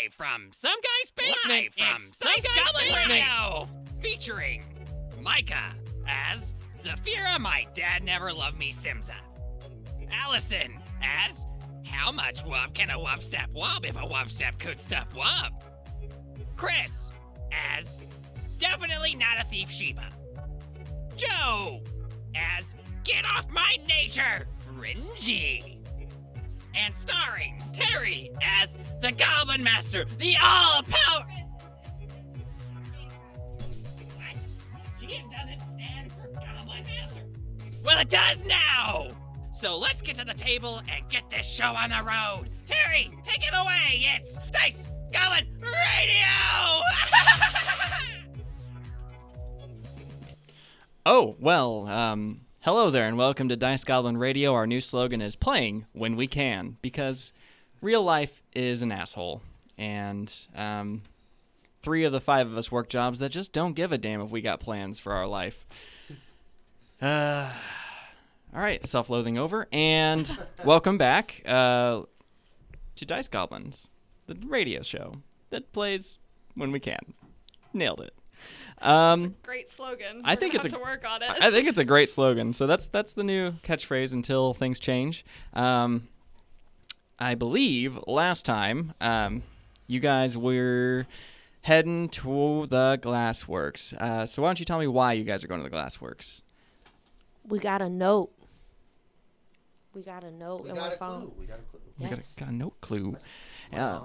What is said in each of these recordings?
Live from Some Guy's Basement. It's Dice Goblin Radio, featuring Micah as Zafira, my dad never loved me Simsa. Allison as how much wub can a wub step wub if a wub step could step wub? Chris as definitely not a thief Sheba. Joe as get off my nature, Ringy. And starring Terry as the Goblin Master, the all-power... She doesn't stand for Goblin Master. Well, it does now! So let's get to the table and get this show on the road. Terry, take it away. It's Dice Goblin Radio! Oh, well, hello there and welcome to Dice Goblin Radio. Our new slogan is playing when we can, because real life is an asshole. And 3 of the 5 of us work jobs that just don't give a damn if we got plans for our life. All right, self-loathing over, and welcome back to Dice Goblins, the radio show that plays when we can. Nailed it. It's a great slogan. I think it's to work on it. I think it's a great slogan. So that's the new catchphrase until things change. I believe last time you guys were heading to the Glassworks. So why don't you tell me why you guys are going to the Glassworks? We got a note. We got a note in our phone. We got a clue. Yes. Got a note clue. Wow. Yeah.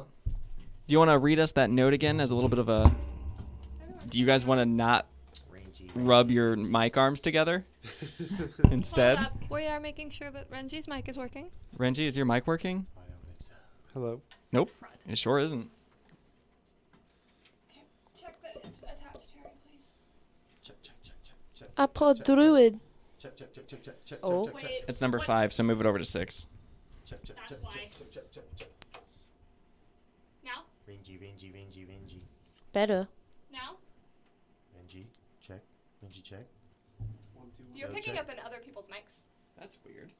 Do you want to read us that note again as a little bit of a... Do you guys want to not rub your mic arms together instead? Hold up. We are making sure that Renji's mic is working. Renji, is your mic working? I don't think so. Hello. Nope. It sure isn't. Check that it's attached, Terry, please. Check. I pulled Druid. Check. Oh. Wait. It's number 5, so move it over to 6. Check. That's why. Now? Ringy. Better. Now? Ringy, check. You're So picking check. up in other people's mics. That's weird.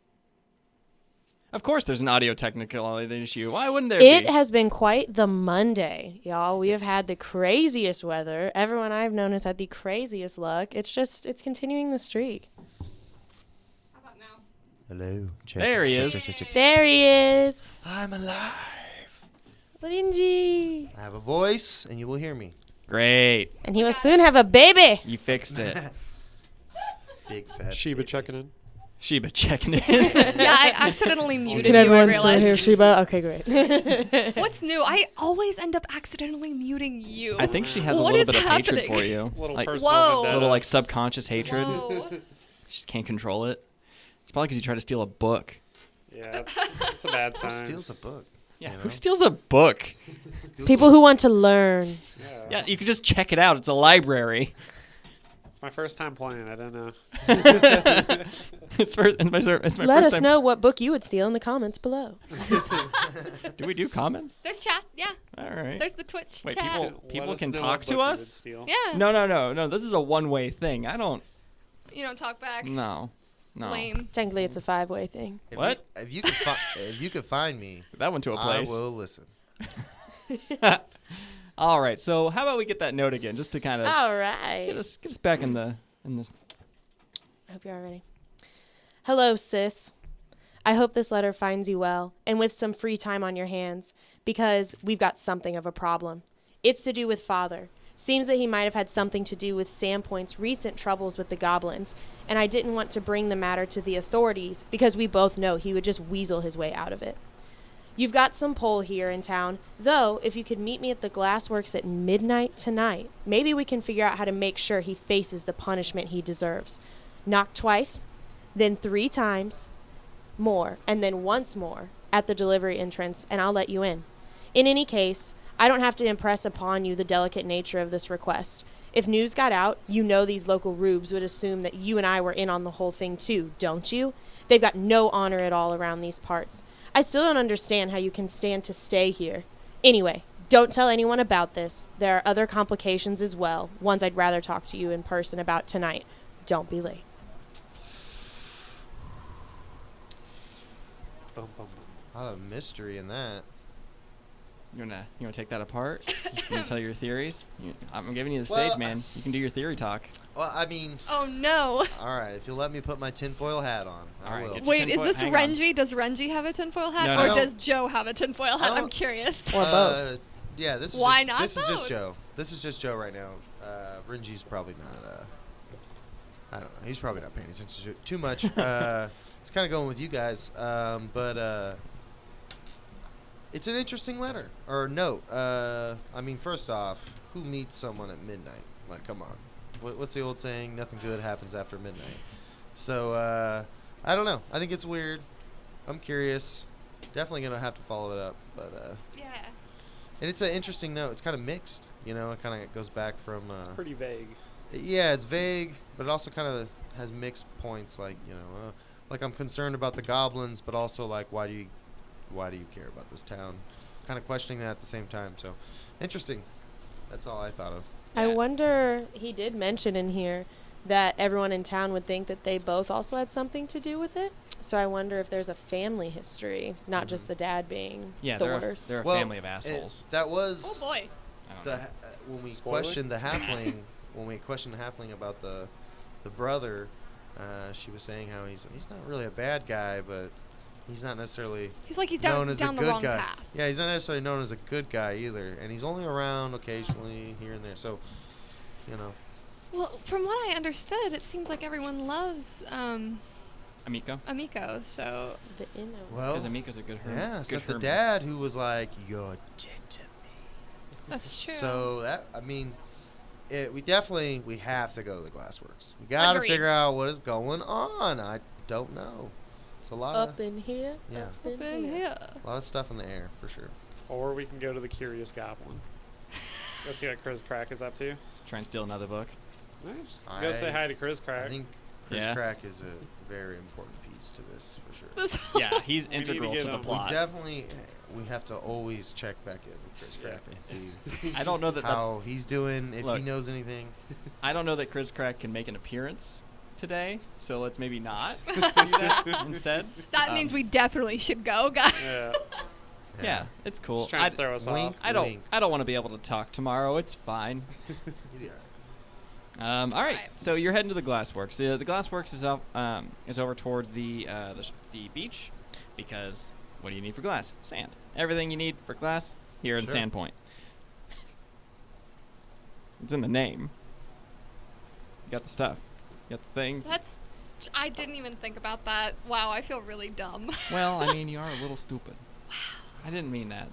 Of course there's an audio technical issue. Why wouldn't there be? It has been quite the Monday, y'all. We have had the craziest weather. Everyone I've known has had the craziest luck. It's continuing the streak. How about now? Hello. Check. There he is. Check. There he is. I'm alive. Rinji. I have a voice, and you will hear me. Great. And he will soon have a baby. You fixed it. Big fat. Sheba baby. checking in. Sheba checking in. Yeah, I accidentally muted Can you, I everyone still hear realized. Sheba? Okay, great. What's new? I always end up accidentally muting you. I think she has a What little is bit of hatred happening? for you. Little Like, personal Whoa. a vendetta. little like subconscious hatred. Whoa. She just can't control it. It's probably because you try to steal a book. Yeah, it's a bad Who sign. steals a book? Yeah, You who know? steals a book? People who want to learn. Yeah, you could just check it out. It's a library. It's my first time playing. I don't know. It's my Let first us time. know what book you would steal in the comments below. Do we do comments? There's chat, yeah. All right. There's the Twitch Wait, chat. people Let us can know talk what to book you would us? steal. Yeah. No. This is a one-way thing. I don't. You don't talk back. No. Lame. Technically, it's a 5-way thing. What? If you could find me, That went to a place. I will listen. All right. So how about we get that note again, just to kind of All right. get us back in this. I hope you're all ready. Hello, sis. I hope this letter finds you well and with some free time on your hands, because we've got something of a problem. It's to do with Father. Seems that he might have had something to do with Sandpoint's recent troubles with the goblins, and I didn't want to bring the matter to the authorities because we both know he would just weasel his way out of it. You've got some pull here in town, though if you could meet me at the Glassworks at midnight tonight, maybe we can figure out how to make sure he faces the punishment he deserves. Knock twice, then 3 times, more, and then once more at the delivery entrance, and I'll let you in. In any case, I don't have to impress upon you the delicate nature of this request. If news got out, you know these local rubes would assume that you and I were in on the whole thing too, don't you? They've got no honor at all around these parts. I still don't understand how you can stand to stay here. Anyway, don't tell anyone about this. There are other complications as well, ones I'd rather talk to you in person about tonight. Don't be late. Bum, bum, bum. A lot of mystery in that. You wanna take that apart? You wanna tell your theories? I'm giving you the stage, man. You can do your theory talk. Well, I mean, Oh no. all right. If you'll let me put my tinfoil hat on, All I right, will. get your Wait, is tinfoil- this hang on. Renji? Does Renji have a tinfoil hat, No, or no. does Joe have a tinfoil hat? I I'm don't- curious. Or both. Yeah, this is Why just, not This is just both? Joe. This is just Joe right now. Renji's probably not. I don't know. He's probably not paying attention to it too much. He's kind of going with you guys, but it's an interesting letter or note. I mean, first off, who meets someone at midnight? Like, come on. What's the old saying? Nothing good happens after midnight. So I don't know. I think it's weird. I'm curious. Definitely gonna have to follow it up, but Yeah. and it's an interesting note. It's kind of mixed, you know. It kind of goes back from. It's pretty vague. Yeah, it's vague, but it also kind of has mixed points. Like, you know, like I'm concerned about the goblins, but also like why do you care about this town? Kind of questioning that at the same time. So interesting. That's all I thought of. I Yeah. wonder, he did mention in here that everyone in town would think that they both also had something to do with it. So I wonder if there's a family history, not just the dad being Yeah, the they're worst. a Well, family of assholes. That was Oh boy. I don't the know. when we Spoiler? questioned the halfling. When we questioned the halfling about the brother, she was saying how he's not really a bad guy, but he's not necessarily He's like he's known down, as down a the good wrong guy. path. Yeah, he's not necessarily known as a good guy either, and he's only around occasionally here and there. So, you know, Well, from what I understood, it seems like everyone loves Amiko? Amiko. So The inner well, Because Amiko's a good herb. yeah, good except the herb. dad who was like, "You're dead to me." that's true. So that I mean, we have to go to the glassworks. We gotta Agreed. figure out what is going on. I don't know. It's a lot up of in here. yeah, Up Up in here. a lot of stuff in the air for sure. Or we can go to the Curious Goblin. Go see what Chris Crack is up to. Try and steal another book. No, just go say hi to Chris Crack. I think Chris Yeah. Crack is a very important piece to this for sure. That's Yeah, he's We need to integral get to the him. We plot. We have to always check back in with Chris Yeah. Crack and see I don't know that that's. how he's doing, if Look. he knows anything. I don't know that Chris Crack can make an appearance today, so let's maybe not do that instead. that means we definitely should go, guys. Yeah. Yeah, it's cool. Just trying to throw us Wink. off. I don't. Wink. I don't want to be able to talk tomorrow. It's fine. Yeah. All right. Alright. So you're heading to the Glassworks. The Glassworks is up. Is over towards the beach, because what do you need for glass? Sand. Everything you need for glass here in Sure. Sandpoint. It's in the name. You got the stuff. You got the things. That's. I didn't even think about that. Wow, I feel really dumb. Well, I mean, you are a little stupid. Wow. I didn't mean that.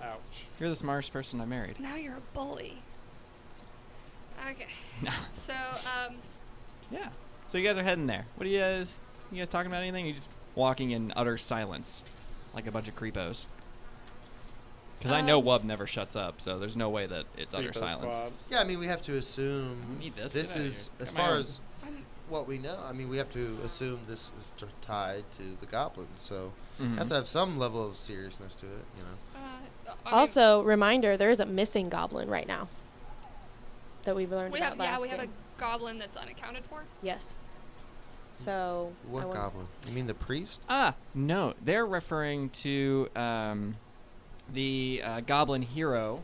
Ouch. You're the smartest person I married. Now you're a bully. Okay. No. So, Yeah. So you guys are heading there. What are you guys talking about anything? You're just walking in utter silence, like a bunch of creepos. Because I know Wub never shuts up, so there's no way that it's utter Creepo silence. Squad. Yeah, I mean, we have to assume Need this? this Get outta is, here. as Got my far own. as what we know, I mean, we have to assume this is tied to the goblins, so Mhm. have to have some level of seriousness to it, you know. I mean, Also, reminder, there is a missing goblin right now that we've learned we about have last we have a game. goblin that's unaccounted for. Yes. So I What wonder- goblin? You mean the priest? No. They're referring to the goblin hero.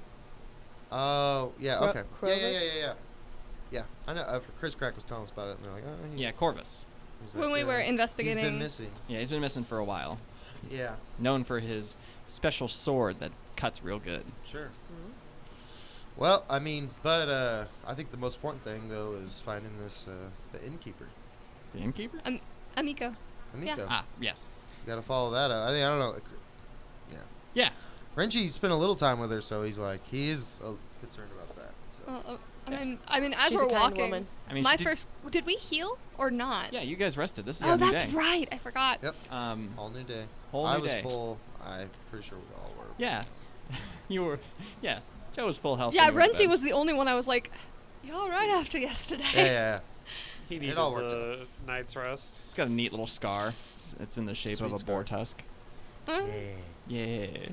Oh, yeah, Cro- okay. Kroger? Yeah, I know. Chris Crack was telling us about it, and they're like, oh, Yeah, Corvus. he's When like, we were He's investigating. been missing. Yeah, he's been missing for a while. Yeah, Known for his special sword that cuts real good. sure. Well, I mean, but I think the most important thing, though, is finding this, the innkeeper, The innkeeper? Amiko. Amiko. Ah, yes. You gotta follow that up. I don't know. Yeah. Renji spent a little time with her, so he is concerned about that. So. Well, I mean, as She's we're a kind walking, woman. I mean, my she did- first. Did we heal or not? Yeah, you guys rested. This is Oh, a new that's day. right. I forgot. Yep. Whole Whole new day. Whole I new was day. full. I'm pretty sure we all were. Yeah. You were. Yeah. Joe was full health. Yeah, when you went to Renji bed. was the only one I was like, "You all right after yesterday?" Yeah. He needed all worked the night's rest. It's got a neat little scar. It's in the shape of Sweet a boar scar. tusk. Huh? Yeah. Yeah.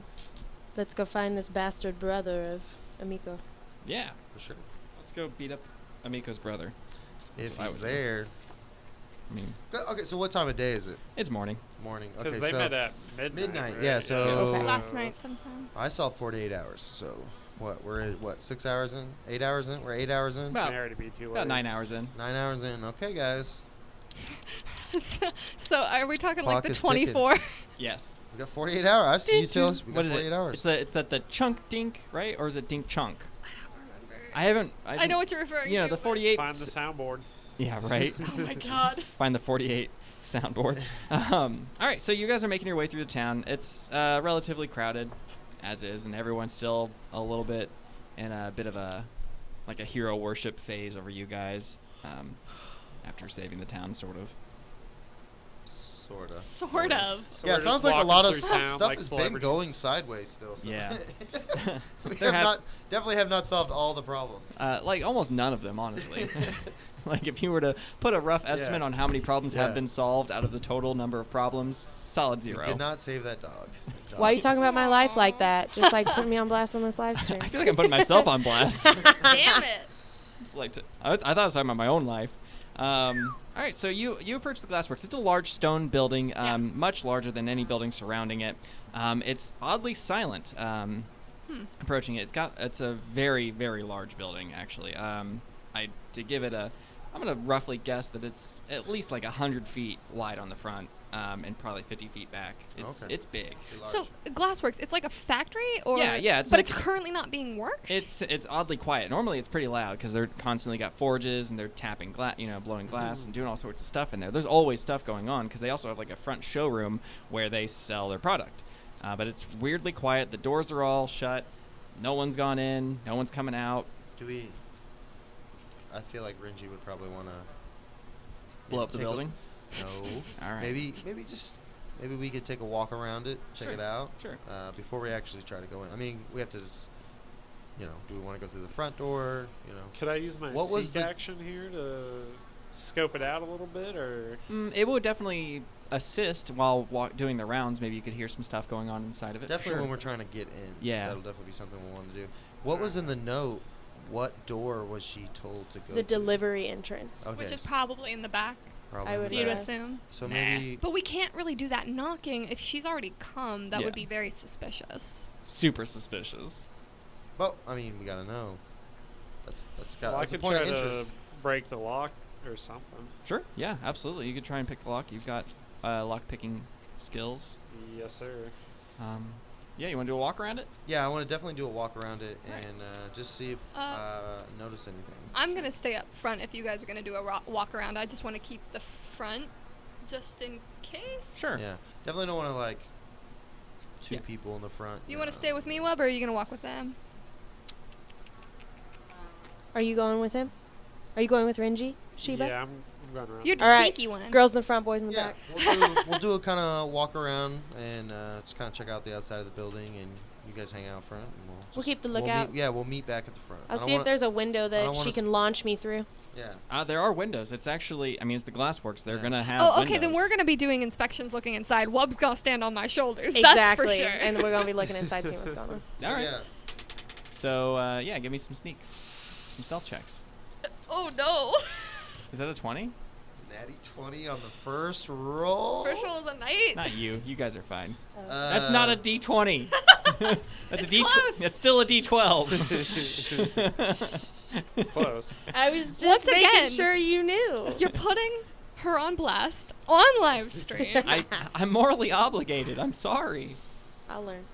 Let's go find this bastard brother of Amiko. Yeah. For sure. Let's go beat up Amiko's brother. If what I he's would do. there. I mean, Okay, so what time of day is it? it's morning. Morning. Because Okay, they so met at midnight. midnight, right? yeah, so- Okay. Last night sometime. I saw 48 hours. So what? We're at, 6 hours in? 8 hours in? We're 8 hours in? About- May already be too late. About 9 hours in. 9 hours in. Okay, guys. So are we talking like Clock the is ticking. 24? Yes. We got 48 hours. I've seen you tell us we What got is 48 it? hours. It's the chunk dink, right? Or is it dink chunk? I don't remember. I haven't. I know what you're referring You know, to. the but- 48. Find the soundboard. Yeah, right. Oh my god. Find the 48 soundboard. All right, so you guys are making your way through the town. It's relatively crowded, as is, and everyone's still a little bit in a bit of a hero worship phase over you guys after saving the town, sort of. Sorta. Sort of. So Yeah, we're it just sounds like a walking lot of through town stuff like has been celebrities. going sideways still. So. Yeah. we There have have- definitely have not solved all the problems. Like almost none of them, honestly. Like if you were to put a rough estimate on how many problems have Yeah. been solved out of the total number of problems, solid We 0. did not save that dog. Why are you talking about my life like that? Just like putting me on blast on this live stream. I feel like I'm putting myself on blast. Damn it. It's like I thought I was talking about my own life. All right, so you approach the glassworks. It's a large stone building, Yeah. much larger than any building surrounding it. It's oddly silent. Approaching it, it's a very, very large building actually. To give it I'm gonna roughly guess that it's at least like 100 feet wide on the front, and probably 50 feet back. It's Okay. it's big. So Glassworks, it's like a factory, or Yeah, it's but like- it's currently not being worked. It's oddly quiet. Normally it's pretty loud because they're constantly got forges and they're tapping glass, blowing glass and doing all sorts of stuff in there. There's always stuff going on because they also have like a front showroom where they sell their product. But it's weirdly quiet. The doors are all shut. No one's gone in. No one's coming out. I feel like Renji would probably want to Blow up the building. No. All right. Maybe we could take a walk around it, check Sure. it out. Sure. Before we actually try to go in. I mean, we have to just, do we want to go through the front door? Could I use my What was seek the- action here to scope it out a little bit, or It would definitely assist while doing the rounds. Maybe you could hear some stuff going on inside of it. Definitely Sure. when we're trying to get in. Yeah. That'll definitely be something we'll want to do. What was in the note? What door was she told to go The to? delivery entrance. Okay. which is probably in the back, probably I in would the you'd back. assume. So Nah. maybe. But we can't really do that knocking. If she's already come, that Yeah. would be very suspicious. Super suspicious. Well, I mean, we gotta know. That's got. well, I that's a could point try of to interest. break the lock or something. Sure. Yeah, absolutely. You could try and pick the lock. You've got lock picking skills. Yes, sir. Yeah, you want to do a walk around it? Yeah, I want to definitely do a walk around it Right. and just see if notice anything. I'm gonna stay up front if you guys are gonna do a walk around. I just want to keep the front, just in case. Sure. Yeah, definitely don't want to like two Yeah. people in the front. You want to stay with me, Webb, or are you gonna walk with them? Are you going with him? Are you going with Renji? Sheba? Yeah, I'm going around. You're the All right. sneaky one. Girls in the front, boys in the Yeah, back. we'll do a kind of walk around and just kind of check out the outside of the building, and you guys hang out front. And We'll keep the we'll lookout. we'll meet back at the front. I I'll don't see if wanna- there's a window don't that wanna she can launch me through. Yeah. There are windows. It's actually, it's the glassworks. They're Yeah. gonna have. Oh, okay. Then windows. we're gonna be doing inspections, looking inside. Wubb's gonna stand on my shoulders. Exactly. That's for sure. And we're going to be looking inside, seeing what's going on. So, All right. Yeah. So yeah, give me some sneaks, some stealth checks. Oh no! Is that a 20? Natty 20 on the first roll. First roll of the night. Not you. You guys are fine. Uh, That's not a D20. That's It's a D. close. That's still a D12. Close. I was just Once making again, sure you knew. You're putting her on blast on live stream. I'm morally obligated. I'm sorry. I'll learn.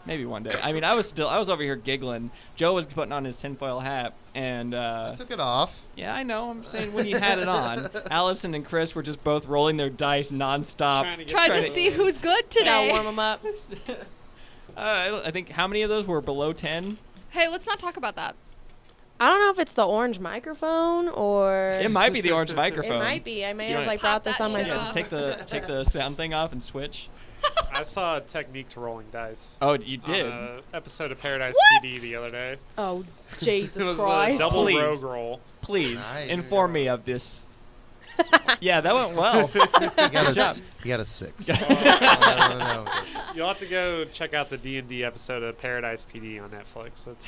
Maybe one day. I was over here giggling. Joe was putting on his tinfoil hat, and I took it off. yeah, I know. I'm saying when you had it on, Allison and Chris were just both rolling their dice nonstop. Trying to get Tried trying to to- see who's good Gotta today. warm them up. I think how many of those were below 10? Hey, let's not talk about that. I don't know if it's the orange microphone or... It might be the orange It microphone. might be. I may Do you have wanna- like brought Pop this that on my shit Yeah, off. just take the sound thing off and switch. I saw a technique to rolling dice. Oh, you did. On a episode of Paradise What? PD the other day. Oh, Jesus It was Christ. the double Please. rogue roll. Please Nice. inform me of this. Yeah, that went well. You got, Good job. you got a 6. You'll have to go check out the D&D episode of Paradise PD on Netflix. It's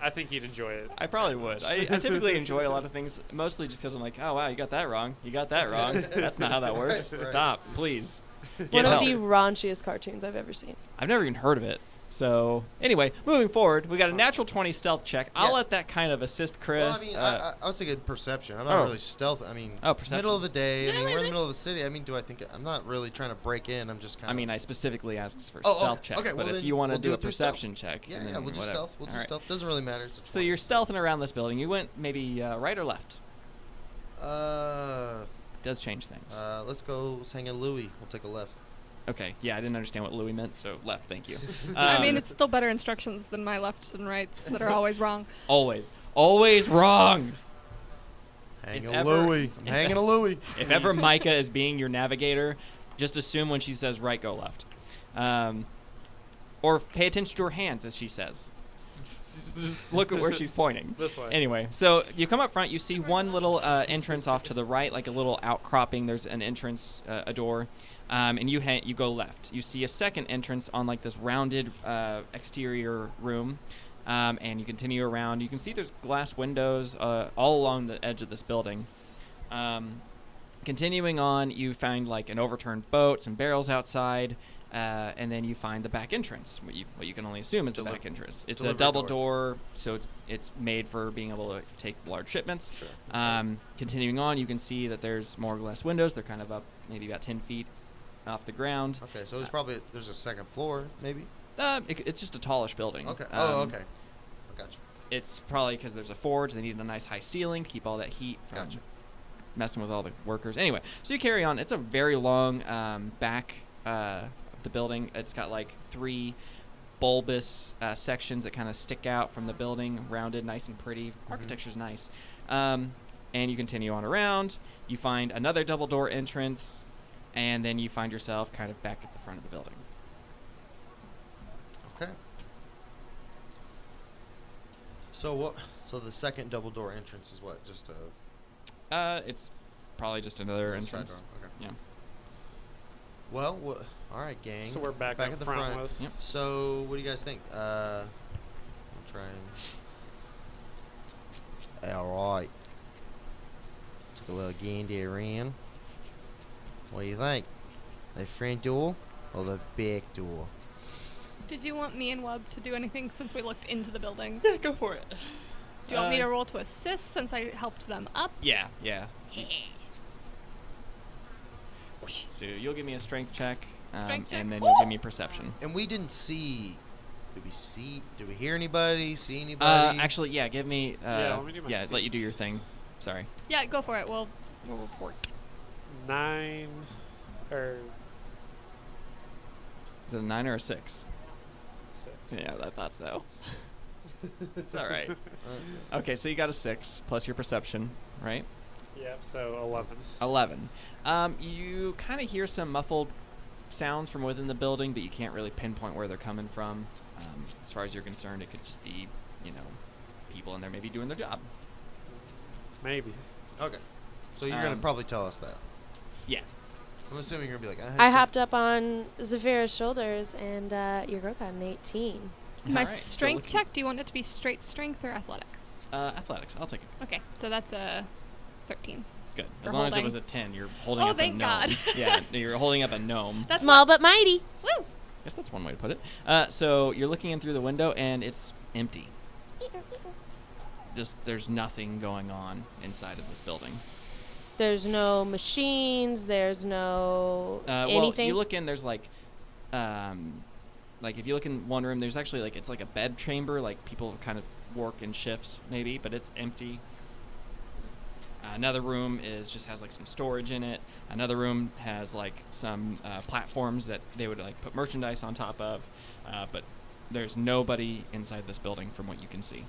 I think you'd enjoy it. I probably would. I typically enjoy a lot of things, mostly just because I'm like, oh, wow, you got that wrong. You got that wrong. That's not how that works. Right. Stop, please. Get One help. of the raunchiest cartoons I've ever seen. I've never even heard of it. So, anyway, moving forward, we got a natural 20 stealth check. I'll Yeah. let that kind of assist Chris. Well, I mean, I was thinking perception. I'm not Oh. really stealth. I mean, Oh, it's perception. middle of the day. I mean, we're in is the it? middle of a city. I mean, do I think I'm not really trying to break in? I'm just kind I of. mean, I specifically asked for Oh, stealth okay. checks, Okay, but well if then you want to we'll do do a it through stealth. perception check, Yeah, then yeah, we'll do whatever. stealth. We'll do All right. stealth. Doesn't really matter. It's So you're stealthing around this building. You went maybe right or left. Uh, It does change things. let's go. Let's hang in Louis. We'll take a left. Okay, yeah, I didn't understand what Louis meant, so left, thank you. I mean, it's still better instructions than my lefts and rights that are always wrong. always wrong. Hang If a ever- Louis. I'm hanging a Louis. If ever Micah is being your navigator, just assume when she says right, go left. Or pay attention to her hands as she says. Just look at where she's pointing. This way. Anyway, so you come up front, you see one little entrance off to the right, like a little outcropping. There's an entrance, a door, and you go left. You see a second entrance on like this rounded exterior room, and you continue around. You can see there's glass windows all along the edge of this building. Continuing on, you find like an overturned boat, some barrels outside, and then you find the back entrance. What you can only assume is the back entrance. It's a Delivery double door. door, so it's made for being able to take large shipments. Sure. Continuing on, you can see that there's more glass windows. They're kind of up maybe about 10 feet off the ground. Okay, so there's a second floor, maybe. It's just a tallish building. Okay. Okay. I gotcha. It's probably because there's a forge. They need a nice high ceiling to keep all that heat from Gotcha. messing with all the workers. Anyway, so you carry on. It's a very long back of the building. It's got like 3 bulbous sections that kind of stick out from the building, rounded, nice and pretty. Architecture's nice. And you continue on around. You find another double door entrance, and then you find yourself kind of back at the front of the building. Okay. So what? So the second double door entrance is what? Just a It's probably just another side entrance. door. Okay. Yeah. Well, all right, gang. So we're back at up the front front. with. Yep. So what do you guys think? I'll try and. All right. Took a little gander around. What do you think? The front door or the back door? Did you want me and Wub to do anything since we looked into the building? Yeah, go for it. Do you want me to roll to assist since I helped them up? Yeah. So you'll give me a strength check, Strength check? and then you'll give me perception. And we didn't see. Did we hear anybody? See anybody? Actually, yeah. Give me. Yeah, let me do my let you C. do your thing. Sorry. Yeah, go for it. We'll report. 9 or Is it a 9 or a 6? 6. Yeah, I thought so. It's all right. Okay, so you got a 6 plus your perception, right? Yep. So 11. 11. You kind of hear some muffled sounds from within the building, but you can't really pinpoint where they're coming from. As far as you're concerned, it could just be, people in there maybe doing their job. Maybe. Okay. So you're gonna Um, probably tell us that. Yeah. I'm assuming you're gonna be like. I hopped up on Zafira's shoulders, and your girl got an 18. My Alright, so strength looking- check, do you want it to be straight strength or athletic? Athletics. I'll take it. Okay, so that's a 13. Good. For As long as it holding. was a 10, you're holding Oh, up thank a gnome. God. Yeah, you're holding up a gnome. That's Small but mighty. Woo! Guess that's one way to put it. So you're looking in through the window, and it's empty. Just there's nothing going on inside of this building. There's no machines. There's no Well, anything. you look in. There's like if you look in one room, there's actually it's like a bed chamber. Like people kind of work in shifts, maybe, but it's empty. Another room just has like some storage in it. Another room has like some platforms that they would like put merchandise on top of. But there's nobody inside this building from what you can see.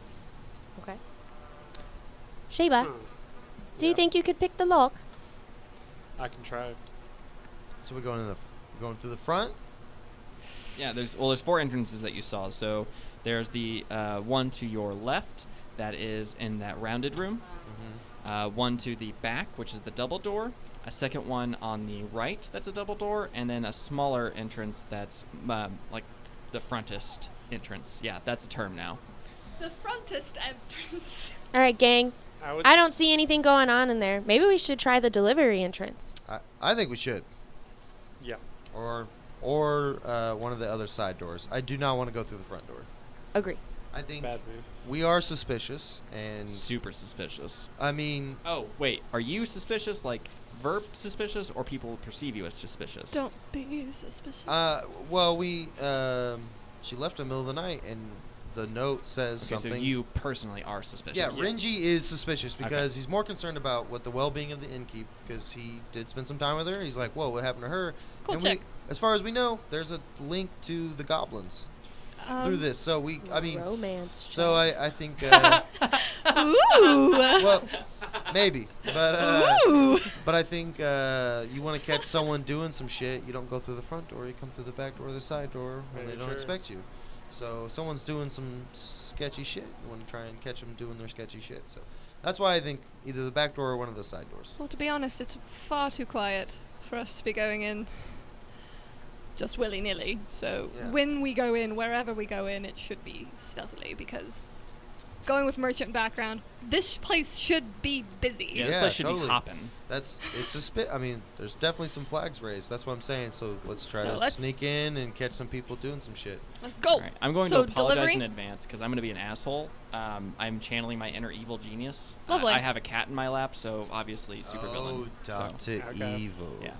Okay. Sheba, Hmm. do you Yeah. think you could pick the lock? I can try. So we're going going through the front. Yeah, there's 4 entrances that you saw. So there's the one to your left that is in that rounded room. One to the back, which is the double door. A second one on the right that's a double door, and then a smaller entrance that's like the frontest entrance. Yeah, that's a term now. The frontest entrance. All right, gang. would I don't see anything going on in there. Maybe we should try the delivery entrance. I think we should. Yeah. Or one of the other side doors. I do not want to go through the front door. Agree. I think Bad move. we are suspicious, and Super suspicious. I mean, Oh, wait. Are you suspicious, like verb suspicious, or people perceive you as suspicious? Don't be suspicious. well, she left in the middle of the night, and the note says Okay, something. so you personally are suspicious. Yeah, Renji is suspicious Okay. because he's more concerned about what the well-being of the innkeep, because he did spend some time with her. He's like, whoa, what happened to her? Cool and chick. as far as we know, there's a link to the goblins through this. So Romance. so I think, Ooh. well, maybe, but Ooh. but I think you want to catch someone doing some shit. You don't go through the front door. You come through the back door or the side door when Very they don't true. expect you. So if someone's doing some sketchy shit, you want to try and catch them doing their sketchy shit. So that's why I think either the back door or one of the side doors. Well, to be honest, it's far too quiet for us to be going in just willy-nilly. So Yeah. when we go in, wherever we go in, it should be stealthily, because going with merchant background, this place should be busy. Yeah, this Yeah, place should totally. be hopping. It's I mean, there's definitely some flags raised. That's what I'm saying. So let's try So to let's- sneak in and catch some people doing some shit. Let's go. All right, I'm going So to apologize delivery? in advance because I'm going to be an asshole. I'm channeling my inner evil genius. Lovely. I have a cat in my lap, so obviously super villain. So, Dr. Okay. Evil. yeah.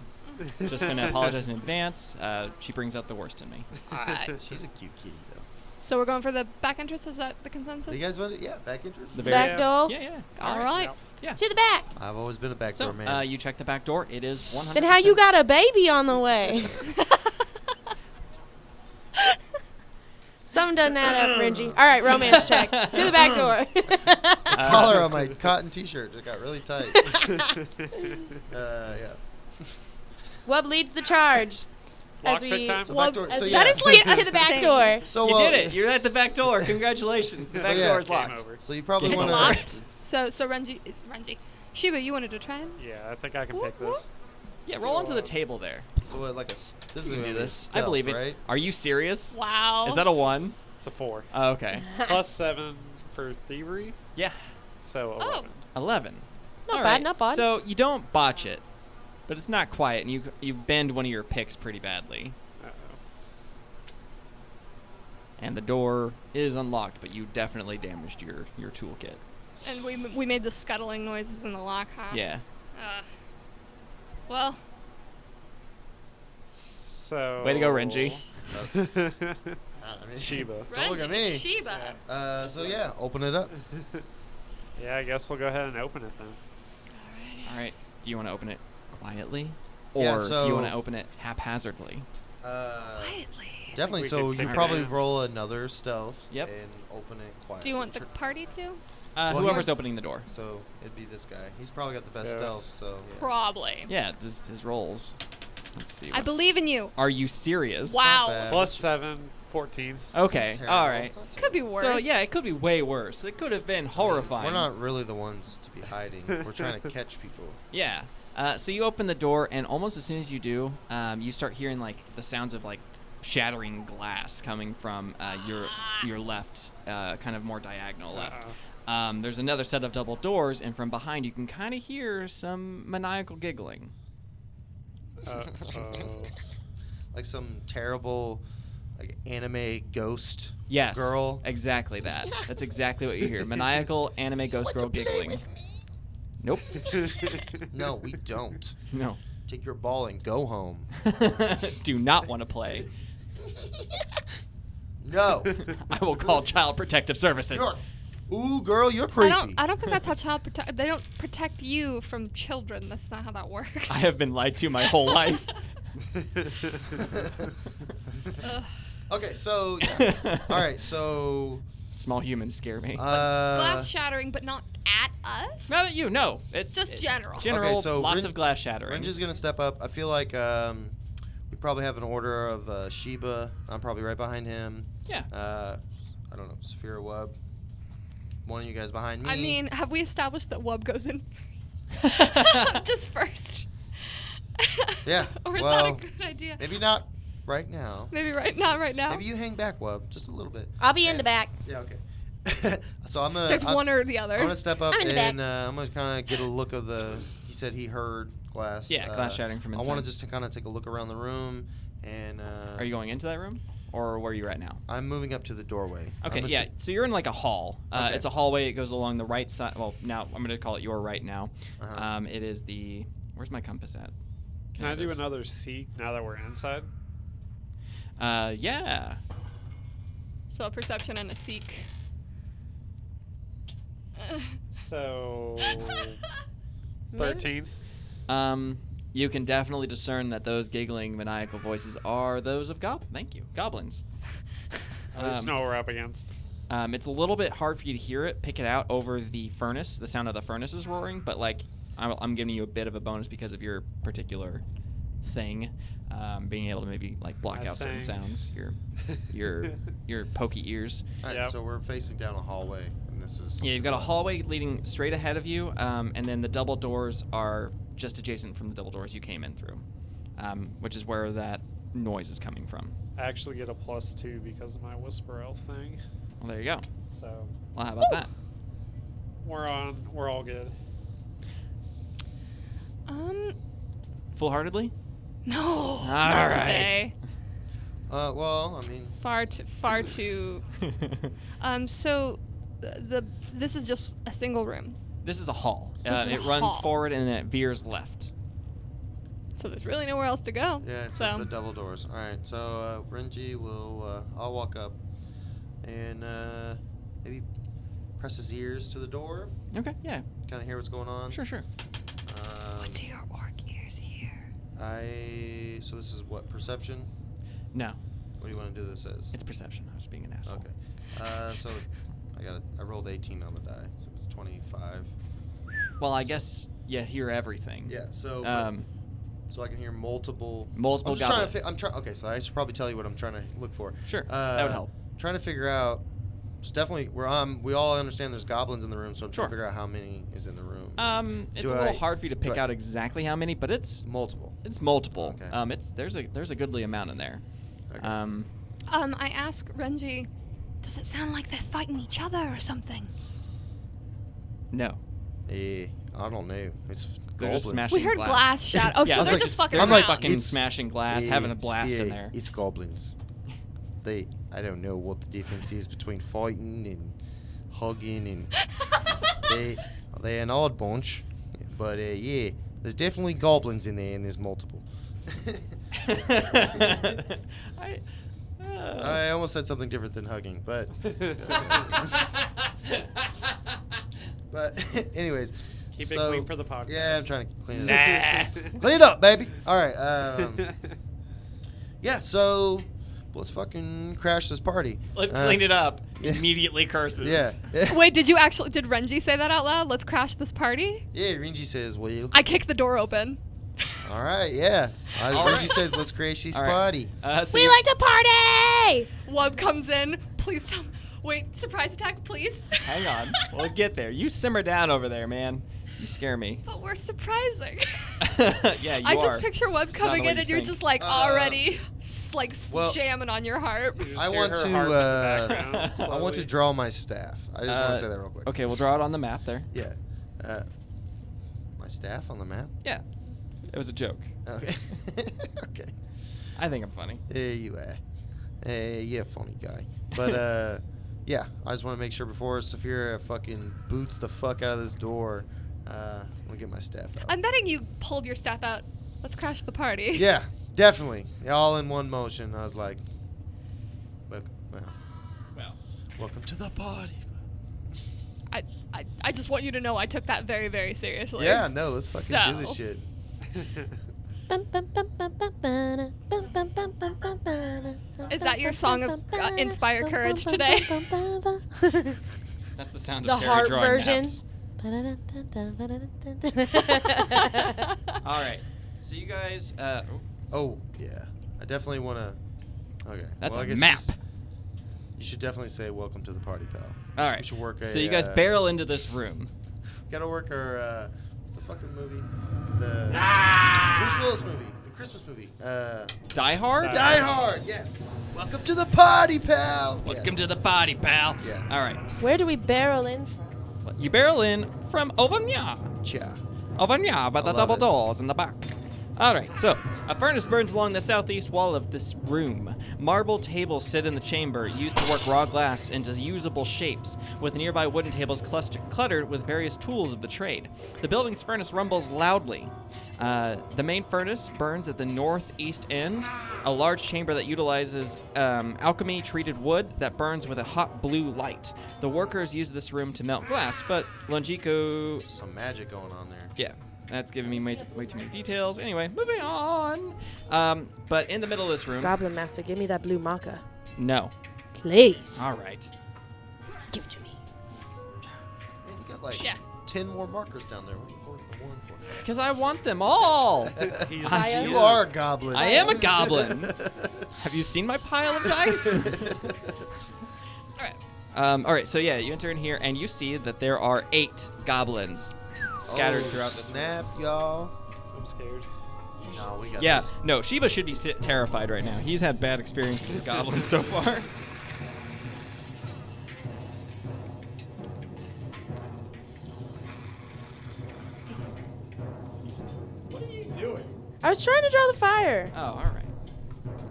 Just going to apologize in advance. She brings out the worst in me. All right. She's a cute kitty, though. So we're going for the back entrance. Is that the consensus? You guys want it? Yeah, back entrance. The Back Yeah. door. Yeah, yeah. All right. Yeah. To the back. I've always been a back So, door man. you check the back door. It is 100%. Then how you got a baby on the way? Something doesn't add up, Renji. All right, romance check. To the back door. Collar on my cotton T-shirt just got really tight. Yeah. Wub leads the charge. As Lockpick we time? So Well, back door. as So we yeah. that is lead like to the back thing. door. So You did it. You're at the back door. Congratulations. The So back yeah. door is Game locked. over. So you probably Game want Locked. to. So Renji, Shiba, you wanted to try it? Yeah, I think I can Whoop, pick this. Yeah, roll onto the table there. So what, like this is You gonna can do be a this. stealth, I believe it. right? Are you serious? Wow. Is that a 1? It's a 4. Oh, okay. Plus 7 for thievery, Yeah. so Oh. 11. 11. Not All bad, right. not bad. So you don't botch it, but it's not quiet, and you bend one of your picks pretty badly. Uh-oh. And the door is unlocked, but you definitely damaged your toolkit. And we made the scuttling noises in the lock, huh? Yeah. Ugh. Well, So. Way to go, Renji. I mean, Shiba. Don't look at Renji, me. Shiba. So yeah, open it up. Yeah, I guess we'll go ahead and open it then. All right. Do you want to open it quietly, or Yeah, do you so- want to open it haphazardly? Quietly. Definitely. we So could you kick it probably in. roll another stealth. Yep. And open it quietly. Do you want the party to? Well, Whoever's he's- opening the door. So it'd be this guy. He's probably got the Let's best go. stealth. So yeah. Probably. Yeah, just his rolls. Let's see. I what- believe in you. Are you serious? Wow. bad. Plus 7, 14. Okay. It's not terrible. All right. It's not Could be terrible. worse. So yeah, it could be way worse. It could have been horrifying. We're not really the ones to be hiding. We're trying to catch people. Yeah. So you open the door, and almost as soon as you do, you start hearing like the sounds of like shattering glass coming from your left, kind of more diagonal left. Uh-oh. There's another set of double doors, and from behind you can kind of hear some maniacal giggling. Uh-oh. Like some terrible, like anime ghost. Yes. Girl. Exactly that. That's exactly what you hear. Maniacal anime ghost girl giggling. Nope. No, we don't. No. Take your ball and go home. Do not want to play. No. I will call Child Protective Services. Ooh, girl, you're creepy. I don't think that's how child protect. They don't protect you from children. That's not how that works. I have been lied to my whole life. Ugh. Okay, so yeah. All right, so Small humans scare me. Glass shattering, but not at us. Not at you, no. It's Just general. General, Okay, so lots of glass shattering. Renji's gonna step up. I feel like we probably have an order of Shiba. I'm probably right behind him. Yeah. I don't know, Saphira Wub. One of you guys behind me. I mean, have we established that Wub goes in just first? Yeah, Or is well, that a good idea? maybe not right now. Maybe not right now. Maybe you hang back, Wub, just a little bit. I'll be in And- the back. Yeah, okay. So I'm gonna. There's one or the other. I'm gonna step up I'm in the and I'm gonna kind of get a look of the. He said he heard glass. Yeah, glass shattering from inside. I want to just kind of take a look around the room, and. Are you going into that room, or where are you right now? I'm moving up to the doorway. Okay, yeah. So you're in like a hall. Okay. It's a hallway. It goes along the right side. Well, now I'm going to call it your right now. Uh-huh. It is the. Where's my compass at? Can I do another seek now that we're inside? Yeah. So a perception and a seek. So Maybe- 13. You can definitely discern that those giggling maniacal voices are those of goblins. At least know what we're up against. It's a little bit hard for you to hear it, pick it out over the furnace. The sound of the furnace is roaring, but like I'm giving you a bit of a bonus because of your particular thing, being able to maybe like block My out certain thing. sounds. Your pokey ears. All right, Yep. so we're facing down a hallway, and this is. Yeah, you've got a hallway leading straight ahead of you, and then the double doors are just adjacent from the double doors you came in through, which is where that noise is coming from. I actually get a +2 because of my whisper elf thing. Well, there you go. So Well, how about that? we're all good. Full-heartedly? No. All not right. today. Well, I mean. Far too. So this is just a single room. This is a hall. This is it a runs hall. forward and then it veers left. So there's really nowhere else to go. Yeah, it's so the double doors. All right, so Renji will. I'll walk up, and maybe press his ears to the door. Okay, yeah. Kind of hear what's going on. Sure. what do your orc ears hear? So this is what, perception? No, What do you want to do this as? it's perception. I was being an asshole. Okay. So I rolled 18 on the die, so it's 25. Well, I guess you hear everything. Yeah. So. So I can hear multiple. Multiple I'm just trying goblin. to. I'm trying. Okay, so I should probably tell you what I'm trying to look for. Sure, that would help. Trying to figure out. It's definitely we all understand there's goblins in the room, so I'm trying Sure. to figure out how many is in the room. It's Do a little I- hard for you to pick do I- out exactly how many, but it's Multiple. multiple. Okay. There's a goodly amount in there. Okay. I ask Renji, does it sound like they're fighting each other or something? No. I don't know. It's They're just goblins. smashing We heard glass shatter. Oh, Yeah, so it's they're like just fucking I'm around. like, fucking it's- smashing glass, having a blast in there. It's goblins. I don't know what the difference is between fighting and hugging, and they're an odd bunch, but yeah, there's definitely goblins in there, and there's multiple. I almost said something different than hugging, but anyways. Keep it clean for the podcast. Yeah, I'm trying to clean it up. Nah. Clean it up, baby. All right. Yeah. So let's fucking crash this party. Let's clean it up. yeah. Immediately curses. Yeah. Wait, did Renji say that out loud? Let's crash this party? Yeah. Renji says, "Well, I kick the door open. all right. Yeah." All Renji right. says, "Let's crash this All right. party." So We you- like to party! Wub comes in. Please tell me. Wait, surprise attack, please. Hang on. We'll get there. You simmer down over there, man. You scare me. But we're surprising. Yeah, you I are. just picture Web It's not coming the way in you and you're think. just like already well- jamming on your harp. You just I hear want her to. harp in the background I want slowly. to draw my staff. I just want to say that real quick. Okay, we'll draw it on the map there. Yeah. My staff on the map. Yeah. It was a joke. Okay. Okay. I think I'm funny. There you are. Yeah, funny guy. But yeah, I just want to make sure before Saphira fucking boots the fuck out of this door, I'm gonna get my staff out. I'm betting you pulled your staff out. Let's crash the party. Yeah, definitely. All in one motion. I was like, welcome to the party. I just want you to know I took that very, very seriously. Yeah, no, let's fucking do this So. shit. Is that your song of inspire courage today? That's the sound The of Terry heart drawing version. maps. All right. So you guys. Oh yeah, I definitely want to. Okay. That's well, I a guess map. You should definitely say welcome to the party, pal. All We right. should work a, So you guys barrel into this room. Gotta work our. What's the fucking movie? The Ah! Bruce Willis movie, The Christmas movie? Die Hard? Die Hard. Yes. Welcome to the party, pal. Welcome to the party, pal. Yeah. All right. Where do we barrel in from? You barrel in from Ovanya. Cha. Ovanya, by the I love double it. doors in the back. All right, so a furnace burns along the southeast wall of this room. Marble tables sit in the chamber, used to work raw glass into usable shapes, with nearby wooden tables cluttered with various tools of the trade. The building's furnace rumbles loudly. The main furnace burns at the northeast end, a large chamber that utilizes alchemy-treated wood that burns with a hot blue light. The workers use this room to melt glass, but Longico... Some magic going on there. Yeah. That's giving me way too many details. Anyway, moving on. But in the middle of this room... Goblin Master, give me that blue maca. No. Please. All right. Give it to me. Man, you got like Yeah. 10 more markers down there. What are you holding the one for? Because I want them all. He's Fire. You are a goblin. I am a goblin. Have you seen my pile of dice? All right. All right, so yeah, you enter in here, and you see that there are 8 goblins scattered throughout this. Snap, y'all. I'm scared. No, we got Yeah, this. no, Sheba should be terrified right now. He's had bad experiences with goblins so far. What are you doing? I was trying to draw the fire, Oh, all right.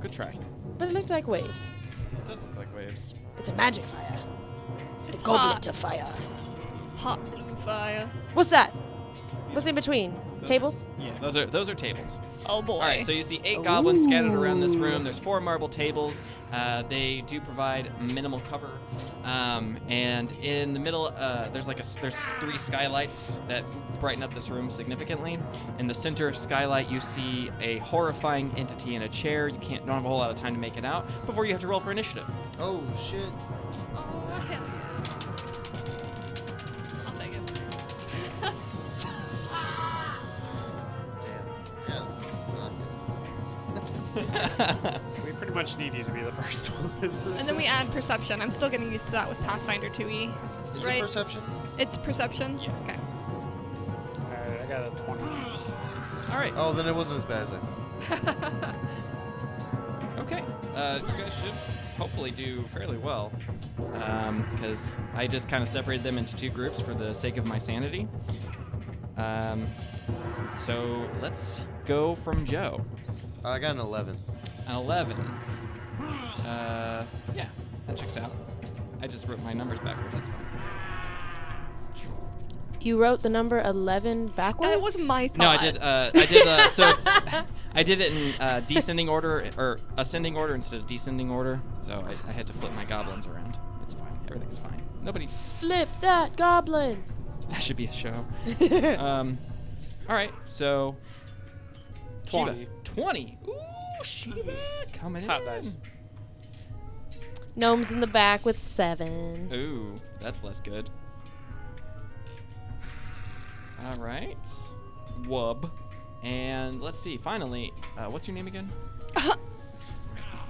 Good try. but it looked like waves. It does look like waves. It's a magic fire. It's The goblet hot. to fire. Hot blue fire. What's that? What's in between? Tables? Yeah, those are tables. Oh boy. All right, so you see 8 goblins scattered around this room. There's 4 marble tables. They do provide minimal cover, and in the middle, there's 3 skylights that brighten up this room significantly. In the center skylight, you see a horrifying entity in a chair. You don't have a whole lot of time to make it out before you have to roll for initiative. Oh, shit. Oh, okay. I'll take it. Damn. Yeah. We pretty much need you to be the first one. And then we add perception. I'm still getting used to that with Pathfinder 2e. Is Right. your perception? It's perception? Yes. Okay. Alright, I got a 20. All right. Oh, then it wasn't as bad as I thought. Okay. You guys should hopefully do fairly well, because I just kind of separated them into 2 groups for the sake of my sanity. So let's go from Joe. I got an 11. An 11. Yeah, that checks out. I just wrote my numbers backwards. That's fine. You wrote the number 11 backwards? That was my thought. No, I did. So it's. I did it in descending order or ascending order instead of descending order. So I had to flip my goblins around. It's fine. Everything's fine. Nobody. Flip that goblin. That should be a show. All right. So. 20. Sheba. 20. Ooh, Sheba coming in. Hot dice. Gnome's in the back with 7. Ooh, that's less good. All right. Wub. And let's see. Finally, what's your name again?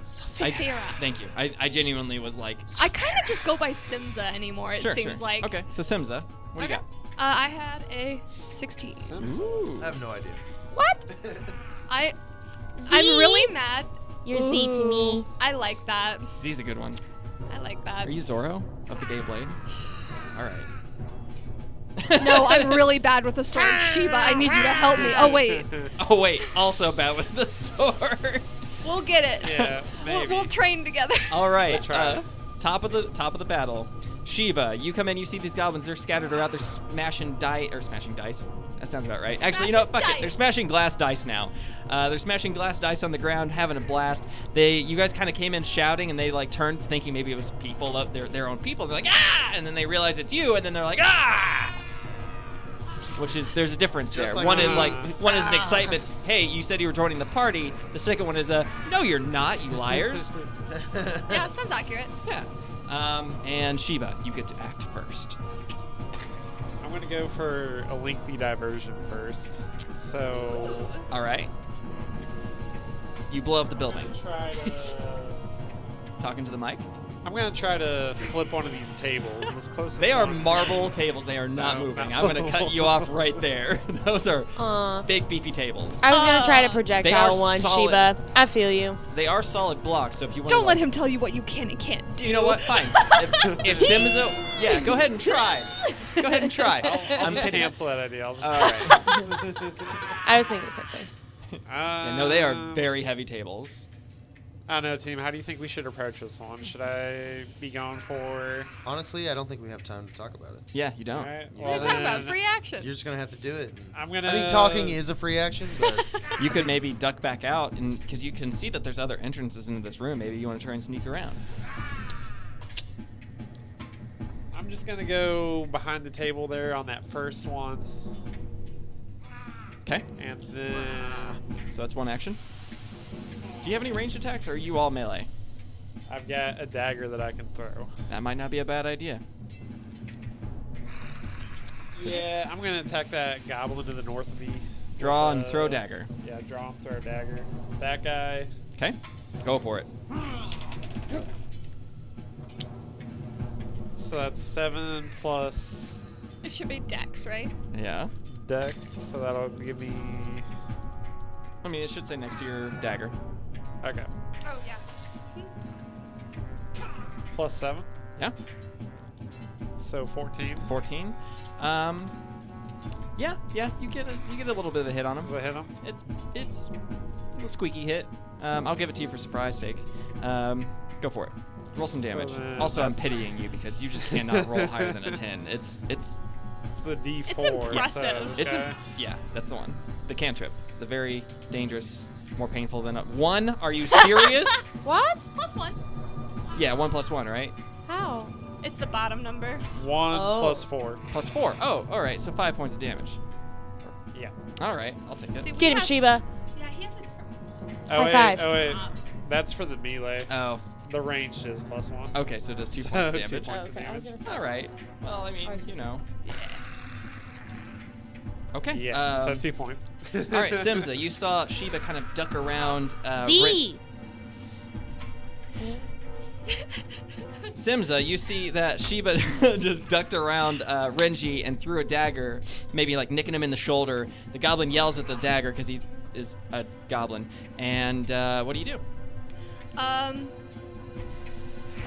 Saphira. Thank you. I genuinely was like. I kind of just go by Simza anymore, it Sure, seems sure. like. Okay, so Simza, what do you Okay. I had a 16. got? Ooh. I have no idea. What? I'm really mad. You're Z to me. I like that. Z's a good one. I like that. Are you Zorro of the Gay Blade? All right. No, I'm really bad with a sword. Sheba, I need you to help me. Oh, wait. Oh wait, also bad with the sword. We'll get it. Yeah, We'll maybe. train together. All right. try. Top of the battle. Sheba, you come in. You see these goblins. They're scattered around. They're smashing dice. That sounds about right. Actually, you know what? Fuck it. They're smashing glass dice now. They're smashing glass dice on the ground, having a blast. You guys kind of came in shouting, and they like turned, thinking maybe it was people, their own people. They're like ah, and then they realize it's you, and then they're like ah. Which is there's a difference Just there. like One me. is an excitement. Hey, you said you were joining the party. The second one is no, you're not, you liars. Yeah, it sounds accurate. Yeah. And Sheba, you get to act first. I'm going to go for a lengthy diversion first. So. All right. You blow up the building. Try to talking to the mic. I'm gonna try to flip one of these tables. This closest They are one. marble tables. They are not No, moving. no. I'm gonna cut you off right there. Those are Aw. big, beefy tables. I was gonna try to They projectile are one, solid. Sheba. I feel you. They are solid blocks, so if you want Don't to let him tell you what you can and can't do. You know what? Fine. If Simza, yeah, go ahead and try. Go ahead and try. I'll just kidding. cancel that idea. I'll just. All right. I was thinking something. Yeah, no, they are very heavy tables. I don't know, team. How do you think we should approach this one? Should I be going for? Honestly, I don't think we have time to talk about it. Yeah, you don't. All right, What are you talking about? then Free action. You're just gonna have to do it. I'm gonna. I mean, talking is a free action, but You could maybe duck back out, and because you can see that there's other entrances into this room. Maybe you want to try and sneak around. I'm just gonna go behind the table there on that first one, Okay. and then So that's one action. Do you have any ranged attacks, or are you all melee? I've got a dagger that I can throw. That might not be a bad idea. Yeah, I'm gonna attack that goblin to the north of me. Draw with, and throw dagger. Yeah, draw and throw dagger. That guy. Okay. Go for it. So that's 7 plus It should be Dex, right? Yeah. dex. So that'll give me. I mean, it should say next to your dagger. Okay. Oh yeah. Plus 7. Yeah. So 14. 14. Yeah, you get a little bit of a hit on him. Does that hit him? It's a little squeaky hit. I'll give it to you for surprise sake. Go for it. Roll some So damage. then Also, I'm that's- pitying you because you just cannot roll higher than a 10. It's It's the D4. impressive. So this it's guy, yeah, that's the one. The cantrip, the very dangerous, more painful than a 1. Are you serious? What? +1. Yeah, 1 plus 1, right? How? It's the bottom number. 1 Oh. plus 4. Plus 4. Oh, all right. So 5 points of damage. Yeah. All right, I'll take it. See, we Get him, have- Sheba. Yeah, he has a different. Oh High wait, five. oh wait. That's for the melee. Oh, The ranged is +1. okay. So just 2 So points of 2 damage. points of okay, I was damage. gonna say. All right. Well, I mean, you know. Okay. Yeah, so 2 points. All right, Simza, you saw Sheba kind of duck around. Z. Simza, you see that Sheba just ducked around Renji and threw a dagger, maybe like nicking him in the shoulder. The goblin yells at the dagger because he is a goblin. And what do you do? Are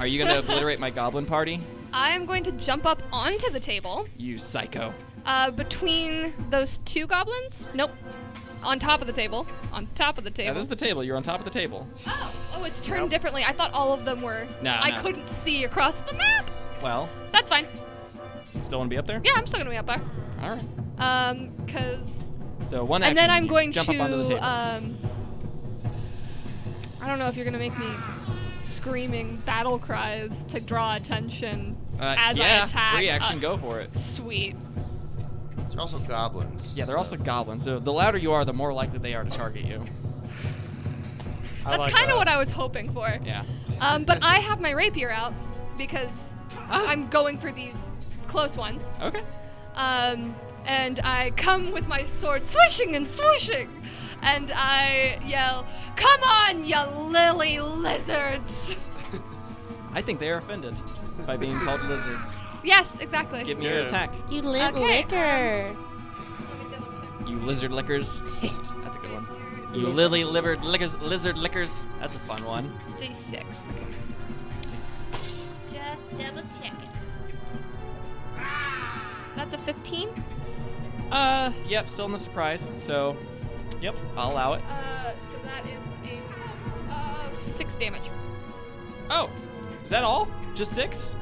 you going to obliterate my goblin party? I am going to jump up onto the table. You psycho. Between those 2 goblins. Nope. On top of the table. On top of the table. That is the table. You're on top of the table. Oh, it's turned differently. I thought all of them were. No, I no. couldn't see across the map. Well, That's fine. still want to be up there? Yeah, I'm still gonna be up there. All right. Cause. So one And action, then I'm you going jump to. up onto the table. I don't know if you're gonna make me screaming battle cries to draw attention as yeah, I attack. free action, go for it. Sweet. they're also goblins. Yeah, they're so- also goblins, so the louder you are, the more likely they are to target you. I That's like kind that. of what I was hoping for. Yeah. But I have my rapier out because I'm going for these close ones. Okay. And I come with my sword swishing and swooshing. And I yell, "Come on, you lily lizards!" I think they are offended by being called lizards. Yes, exactly. Give me your Yeah. attack. You lit Okay, liquor. Let me double check. You lizard lickers. That's a good one. You lily livered lickers, lizard lickers. That's a fun one. D6. Just double check it. That's a 15. Yep, still in the surprise. So, yep, I'll allow it. So that is a 6 damage. Oh, is that all? Just 6?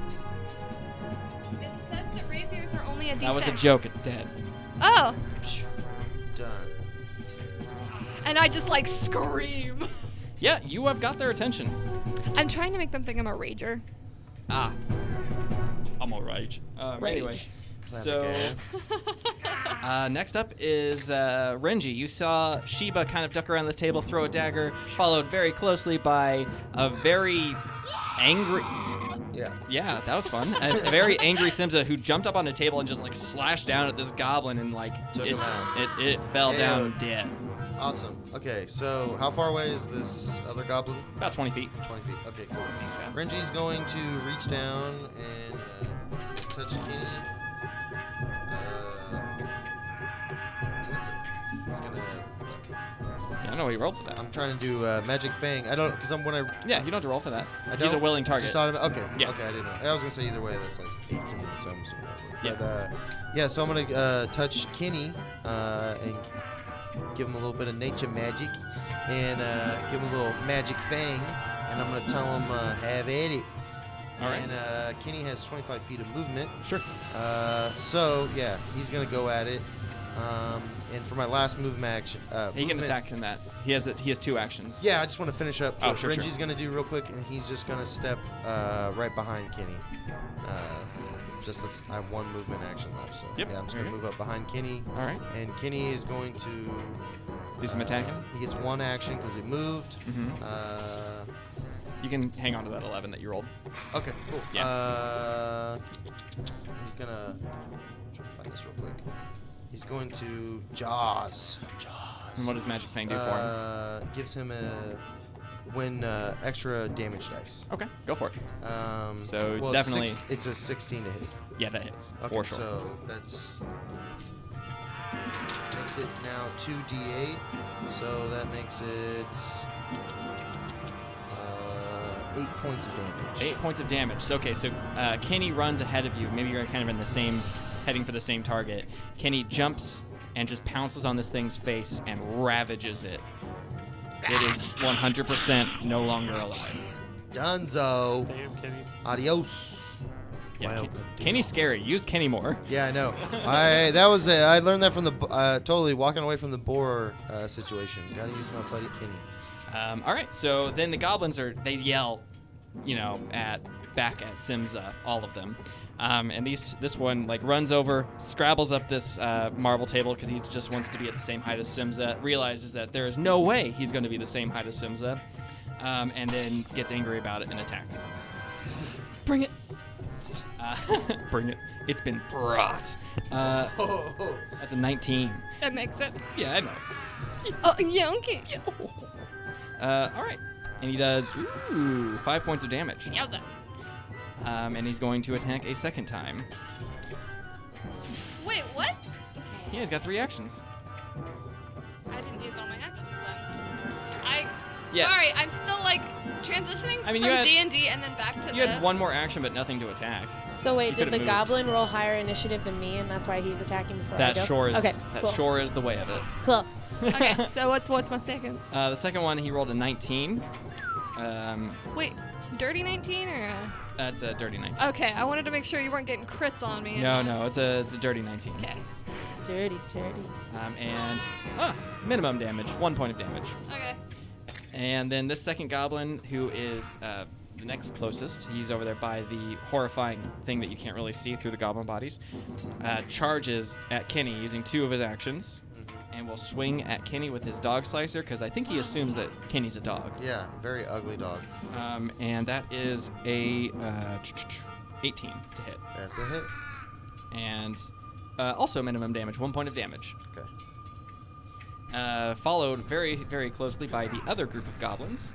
It says that rapiers are only a D6. That was a joke. It's dead. Oh, Done. and I just like scream. Yeah, you have got their attention. I'm trying to make them think I'm a rager. Ah. I'm all rage. Anyway. Rage. So, next up is Renji. You saw Sheba kind of duck around this table, throw a dagger, followed very closely by a very angry... Yeah. Yeah, that was fun. A very angry Simza who jumped up on the table and just like slashed down at this goblin and like Took him out. it fell down Ew. dead. Awesome. Okay, so how far away is this other goblin? About 20 feet. 20 feet. Okay, cool. Renji's going to reach down and he's gonna touch Kenny. That's it. He's gonna. Yeah, I don't know what you rolled for that. I'm trying to do Magic Fang. I don't, because I'm when I. Yeah, you don't have to roll for that. I He's a don't- willing target. Just okay. Yeah. Okay, I didn't know. I was gonna say either way. That's like 18. So I'm just. Yeah. But, yeah. So I'm gonna touch Kenny and give him a little bit of nature magic and give him a little Magic Fang, and I'm gonna tell him have at it. All right. And Kenny has 25 feet of movement. Sure. So yeah, he's gonna go at it. And for my last move action, He can attack in that. He has 2 actions. Yeah, I just want to finish up Oh, what sure, Renji's gonna do real quick, and he's just gonna step right behind Kenny. I have 1 movement action left, so Yep. yeah, I'm just gonna Okay. move up behind Kenny. All right. And Kenny is going to Do some attacking. He gets 1 action because he moved. Mm-hmm. You can hang on to that 11 that you rolled. Okay, cool. Yeah. He's gonna try to find this real quick. He's going to Jaws. And what does Magic Fang do for him? Gives him extra damage dice. Okay, go for it. So well, definitely- it's a 16 to hit. Yeah, that hits. Okay, For sure. so that's makes it now 2d8. So that makes it 8 points of damage. 8 points of damage. So, okay, so Kenny runs ahead of you. Maybe you're kind of in the same, heading for the same target. Kenny jumps and just pounces on this thing's face and ravages it. It is 100% no longer alive. Dunzo. Damn, Kenny. Adios. Yeah, Welcome to Kenny's us. scary. Use Kenny more. Yeah, I know. That was it. I learned that from the totally walking away from the boar situation. Gotta use my buddy Kenny. All right, so then the goblins they yell, back at Simza, all of them. And this one runs over, scrabbles up this marble table because he just wants to be at the same height as Simza, realizes that there is no way he's going to be the same height as Simza, and then gets angry about it and attacks. Bring it. Bring it. It's been brought. That's a 19. That makes it. Yeah, I know. Oh, yeah, okay. All right. And he does 5 points of damage. Yowza. And he's going to attack a second time. Wait, what? Yeah, he's got 3 actions. I didn't use all my actions then. Yeah. Sorry, I'm still transitioning I mean, you from had- D&D and then back to You this. had 1 more action, but nothing to attack. So wait, You did could've the moved. goblin roll higher initiative than me, and that's why he's attacking before I That go? sure is. Okay, that cool. sure is the way of it. Cool. Okay, so what's my second? The second one, he rolled a 19. Wait, dirty 19 or? That's a dirty 19. Okay, I wanted to make sure you weren't getting crits on me. No, it's a dirty 19. Okay. Dirty. And minimum damage, 1 point of damage. Okay. And then this second goblin, who is the next closest, he's over there by the horrifying thing that you can't really see through the goblin bodies, charges at Kenny using 2 of his actions, and will swing at Kenny with his dog slicer, because I think he assumes that Kenny's a dog. Yeah, very ugly dog. And that is a 18 to hit. That's a hit. And also minimum damage, 1 point of damage. Okay. Followed very, very closely by the other group of goblins,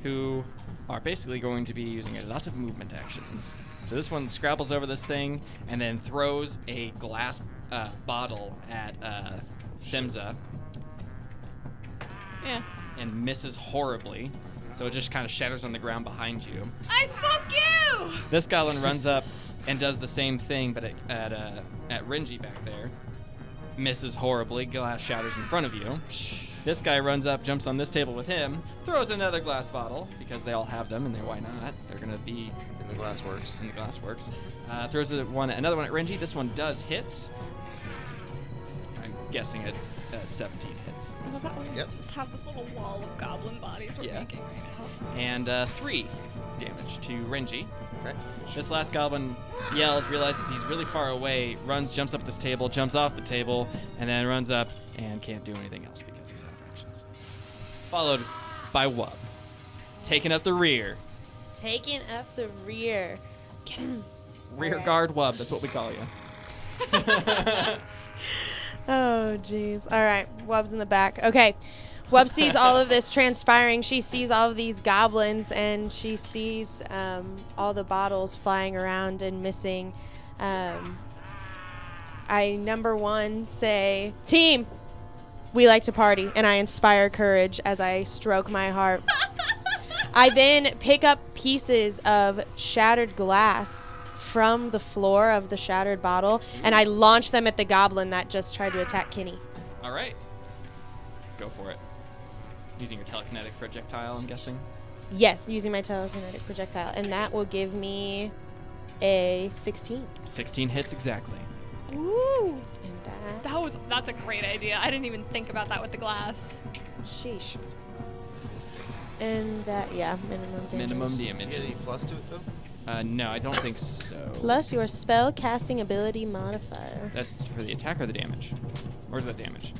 who are basically going to be using a lot of movement actions. So this one scrabbles over this thing and then throws a glass bottle at Simza Yeah. and misses horribly. So it just kind of shatters on the ground behind you. I fuck you! This goblin runs up and does the same thing, but at Renji back there. Misses horribly, glass shatters in front of you. This guy runs up, jumps on this table with him, throws another glass bottle, because they all have them, and why not? They're going to be In the glass works. in the glass works. Throws another one at Renji. This one does hit. I'm guessing at 17 hits. I love how we Yep. just have this little wall of goblin bodies we're Yeah. making right now. And 3 damage to Renji. Okay. This last goblin yells, realizes he's really far away, runs, jumps up this table, jumps off the table, and then runs up and can't do anything else because he's out of actions. Followed by Wub, taking up the rear. Taking up the rear. Rear Alright. guard Wub, that's what we call you. Oh, jeez. All right. Wub's in the back. Okay. Wub sees all of this transpiring. She sees all of these goblins, and she sees all the bottles flying around and missing. I, number one, say, team, we like to party, and I inspire courage as I stroke my heart. I then pick up pieces of shattered glass from the floor of the shattered bottle, and I launch them at the goblin that just tried to attack Kenny. All right. Go for it. Using your telekinetic projectile, I'm guessing. Yes, using my telekinetic projectile, and that will give me a 16. 16 hits exactly. Woo! And That's a great idea. I didn't even think about that with the glass. sheesh. And that, yeah, minimum damage. Minimum You get any damage. plus to it, though? No, I don't think so. Plus your spell casting ability modifier. That's for the attack or the damage? Or is that damage?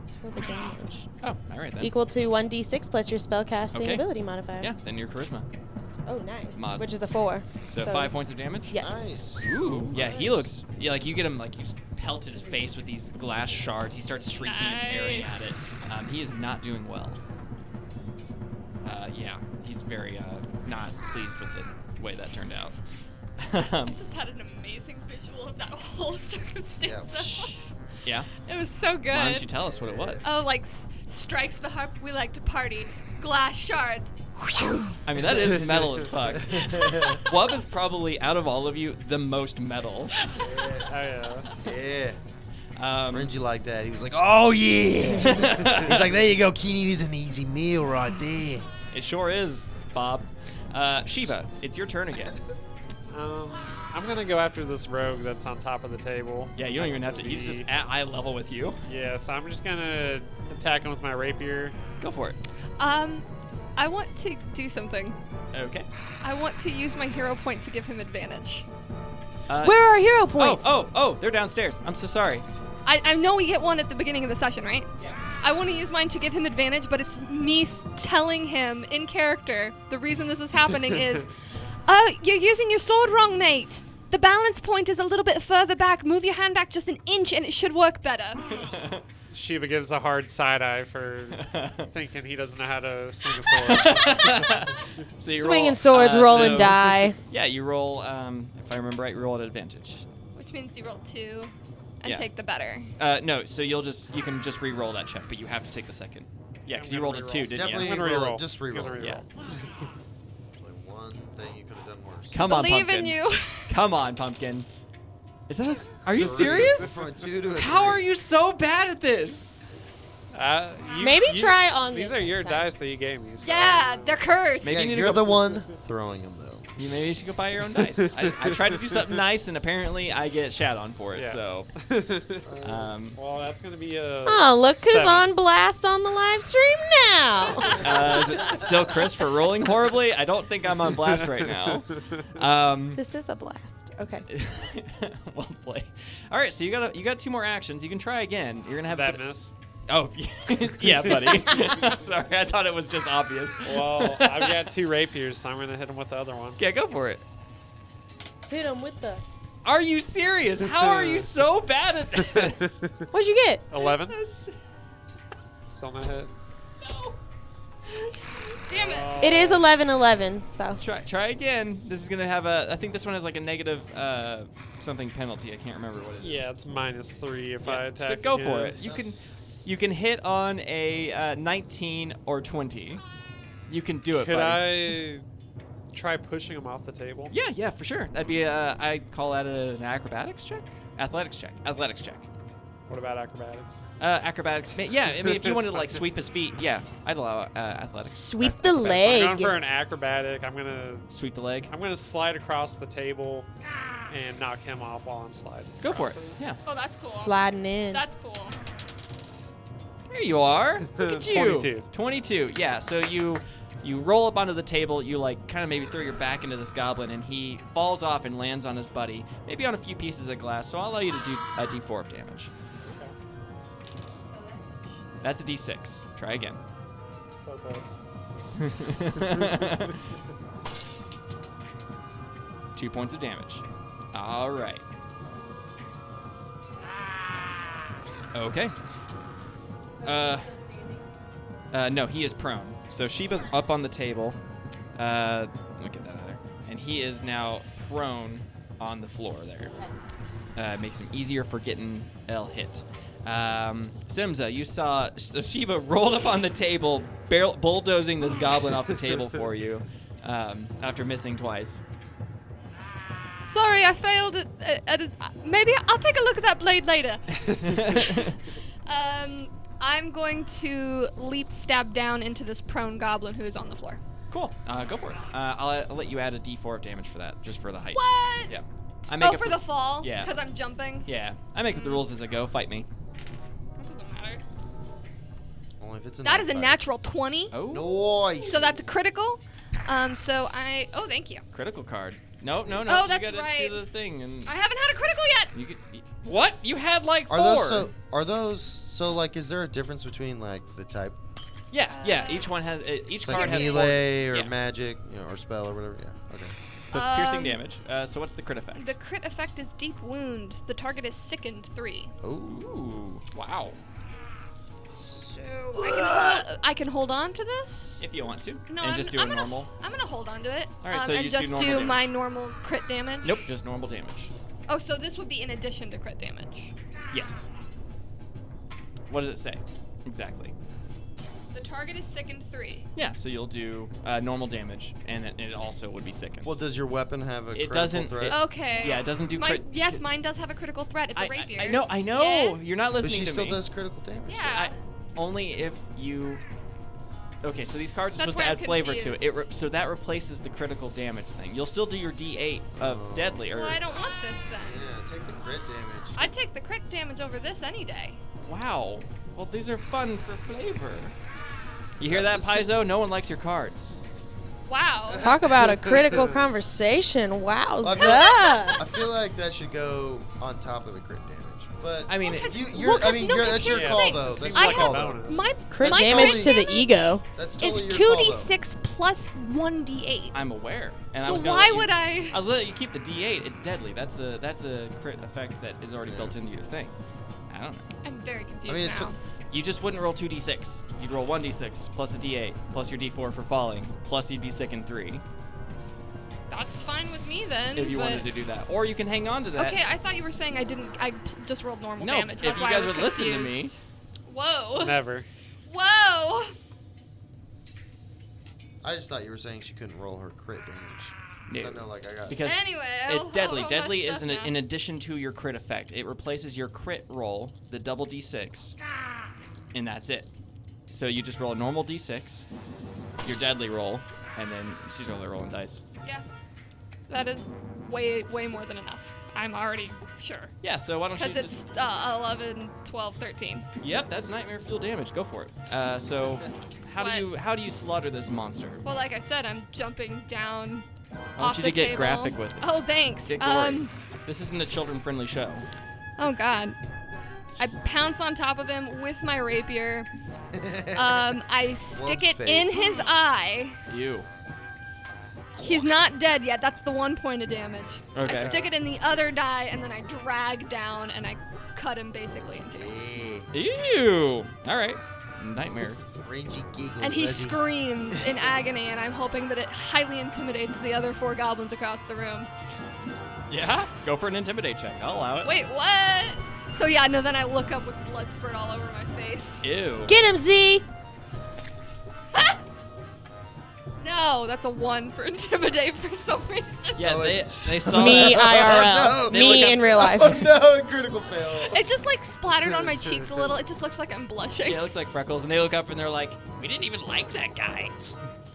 It's for the damage. Oh, all right then. Equal to 1d6 plus your spell casting Okay. ability modifier. Yeah, then your charisma. Oh, nice. Mod. Which is a 4. So 5 points of damage? Yes. Nice. Ooh, yeah, he looks, yeah, like you get him, like you pelt his face with these glass shards. He starts shrieking and tearing at it. He is not doing well. Yeah, he's very not pleased with the way that turned out. I just had an amazing visual of that whole circumstance. Yeah. It was so good. Why don't you tell us what it was? Oh, like strikes the harp. We like to party. Glass shards. I mean, that is metal as fuck. Wub is probably, out of all of you, the most metal. Yeah. Renji Um, like that. He was like, oh, yeah. He's like, there you go, Keeney. This is an easy meal right there. it sure is, Bob. Shiva, it's your turn again. I'm gonna go after this rogue that's on top of the table. Yeah, you don't even have to. He's just at eye level with you. Yeah, so I'm just gonna attack him with my rapier. Go for it. I want to do something. Okay. I want to use my hero point to give him advantage. Where are hero points? Oh, they're downstairs. I'm so sorry. I know we get one at the beginning of the session, right? Yeah. I want to use mine to give him advantage, but it's me telling him in character the reason this is happening is, you're using your sword wrong, mate. The balance point is a little bit further back. Move your hand back just an inch and it should work better. Shiva gives a hard side eye for thinking he doesn't know how to swing a sword. So you Swinging roll, swords, roll and so- die. Yeah, you roll, if I remember right, you roll at advantage. Which means you roll 2 and Yeah. take the better. No, so you can just re-roll that check, but you have to take the second. Yeah, because I'm you gonna rolled a 2, re-roll. didn't Definitely you? I'm gonna roll it. re-roll. Just I'm re-roll. gonna Yeah. Only one thing you could have done worse. Come on, Believe Pumpkin. in you. Come on, Pumpkin. Is that? Are you Three. serious? From a 2 to a How 3. are you so bad at this? Maybe try on These this are your side. dice that you gave me. So Yeah, they're cursed. Maybe Yeah, you need to you're go- the one throwing them, though. Maybe you should go buy your own dice. I tried to do something nice, and apparently I get shat on for it. Yeah. So, Well, that's gonna be a. Oh, look who's 7. on blast on the live stream now. is it still Chris for rolling horribly? I don't think I'm on blast right now. This is a blast. Okay. Well played. All right, so you got 2 more actions. You can try again. You're gonna have That miss. Oh, yeah, buddy. I'm sorry. I thought it was just obvious. Well, I've got 2 rapiers, so I'm gonna hit him with the other one. Yeah, go for it. Hit him with the. Are you serious? How are you so bad at this? What'd you get? 11. Still not hit. No. Damn it. It is 11-11, so. Try again. This is gonna have a. I think this one has like a negative something penalty. I can't remember what it is. Yeah, it's -3 if I Yeah, attack. so go for again. it. You can hit on a 19 or 20. You can do it. Could buddy. I try pushing him off the table? Yeah, for sure. That'd be I call that an acrobatics check, athletics check. What about acrobatics? Acrobatics. Yeah, I mean, if you wanted to like sweep his feet, yeah, I'd allow athletics. Sweep the I'm leg. going for an acrobatic. I'm gonna Sweep the leg. slide across the table and knock him off while I'm sliding. Go for it. across Yeah. Oh, that's cool. Sliding in. That's cool. There you are. Look at you. 22. 22. Yeah. So you roll up onto the table. You like kind of maybe throw your back into this goblin, and he falls off and lands on his buddy, maybe on a few pieces of glass. So I'll allow you to do a D4 of damage. That's a D6. Try again. So close. 2 points of damage. All right. Okay. No, he is prone. So Sheba's up on the table. Let me get that out of there. And he is now prone on the floor there. Makes him easier for getting L hit. Simza, you saw Sheba rolled up on the table, bulldozing this goblin off the table for you after missing twice. Sorry, I failed maybe I'll take a look at that blade later. I'm going to leap stab down into this prone goblin who is on the floor. Cool. Go for it. I'll let you add a D4 of damage for that, just for the height. What? Yeah. Oh, for the fall? Yeah. Because I'm jumping? Yeah. I make up the rules as I go. Fight me. That doesn't matter. Only if it's a That is a knife natural 20. Oh. fight. Nice. So that's a critical. Oh, thank you. Critical card. No. Oh, that's you gotta right. do the thing and I haven't had a critical yet. you could. What? You had like Are 4. those so like? Is there a difference between like the type? Yeah. Each one has. Each It's card like has 4. melee or Yeah. magic, or spell or whatever. Yeah. Okay. So it's piercing damage. So what's the crit effect? The crit effect is deep wound. The target is sickened 3. Ooh. Wow. So I can hold on to this? If you want to. No, and just do a gonna, normal. I'm gonna hold on to it. All right, so and you just do do, normal damage. my normal crit damage. Nope. Just normal damage. Oh, so this would be in addition to crit damage. Yes. What does it say? Exactly. The target is sickened 3. Yeah, so you'll do normal damage, and it also would be sickened. Well, does your weapon have a It critical doesn't- threat? Okay. Yeah, it doesn't do Mine, crit. yes, mine does have a critical threat. It's a rapier. I know. Yeah. You're not But listening she to still me. does critical damage. Yeah. Only if you. Okay, so these cards are That's supposed to why add I'm flavor to it. confused. So that replaces the critical damage thing. You'll still do your D8 of deadly. Or Well, I don't want this then. Yeah, take the crit damage. I'd take the crit damage over this any day. wow. Well, these are fun for flavor. You hear that, Paizo? No one likes your cards. Wow. Talk about a critical conversation. Wowza. I feel like that should go on top of the crit damage. But I mean, Well, 'cause- that's your here's the call thing. though. Seems That's I your call have though. my Crit my damage crit to the damage ego. That's is totally your call, though. 2d6 plus 1d8. I'm aware. And I So was gonna why let you- would I? I was letting you keep the D8. It's deadly. That's a crit effect that is already built into your thing. I don't know. I'm very confused I mean, it's now. You just wouldn't roll 2d6. You'd roll 1d6 plus a d8 plus your d4 for falling plus you'd be sickened 3 That's fine with me then. if you but- wanted to do that. Or you can hang on to that. Okay, I thought you were saying I didn't. I just rolled normal No, damage. if That's you why guys I was would listen to me. confused. Whoa. Never. Whoa. I just thought you were saying she couldn't roll her crit damage. 'Cause No. I know, like I got. Because Anyway, it's deadly. I'll Deadly mess is up now. in addition to your crit effect. It replaces your crit roll, the double d6, and that's it. So you just roll a normal d6, your deadly roll, and then she's only rolling dice. Yeah. That is way more than enough. I'm already sure. Yeah, so why don't you Because just... it's 11, 12, 13. Yep, that's nightmare fuel damage. Go for it. So how do you slaughter this monster? Well, like I said, I'm jumping down I want off you the to get table. graphic with it. Oh, thanks. Get gory. This isn't a children-friendly show. Oh God. I pounce on top of him with my rapier. I stick it in face. his eye. You. He's not dead yet. That's the 1 point of damage. Okay. I stick it in the other die, and then I drag down, and I cut him basically in two. Ew. All right. Nightmare. Rangy giggles. And he as screams in agony, and I'm hoping that it highly intimidates the other 4 goblins across the room. Yeah? Go for an intimidate check. I'll allow it. Wait, what? So yeah, no, then I look up with blood spurt all over my face. Ew. Get him, Z. No, that's a 1 for intimidate for some reason. Yeah, So they it's- saw Me that. IRL. no. They Me look up- in real life. Oh no, critical fail. It just like splattered on my cheeks a little. It just looks like I'm blushing. Yeah, it looks like freckles, and they look up and they're like, "We didn't even like that guy."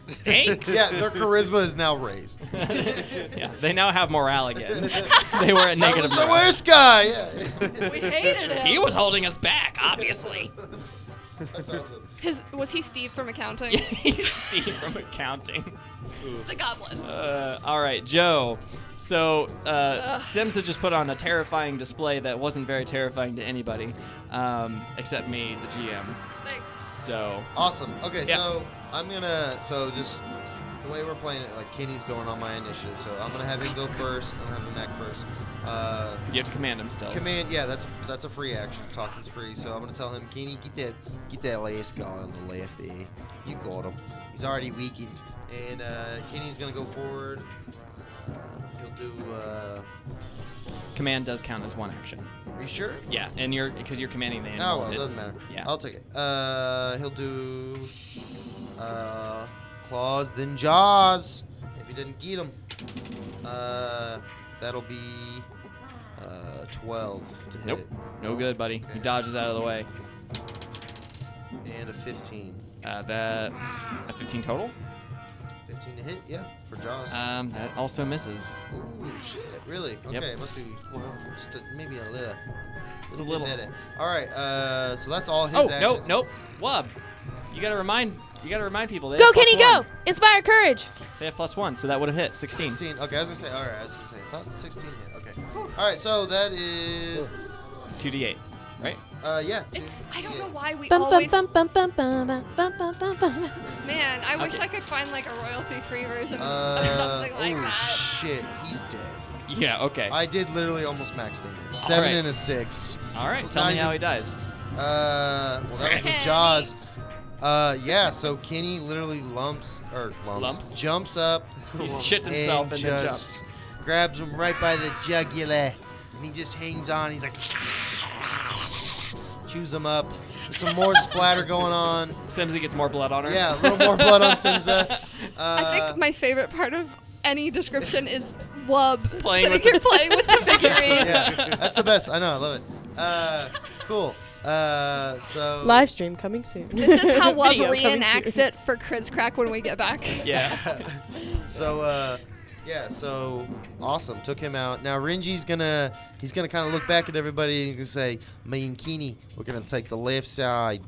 Thanks. Yeah, their charisma is now raised. Yeah, they now have morale again. They were at That negative. was the morale. worst guy. Yeah. We hated him. He was holding us back, obviously. That's awesome. Was he Steve from accounting? Yeah, he's Steve from accounting. The goblin. All right, Joe. So Sims had just put on a terrifying display that wasn't very terrifying to anybody, except me, the GM. Thanks. So Awesome. Okay, Yeah. so I'm gonna just the way we're playing it, like Kenny's going on my initiative, so I'm gonna have him go first. I'm gonna have him act first. You have to command him still. Command, yeah, that's a free action. Talking's free, so I'm gonna tell him, Kenny, get that last guy on the left there. You got him. He's already weakened, and Kenny's gonna go forward. He'll do. Command does count as one action. Are you sure? Yeah, and because you're commanding the Oh, animal. well, it doesn't matter. Yeah. I'll take it. He'll do claws, then jaws. If he didn't get him, that'll be 12 to hit. Nope. No good, buddy. Okay. He dodges out of the way. And a 15. That a 15 total. 15 to hit, yeah, for jaws. That also misses. Ooh, shit, really? Okay, Yep. it must be, well, just maybe a little. It's a little. Bit. All right, so that's all his Oh actions. nope. Wub. You gotta remind people. They Go, have plus Kenny, one. go! Inspire courage. They have +1, so that would have hit 16. 16. Okay, I was gonna say. All right, I thought 16 hit. Okay. All right, so that is. 2d8, right? Yeah. I don't know why we Bum, always. bum, bum, bum, bum, bum, bum, bum, bum, bum. Man, I wish Okay. I could find like a royalty-free version of something like oh that. shit, he's dead. Yeah. Okay. I did literally almost max damage. 7 right. and a 6. All right. Tell me how he dies. Well, that was with Jaws. Yeah. So Kenny literally jumps up. He shits himself and then just jumps. grabs him right by the jugular, and he just hangs on. He's like, chews him up. There's some more splatter going on. Simsy gets more blood on her. Yeah, a little more blood on Simza. I think my favorite part of any description is Wub Playing sitting with here playing with the figurines. Yeah, that's the best. I know. I love it. Cool. So Live stream coming soon. This is how Wub Video coming reenacts soon. it for Chris Crack when we get back. Yeah. So yeah, so awesome. Took him out. Now Renji's gonna kind of look back at everybody and he's gonna say, "Me and Kenny, we're gonna take the left side.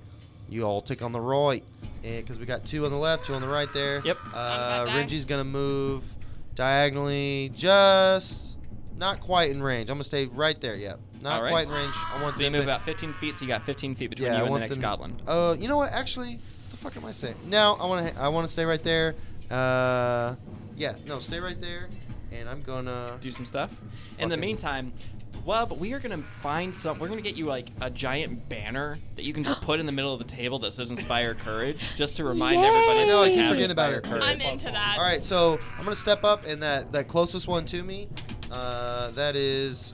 You all take on the right, and because we got 2 on the left, 2 on the right there. Yep. Renji's gonna move diagonally, just not quite in range. I'm gonna stay right there. Yep. Not All right. quite in range. I want So you them move to- about 15 feet, so you got 15 feet between Yeah, you I and the want next them- goblin. You know what? Actually, what the fuck am I saying? No, I want to stay right there. Yeah, no, stay right there, and I'm gonna Do some stuff. In the Fucking- meantime, Wub, we are gonna find we're gonna get you like a giant banner that you can just put in the middle of the table that says "Inspire Courage," just to remind everybody. Yay! I know, I to keep have forgetting about Inspire it. Courage. I'm into that. All right, so I'm gonna step up, and that closest one to me, that is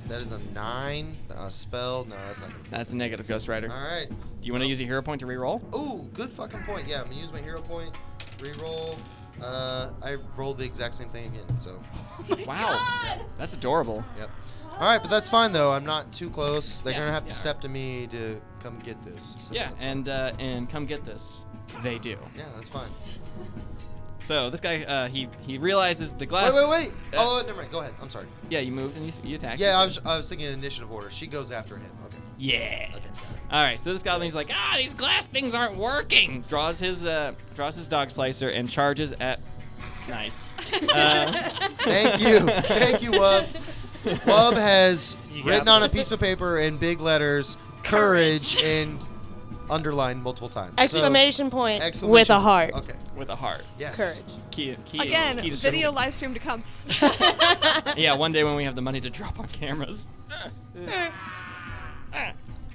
that is a 9 spell. No, that's not. That's a negative, Ghost Rider. All right. Do you want to use a hero point to reroll? Ooh, good fucking point. Yeah, I'm gonna use my hero point. Reroll. I rolled the exact same thing again. So. Wow, that's adorable. Yep. All right, but that's fine though. I'm not too close. They're Yeah, gonna have yeah. to step to me to come get this. So Yeah, that's fine. and come get this. They do. Yeah, that's fine. So this guy, he realizes the glass. Wait. Oh, never mind. Go ahead. I'm sorry. Yeah, you moved and you attacked. Yeah, I was thinking initiative order. She goes after him. Okay. Yeah. Okay. All right, so this goblin's like, these glass things aren't working. Draws his dog slicer and charges at. Nice. Thank you, Wub. Wub has written on a piece of paper in big letters, courage, and underlined multiple times. So, Exclamation point exclamation with a point. heart. Okay. With a heart. Yes. Courage. Key Again, to video live stream to come. Yeah, one day when we have the money to drop on cameras.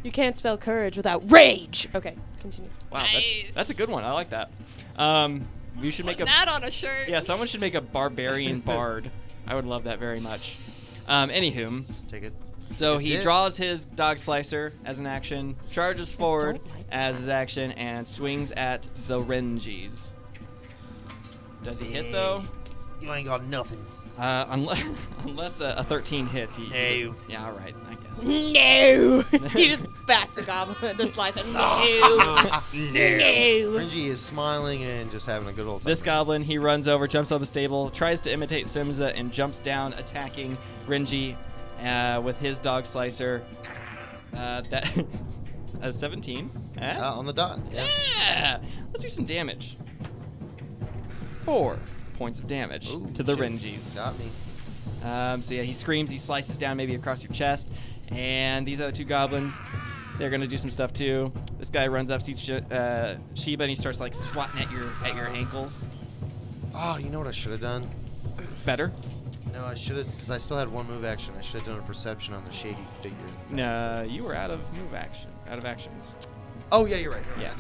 You can't spell courage without rage. Okay, continue. Wow, Nice. that's a good one. I like that. We should make Put a that on a shirt. yeah. Someone should make a barbarian bard. I would love that very much. Anywho, Take it. so Good he dip. draws his dog slicer as an action, charges forward don't like as his action, and swings at the Renjis. Does he hit though? You ain't got nothing. Unless a 13 hits, he No. just- yeah, all right, I guess. No. He just bats the goblin, the slicer. No. Renji is smiling and just having a good old time. This goblin, he runs over, jumps on the stable, tries to imitate Simza, and jumps down, attacking Renji with his dog slicer. That a 17. On the dot. Yeah. Yeah. Let's do some damage. 4 points of damage Ooh, to the shit. Renjis. Got me. So yeah, he screams, he slices down maybe across your chest, and these other 2 goblins, they're gonna do some stuff too. This guy runs up, sees Sheba, and he starts like swatting at your ankles. Oh, you know what I should have done? Better? No, I should have, because I still had one move action. I should have done a perception on the shady figure. No, you were out of actions. Oh, yeah, you're right. Yeah.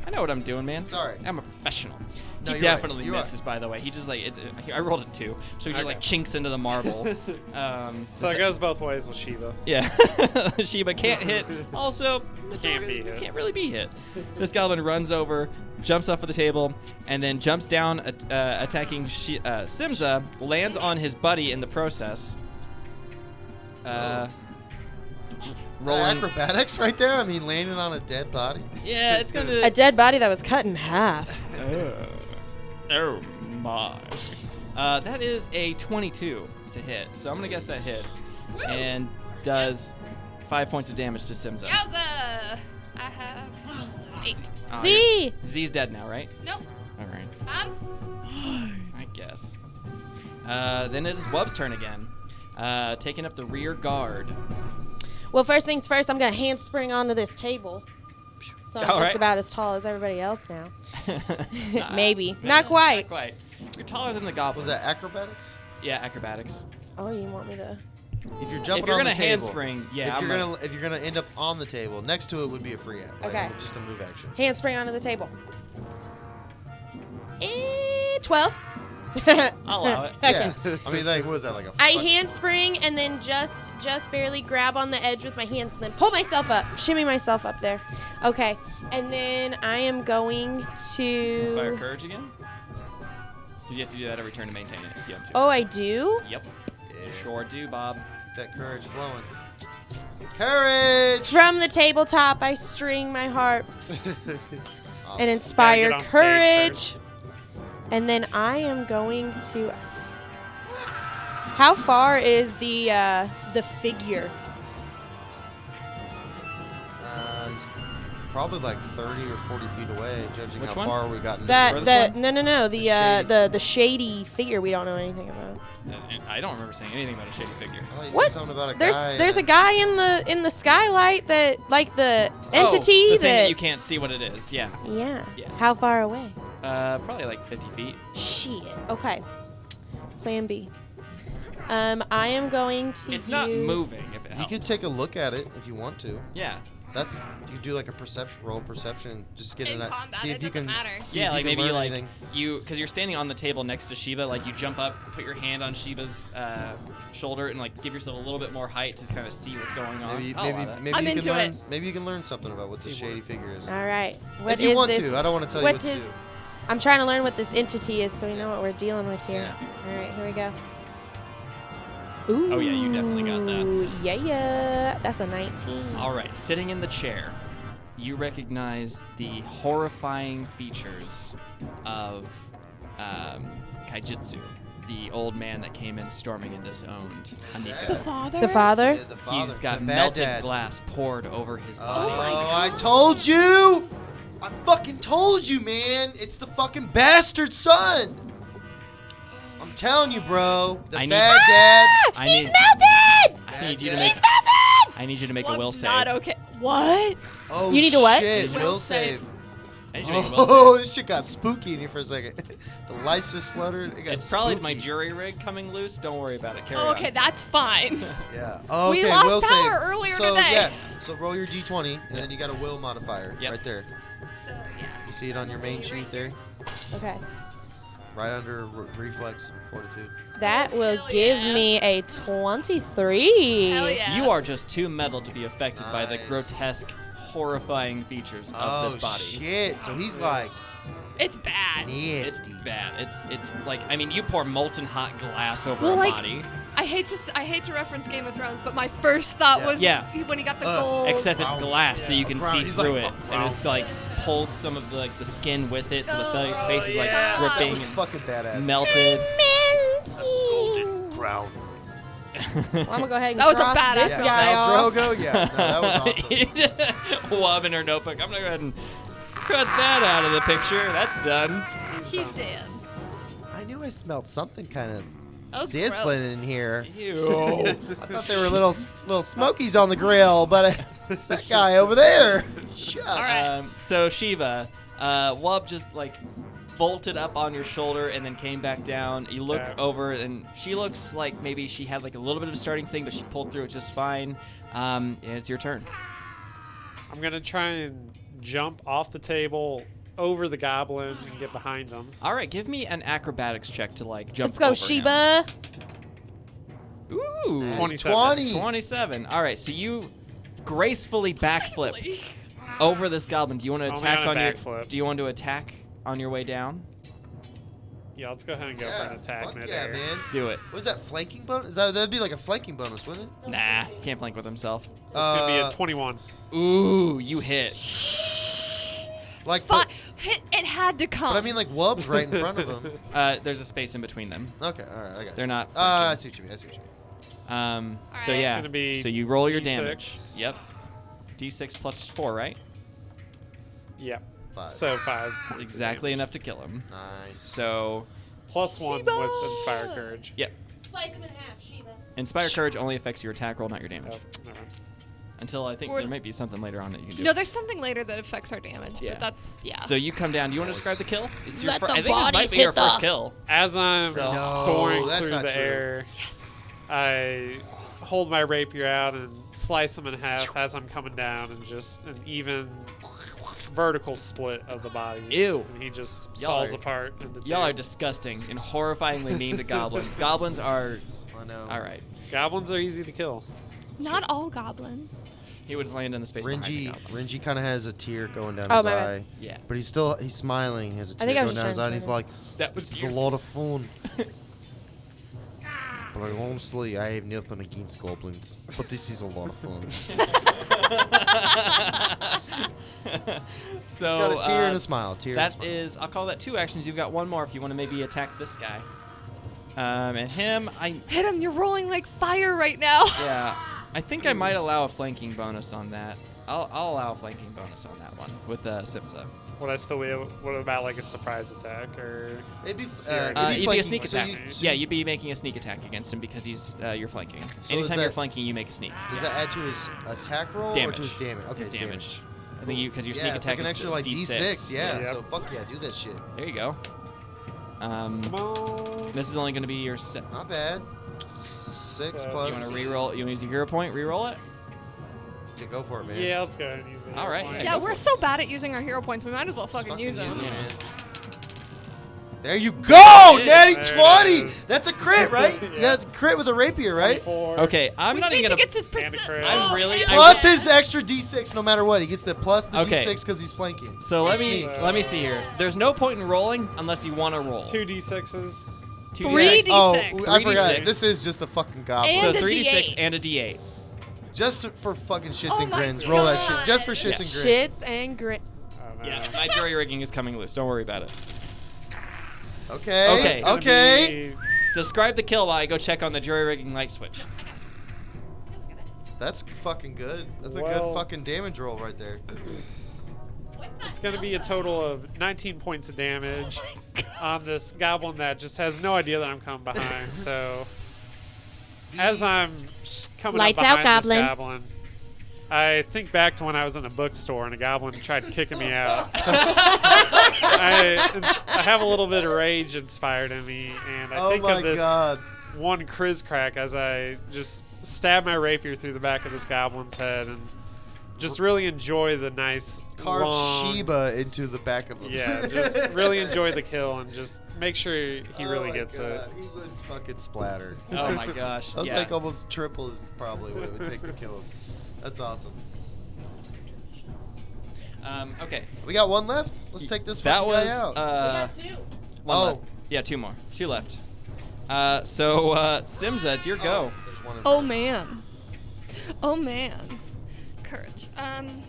I know what I'm doing, man. Sorry. I'm a professional. No, He you're right. definitely You are. misses, by the way. He just like I rolled a 2, so he just like chinks into the marble. So it goes both ways with Shiva. Yeah. Sheba can't hit. Also, Can't be hit. Can't really be hit. This goblin runs over, jumps off of the table, and then jumps down, attacking Simza. Lands on his buddy in the process. Rolling. Acrobatics right there? I mean, landing on a dead body? Yeah, it's gonna. A dead body that was cut in half. Oh my. That is a 22 to hit. So I'm gonna guess that hits, and does 5 points of damage to Simza. Yowza! I have 8. Oh, Z! Z's dead now, right? Nope. All right. I guess. Then it is Wub's turn again. Taking up the rear guard. Well, first things first, I'm going to handspring onto this table. So I'm All just right. about as tall as everybody else now. Nah, Maybe. nah, Not quite. Not quite. You're taller than the goblins. Was that acrobatics? Yeah, acrobatics. Oh, you want me to? If you're jumping If you're on the gonna table, handspring, yeah, if you're gonna end up on the table, next to it would be a free act. Okay. Just a move action. Handspring onto the table. 12. I'll allow it. Yeah. I mean, like, what is that, like a? I fuck- handspring and then just barely grab on the edge with my hands and then pull myself up, shimmy myself up there. Okay, and then I am going Inspire to. courage again. Did you have to do that every turn to maintain it? If you have to. Oh, I do. Yep. Yeah. You sure do, Bob. That courage flowing. Courage. From the tabletop, I string my harp Awesome. and inspire Gotta get on stage courage. And then I am going to. How far is the figure? He's probably like 30 or 40 feet away, judging Which how one? far we got in Furthest That one? no The shady- the shady figure we don't know anything about. I don't remember saying anything about a shady figure. What? Something about a There's guy, there's a guy in the skylight that like the entity oh, the thing that you can't see what it is. Yeah. Yeah. Yeah. How far away? Probably like 50 feet. Shit. Okay. Plan B. I am going to It's use. not moving. If it You helps. could take a look at it if you want to. Yeah. That's you do like a perception, just get In an combat, see it if you doesn't can matter. see Yeah, if like you can maybe you learn like anything. because you're standing on the table next to Sheba, like you jump up, put your hand on Sheba's shoulder, and like give yourself a little bit more height to kind of see what's going on. Maybe I'll allow that. maybe I'm you into can learn it. maybe you can learn something about what this shady figure is. All right. What if you is want this? to, I don't want to tell you what what to is- do. I'm trying to learn what this entity is, so we know what we're dealing with here. Yeah. All right, here we go. Ooh. Oh, yeah, you definitely got that. Yeah. That's a 19. All right, sitting in the chair, you recognize the horrifying features of Kaijitsu, the old man that came in storming and disowned Anika. Father? The father? Yeah, the father, He's got the bad melted dad. glass poured over his Oh, body. I told you! I fucking told you, man! It's the fucking bastard son! I'm telling you, bro. The I need- bad dad. I He's need, melted! I need you to He's make. He's melted! I need you to make a Wub's will save. not okay. What? Oh, You need to what? shit. Will Will save. save. I need you to make a will Oh, save. this shit got spooky in here for a second. The lights just fluttered. It got It's probably spooky. my jury rig coming loose. Don't worry about it. Carry Oh, on. okay, that's fine. Yeah. Oh, We okay, lost will power save. earlier so, today. Yeah. So roll your d20, and then you got a will modifier Yep. right there. So, yeah. You see it on your main sheet there? Okay. Right under reflex and fortitude. That will Hell give yeah. me a 23. Hell yeah. You are just too metal to be affected by the Nice. grotesque, horrifying features of this body. Shit. So he's like It's bad. It's nasty. bad. It's like, I mean, you pour molten hot glass over Well, a like, body. I hate to reference Game of Thrones, but my first thought Yeah. was Yeah. when he got the Ugh. gold. Except it's Brown. glass, so you can Brown. see He's through like, it, brown. and it's like pulled some of the like the skin with it, so the Oh, face is like yeah. That dripping was fucking badass. and melted. Golden crown. Well, I'm gonna go ahead and That was a cross badass this Yeah, guy Khal off. Drogo? Yeah, no, that was awesome. Wub in her notebook. I'm gonna go ahead and cut that out of the picture. That's done. He's dead. I knew I smelled something kind of Oh, sizzling gross. in here. Ew. I thought there were little smokies on the grill, but it's that guy over there. Shut All right. So Shiva, Wub just like vaulted up on your shoulder and then came back down. You look Yeah. over, and she looks like maybe she had like a little bit of a starting thing, but she pulled through it just fine. And it's your turn. I'm gonna try and jump off the table over the goblin and get behind them. All right, give me an acrobatics check to like jump Let's go, over Sheba. him. Ooh, 27. 20. 27. All right, so you gracefully backflip over this goblin. Do you want to Only attack on a on your? backflip. Do you want to attack on your way down? Yeah, let's go ahead and go for an attack fuck midair. yeah, man. Do it. What is that, flanking bonus? That'd be like a flanking bonus, wouldn't it? Nah, can't flank with himself. It's gonna be a 21. Ooh, you hit. Like, But it had to come. but I mean, like, Wub's right in front of him. There's a space in between them. Okay, all right, I got it. They're not. I see what you mean. I see what you mean. So Alright. yeah. It's gonna be So you roll your D6. damage. Yep. D6 plus 4, right? Yep. 5. So 5. That's exactly enough to kill him. Nice. So, Plus 1 Sheba! with Inspire Courage. yep. Slice him in half, Sheba. Inspire Courage only affects your attack roll, not your damage. Oh, never mind. Until I think Or- there might be something later on that you can do. No, there's something later that affects our damage, Yeah. but that's So you come down. Do you want to describe the kill? It's your Let fir- the I think this might bodies be your hit the- first kill. As I'm No, soaring that's through not the true. air, I hold my rapier out and slice him in half as I'm coming down, and just an even vertical split of the body. Ew. And he just Y'all falls are- apart into two. Y'all are disgusting and horrifyingly mean to goblins. Goblins are I know. all right. Goblins are easy to kill. not all goblins. He would land in the space behind the Renji, goblin. Renji kind of has a tear going down Oh, his my eye. bad. Yeah. But he's smiling. He has a I tear think I was going down just his eye, and he's trying like, That was "This is a lot of fun." But honestly, I have nothing against goblins. But this is a lot of fun. So He's got a tear and uh, a smile. Tear and a That smile. is, I'll call that 2 actions. You've got 1 more if you want to maybe attack this guy. And him, Hit him! You're rolling like fire right now. yeah, I think I might allow a flanking bonus on that. I'll allow a flanking bonus on that one with Simsa. Would I still be able? What about like a surprise attack or? It'd be, You'd You'd be a flanking, sneak so attack. you- Yeah, you'd be making a sneak attack against him because he's you're flanking. Anytime you're that- flanking, you make a sneak. Does that add to his attack roll Damage. or to his damage? Okay, His his damage. I think because your Yeah, sneak it's attack like an is extra like D6. Yeah, Yeah. so fuck yeah, do that shit. There you go. Come on. This is only going to be your set. Not bad. 6 So- plus. You want to re-roll? You want to use your hero point? Re-roll it. Yeah, go for it, man. Yeah, let's go ahead and use that. All right, point. Yeah, we're so bad at using our hero points. We might as well fucking use them. use 'em, Yeah. man. There you go! is. Natty There it 20! is. That's a crit, right? Yeah. Yeah, crit with a rapier, right? 24. Okay, I'm Which not means even he going gets to. his And a percent. crit. I'm really- hell Plus yeah. his extra D6 no matter what. He gets the plus the Okay. D6 because he's flanking. So let me Sneak. let me see here. There's no point in rolling unless you want to roll. 2 D6s. 2 Three D6. D6. Oh, I 3d6. forgot. This is just a fucking goblin. And So a 3d6 D8. and a d8. Just for fucking shits Oh and my grins. Roll that God. shit. Just for shits Yeah. and grins. Shits and grit. Oh, no. Yeah, my jury rigging is coming loose. Don't worry about it. Okay. Okay. It's gonna Okay. be- Describe the kill while I go check on the jury rigging light switch. That's fucking good. That's a Well- good fucking damage roll right there. It's going to be a total of 19 points of damage on this goblin that just has no idea that I'm coming behind. So, as I'm coming Lights up out, behind this goblin. goblin, I think back to when I was in a bookstore and a goblin tried kicking me out. So I have a little bit of rage inspired in me, and I Oh think my of this god. one Kriz crack as I just stab my rapier through the back of this goblin's head and just really enjoy the nice Carve long, Sheba into the back of him. yeah, just really enjoy the kill and just make sure he Oh really my gets God, it. He would fucking splatter. Oh my gosh. That was Yeah. like almost triple is probably what it would take to kill him. That's awesome. Okay. We got one left. Let's take this That fucking was guy out. one Oh. left. Yeah, 2 more. 2 left. Simza, it's your go. There's one in Oh front. man. Oh man. Courage.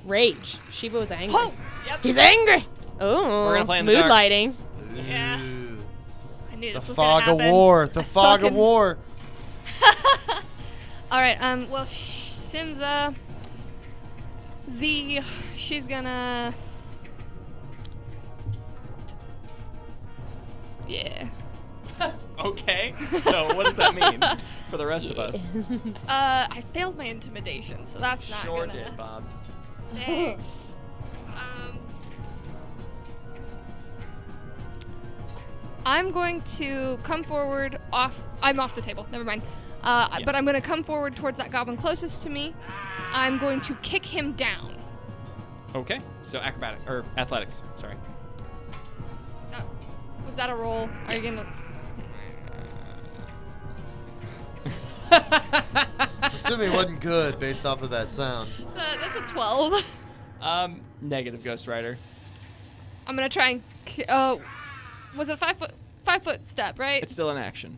Rage. Sheba was angry. Oh. Yep. He's angry. Oh, We're gonna play in the mood dark. lighting. Yeah. Ooh. I knew The this was fog gonna of happen. war. The I fog of fucking- war. All right. Well, Simza. Z. She's gonna. Yeah. Okay. So what does that mean for the rest of us? I failed my intimidation, so that's not Sure gonna. did, Bob. Thanks. I'm going to come forward I'm off the table. Never mind. But I'm going to come forward towards that goblin closest to me. I'm going to kick him down. Okay. So acrobatic or athletics. Sorry. Was that a roll? Are you going to... Assuming it wasn't good based off of that sound. That's a 12. Negative, Ghost Rider. I'm going to try and... was it a 5 foot step, right? It's still an action.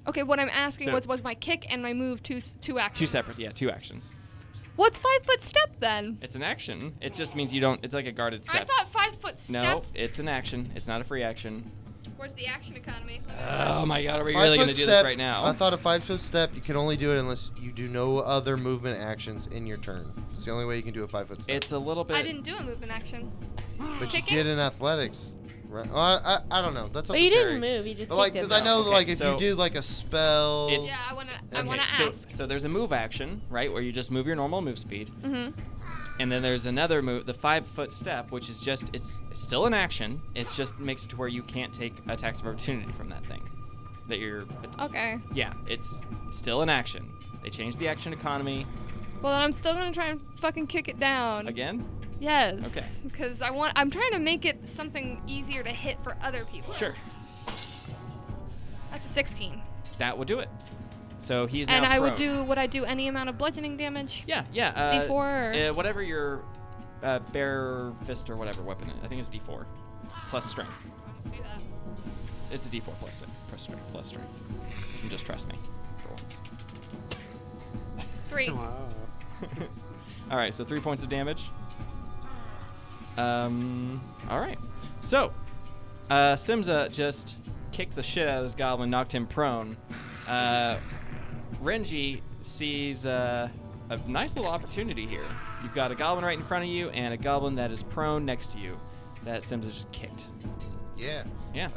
Okay, what I'm asking So- was my kick and my move two actions? 2 separate. Yeah, 2 actions. What's 5 foot step then? It's an action. It just means you don't. It's like a guarded step. I thought 5 foot step. No, it's an action. It's not a free action. Where's the action economy? Oh my God, are we 5 really foot gonna do step, this right now? I thought a 5 foot step, you can only do it unless you do no other movement actions in your turn. It's the only way you can do a 5 foot step. It's a little bit. I didn't do a movement action. But Kicking? you did in athletics. Right? Well, I don't know. That's up But to you Terry. didn't move. You just But like, kicked because him I know, Okay, like, if so you do like a spell. It's- Yeah, I wanna so, ask. so there's a move action, right, where you just move your normal move speed, Mm-hmm. and then there's another move, the 5 foot step, which is just it's still an action. It's just makes it to where you can't take attacks of opportunity from that thing. That you're. Okay. Yeah, it's still an action. They changed the action economy Well, then I'm still gonna try and fucking kick it down. again. Yes. Okay. Because I'm trying to make it something easier to hit for other people. Sure, That's a 16. that will do it. So he's now And I would prone. would I do any amount of bludgeoning damage? Yeah. D4 or? whatever your bare fist or whatever weapon is. I think it's D4 plus strength. I don't see that. It's a D4 plus strength. You just trust me for once. 3. Wow. All right, so 3 points of damage. All right. So, Simza just kicked the shit out of this goblin, knocked him prone. Renji sees a nice little opportunity here. You've got a goblin right in front of you and a goblin that is prone next to you that Simza just kicked. Yeah. Yeah.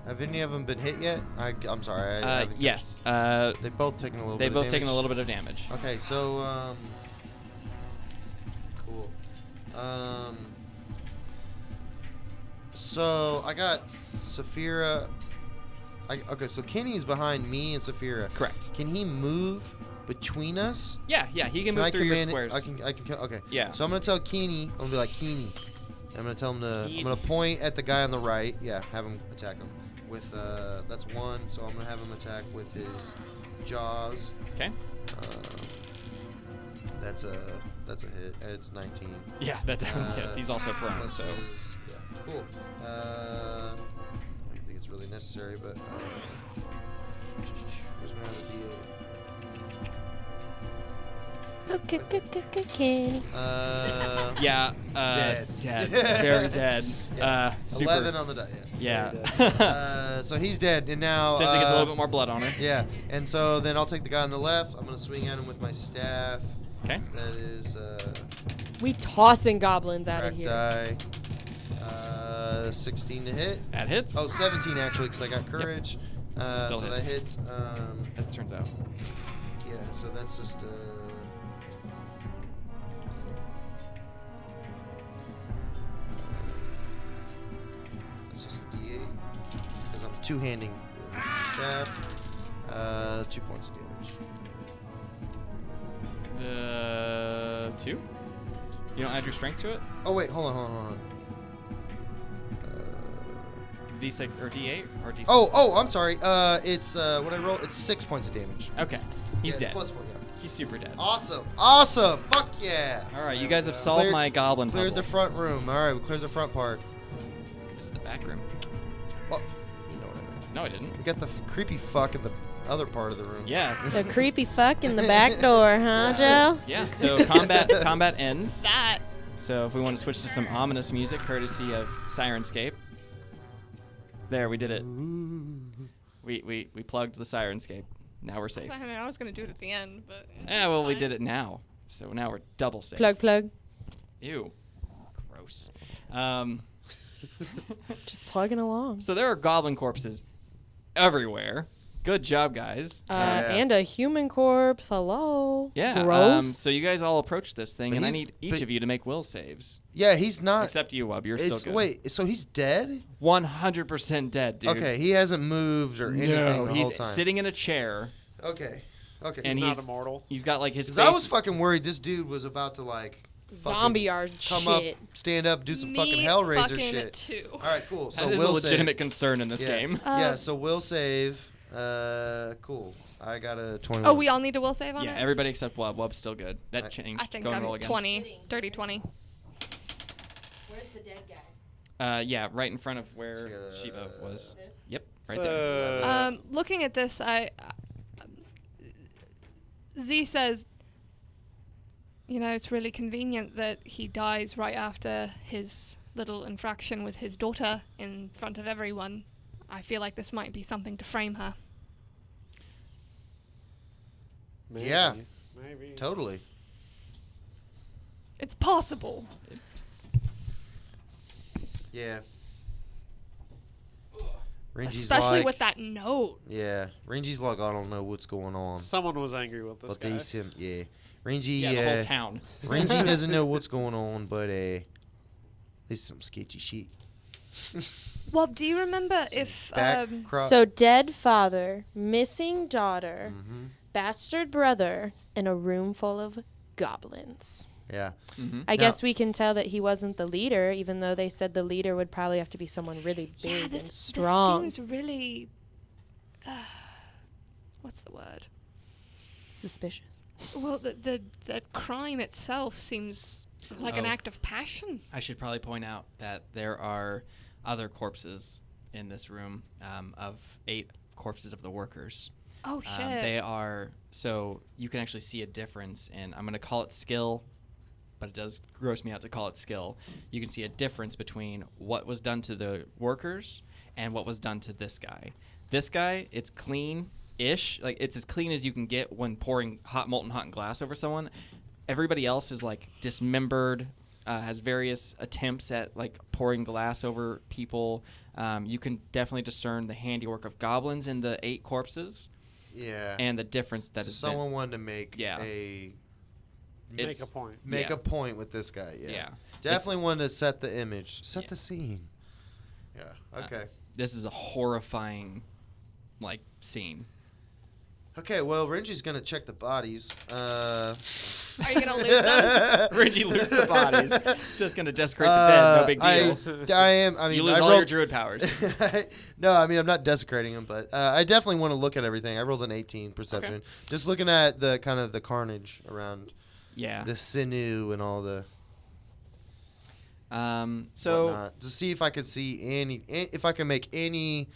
Have any of them been hit yet? I'm sorry. I haven't Yes. They've both taken a little bit They've of both damage. taken a little bit of damage. Okay, so, cool. So I got Saphira. Okay, so Kenny's behind me and Saphira. Correct. Can he move between us? Yeah, he can move I through your command squares. I can. Okay. Yeah. So I'm gonna tell Kenny. I'm gonna be like Kenny. I'm gonna tell him to. I'm gonna point at the guy on the right. Yeah, have him attack him with. That's 1. So I'm gonna have him attack with his jaws. Okay. That's a hit. And it's 19. Yeah, that definitely hits. He's also prone, Plus so. his- yeah, cool. I don't think it's really necessary, but where's my other Okay, Kenny. D8? Yeah, Dead. Very dead. Yeah. Super. 11 on the die. Yeah. So he's dead, and now Since it gets a little bit more blood on her. Yeah, and so then I'll take the guy on the left. I'm gonna swing at him with my staff. Okay. That is We tossing goblins out of crack here. die. 16 to hit. That hits. Oh, 17 actually, because I got courage. Still so hits. that hits. As it turns out. Yeah, so that's just that's just a D8 because I'm two-handing the staff. 2 points of damage. 2? You don't add your strength to it? Oh wait, hold on. D6 or D8 or D6? Oh, I'm sorry. It's what I roll. It's 6 points of damage. Okay. He's Yeah, it's dead. +4. Yeah. He's super dead. Awesome. Fuck yeah. All right, you guys have solved Cleared- my goblin Cleared the puzzle. front room. All right, we cleared the front part. This is the back room. Well, you know what I mean. No, I didn't. We got the creepy fuck in the other part of the room. Yeah. The creepy fuck in the back door, huh, Joe? Yeah. So combat ends. That. So if we want to switch to some ominous music, courtesy of Sirenscape. There, we did it. We plugged the Sirenscape. Now we're safe. I mean, I was gonna do it at the end, but. Yeah, well, we did it now. So now we're double safe. Plug. Ew. Gross. Just plugging along. So there are goblin corpses everywhere. Good job, guys. And a human corpse. Hello. Yeah. Gross. So you guys all approach this thing, But and I he's- need each of you to make will saves. Yeah, he's not. Except you, Wub. You're still good. Wait, so he's dead? 100% dead, dude. Okay, he hasn't moved or anything No, the he's whole time. sitting in a chair, Okay. and He's not he's immortal. He's got like his face. Because I was fucking worried this dude was about to like Zombie yard come shit. up, stand up, do some fucking Me Hellraiser fucking shit. too. All right, cool. So that is a we'll legitimate save. concern in this Yeah. game. Yeah, so we'll save. Cool. I got a 21. Oh, we all need to will save on Yeah, it? everybody except Wub. Wub's still good. That changed. I think Go and I'm roll again. 20. Dirty 20. Where's the dead guy? Yeah, right in front of where Shiva was. Yep, right there. Looking at this, Z says, it's really convenient that he dies right after his little infraction with his daughter in front of everyone. I feel like this might be something to frame her. Maybe. Yeah. Maybe. Totally. It's possible. Yeah. Renji's Especially like, with that note. Yeah. Renji's like, I don't know what's going on. Someone was angry with this But guy. they sim, yeah. Renji, Yeah, the whole town. Renji doesn't know what's going on, but this is some sketchy shit. Wob, do you remember if So dead father, missing daughter, Mm-hmm. bastard brother, and a room full of goblins. Yeah. Mm-hmm. I guess we can tell that he wasn't the leader, even though they said the leader would probably have to be someone really big and strong. This seems really what's the word? Suspicious. Well, the crime itself seems like an Oh. act of passion. I should probably point out that there are other corpses in this room of 8 corpses of the workers. Oh shit. They are, so you can actually see a difference in, I'm going to call it skill, but it does gross me out to call it skill. You can see a difference between what was done to the workers and what was done to this guy. This guy, it's clean-ish. Like, it's as clean as you can get when pouring molten hot glass over someone. Everybody else is, like, dismembered, has various attempts at, like, pouring glass over people. You can definitely discern the handiwork of goblins in the 8 corpses. Yeah. And the difference that is someone wanted to make Yeah. Make a point. Make a point with this guy. Yeah. Yeah. Definitely wanted to set the image, set Yeah. the scene. Yeah. Okay. This is a horrifying, like, scene. Okay. Well, Renji's gonna check the bodies. Are you gonna lose them? Renji lose the bodies. Just gonna desecrate the dead. No big deal. I am. I mean, you lose I all rolled, your druid powers. No, I mean I'm not desecrating them, but I definitely want to look at everything. I rolled an 18 perception, Okay. just looking at the kind of the carnage around Yeah. the sinew and all the So whatnot, to see if I could see if I can make any,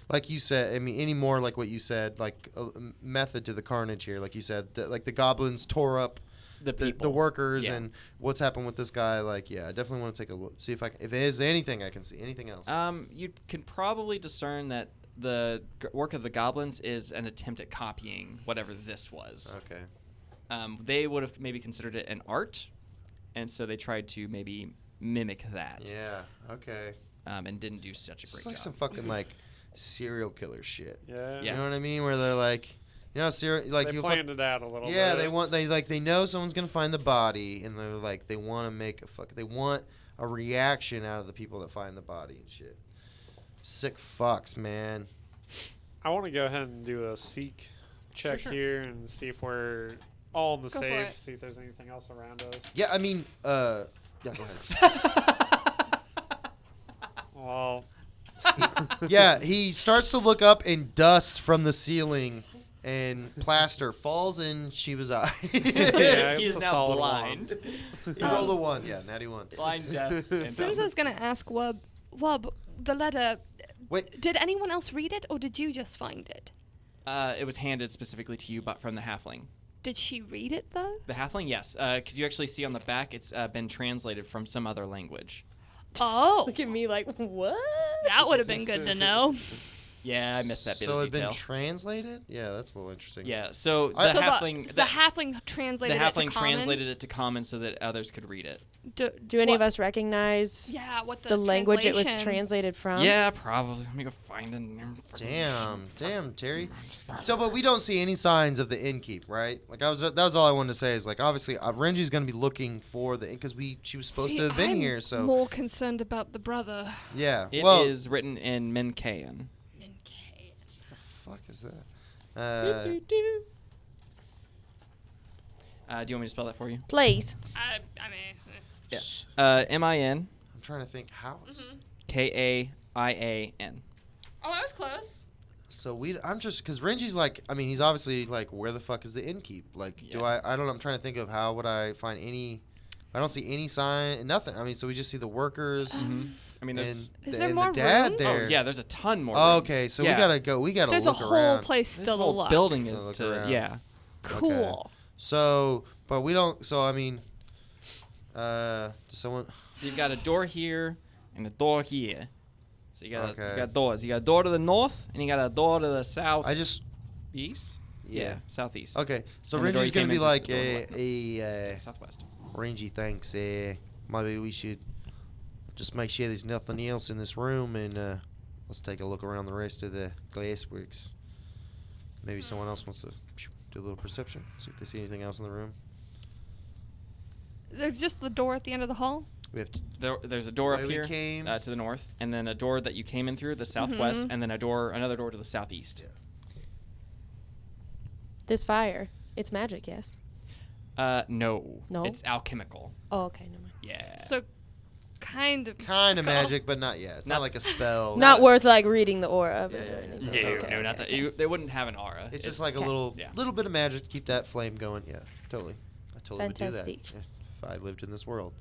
like you said, I mean any more like what you said, like a method to the carnage here, like you said, like the goblins tore up the people, the workers, Yeah. and what's happened with this guy. Like, yeah, I definitely want to take a look, see if there's anything I can see, anything else. You can probably discern that the work of the goblins is an attempt at copying whatever this was. Okay. They would have maybe considered it an art, and so they tried to maybe mimic that. Yeah. Okay. And didn't do such a great It's like job. some fucking like serial killer shit. Yeah. Yeah. You know what I mean? Where they're like, like They you planned it out a little yeah, bit. they know someone's gonna find the body, and they're like they want to make they want a reaction out of the people that find the body and shit. Sick fucks, man. I want to go ahead and do a seek check Sure. here and see if we're all in the Go for safe, it. see if there's anything else around us. Yeah, I mean, yeah, go ahead. Well, Yeah, he starts to look up, and dust from the ceiling and plaster falls in Shiva's eye. Yeah, he it's is a now solid blind. He rolled a 1. Yeah, natty 1. Blind, deaf, and Simsa's gonna ask Wub, the letter, Wait, did anyone else read it or did you just find it? It was handed specifically to you from the halfling. Did she read it though? The halfling, yes, because you actually see on the back it's been translated from some other language. Oh, Look at me like, what? that would have been good to know. Yeah, I missed that bit So of it'd been detail. translated? Yeah, that's a little interesting. Yeah, so the I- So halfling, the halfling translated the it to halfling common. translated it to common so that others could read it. Do any of What- us recognize Yeah, what the language it was translation- translated from? Yeah, probably. Let me go find it. Damn, Terry. So, but we don't see any signs of the innkeep, right? Like that was all I wanted to say. Is like obviously Renji's gonna be looking for the because she was supposed See, to have been I'm here. So more concerned about the brother. yeah. It well, is written in Mincayan. the fuck is that? Do you want me to spell that for you? Please. I mean, Yeah. M-I-N I'm trying to think how. K-A-I-A-N. oh, I was close. So I'm just because Renji's like, I mean, he's obviously like, where the fuck is the innkeep? Like, do Yeah. I don't know. I'm trying to think of how would I find any. I don't see any sign, nothing. I mean, so we just see the workers I mean, there's... Is there and more the dad rooms? there. Oh, yeah, there's a ton more Oh, rooms. okay, so Yeah. we gotta go. We gotta There's a look whole around. place This still to whole look. building To is look to... around. Yeah. Cool. So, but we don't. So I mean, does someone? So you've got a door here and a door here. So you got Okay. you got doors. You got a door to the north and you got a door to the south. I just. East? Yeah. Southeast. Okay, so And the door Renji's you gonna came be in like through the door Southwest. Renji thinks maybe we should just make sure there's nothing else in this room and let's take a look around the rest of the glassworks. Maybe someone else wants to do a little perception, see if they see anything else in the room. There's just the door at the end of the hall. We have to. There's a door Way up we here came. to the north, and then a door that you came in through the southwest, and then another door to the southeast. Yeah. This fire. It's magic, yes. No. No? It's alchemical. Oh, okay, never mind. Yeah. So, kind of. Kind of go. magic, but not yet. It's not Not- like a spell. Not worth like reading the aura of it Yeah, or yeah, anything. no, Okay, no, okay, not that. okay. They wouldn't have an aura. It's just like a Okay. Yeah. little bit of magic to keep that flame going. Yeah, totally. I totally would do that Fantastic. if I lived in this world.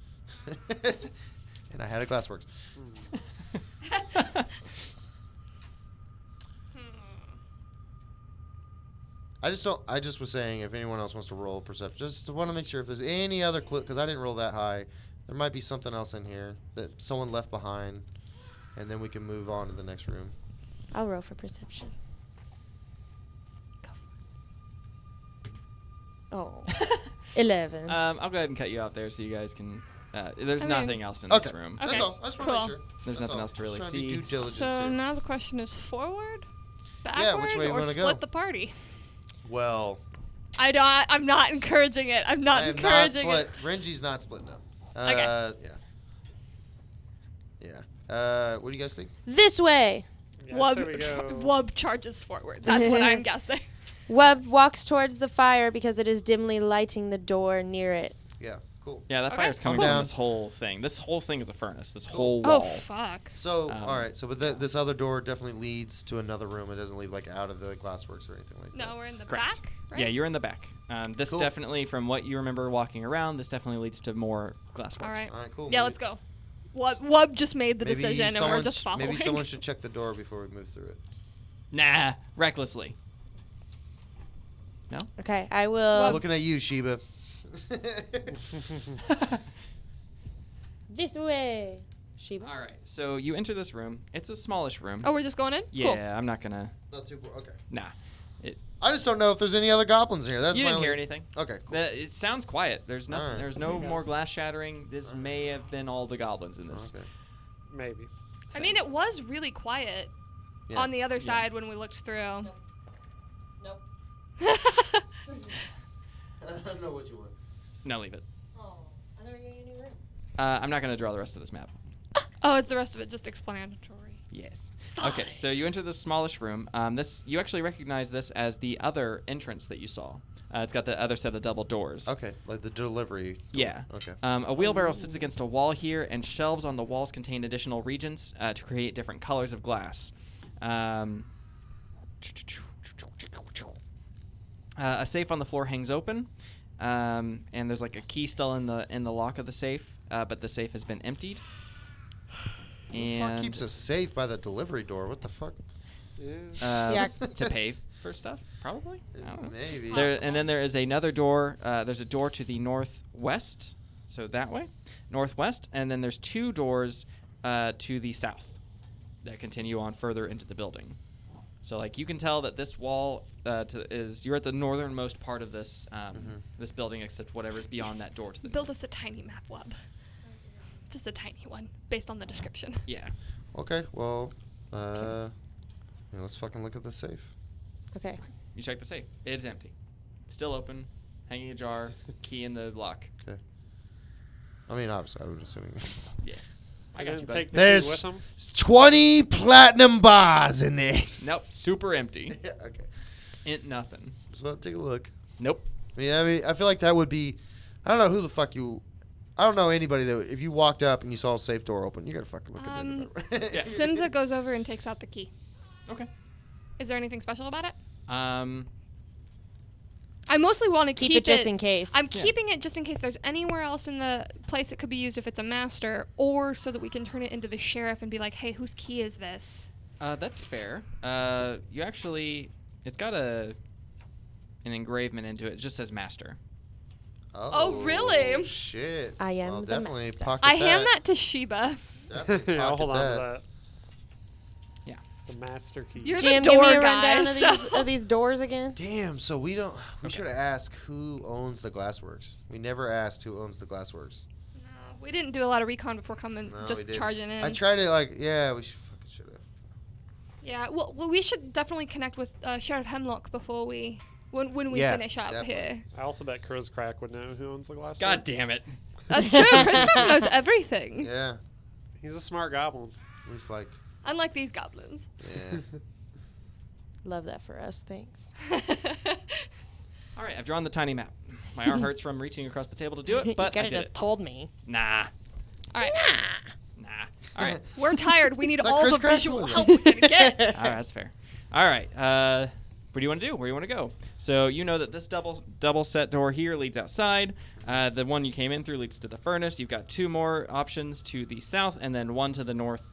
And I had a glassworks. I just was saying if anyone else wants to roll perception, just want to make sure if there's any other clue, because I didn't roll that high. There might be something else in here that someone left behind, and then we can move on to the next room. I'll roll for perception. Oh. 11. I'll go ahead and cut you off there so you guys can. There's I mean- nothing else in Okay, this room. that's Okay, all. I just want to cool. make sure. There's That's nothing all. else to really Just trying be see. due diligence So here. now the question is forward, backward, Yeah, which way you or wanna split go? the party? Well, I'm not encouraging it. I'm not I am not encouraging split. it. Renji's not splitting up. Okay. Yeah. What do you guys think? This way. Yes, there we go. Wub charges forward. That's what I'm guessing. Webb walks towards the fire because it is dimly lighting the door near it. Yeah. Cool. Yeah, that Okay, fire's coming cool. from Down. this whole thing. This whole thing is a furnace. This Cool. whole Oh wall. fuck. So, Um, all right. So, but this other door definitely leads to another room. It doesn't lead like out of the glassworks or anything like that. No, we're in the Correct. back, right? Yeah, you're in the back. This Cool. definitely, from what you remember walking around, this definitely leads to more glassworks. All right. All right. Cool. Yeah, Maybe- let's go. Wub just made the maybe decision, and we're someone just following. Maybe someone should check the door before we move through it. Nah, recklessly. No? Okay, I I'm will. looking at you, Sheba. This way. Sheba. All right, so you enter this room. It's a smallish room. Oh, we're just going in? yeah, I'm not gonna. Not too. Okay. Nah. I just don't know if there's any other goblins in here. That's You my didn't only... hear anything. Okay. Cool. It sounds quiet. There's nothing. Alright. There's no more glass shattering. This may have been all the goblins in this. Okay. Maybe. I mean, it was really quiet Yeah. on the other side when we looked through. Nope. I don't know what you want. No, leave it. Oh, I thought we were getting a new room. I'm not gonna draw the rest of this map. Oh, it's the rest of it just explanatory. Yes. Okay, so you enter this smallish room. You actually recognize this as the other entrance that you saw. It's got the other set of double doors. Okay, like the delivery. door. Yeah. Okay. A wheelbarrow sits against a wall here, and shelves on the walls contain additional regions to create different colors of glass. A safe on the floor hangs open, and there's like a key still in the lock of the safe, but the safe has been emptied. Who the fuck keeps us safe by the delivery door? What the fuck? Yeah. To pay for stuff, probably. I don't know. Maybe. And then there is another door. There's a door to the northwest, so that way, northwest, and then there's two doors to the south that continue on further into the building. So like you can tell that this wall you're at the northernmost part of this this building, except whatever's beyond that door to the Build north. us a tiny map, Wub. Just a tiny one, based on the description. Yeah. Okay, well, let's fucking look at the safe. Okay. You check the safe. It's empty. Still open, hanging ajar, key in the lock. Okay. I mean, obviously, I was assuming. Yeah. I got got you, to buddy. take the key with There's him. 20 platinum bars in there. Nope. Super empty. Yeah, okay. Ain't nothing. So take a look. Nope. I mean, I feel like that would be. I don't know who the fuck you. I don't know anybody that if you walked up and you saw a safe door open, you gotta fucking look at it. Yeah. Simza goes over and takes out the key. Okay. Is there anything special about it? I I mostly want to Keep it just in case. I'm keeping it just in case there's anywhere else in the place it could be used if it's a master, or so that we can turn it into the sheriff and be like, hey, whose key is this? That's fair. You actually, it's got an engravement into it. It just says master. Oh, really? Shit. I am well, the definitely master. pocket I hand that to Sheba. Definitely Yeah, I'll pocket hold on to that. that. Yeah. The master key. You're GM, the give me door a rundown guy, of so- these doors again. Damn. So we don't. We should have asked who owns the glassworks. We never asked who owns the glassworks. No, we didn't do a lot of recon before coming, No, just we didn't. charging in. I tried to yeah. We should have. Yeah, well, we should definitely connect with Sheriff Hemlock before when we Yeah, finish up definitely. here. I also bet Chris Crack would know who owns the glass. God damn it. That's true. Chris Crack knows everything. Yeah. He's a smart goblin. At least like. Unlike these goblins. Yeah. Love that for us. Thanks. All right, I've drawn the tiny map. My arm hurts from reaching across the table to do it, but you I could did have it. told me. Nah. All right. Nah. All right. We're tired. We need Is that all Chris the Crack? visual Was it? help we can get. All right, that's fair. All right. What do you want to do? Where do you want to go? So you know that this double set door here leads outside. The one you came in through leads to the furnace. You've got two more options to the south, and then one to the north.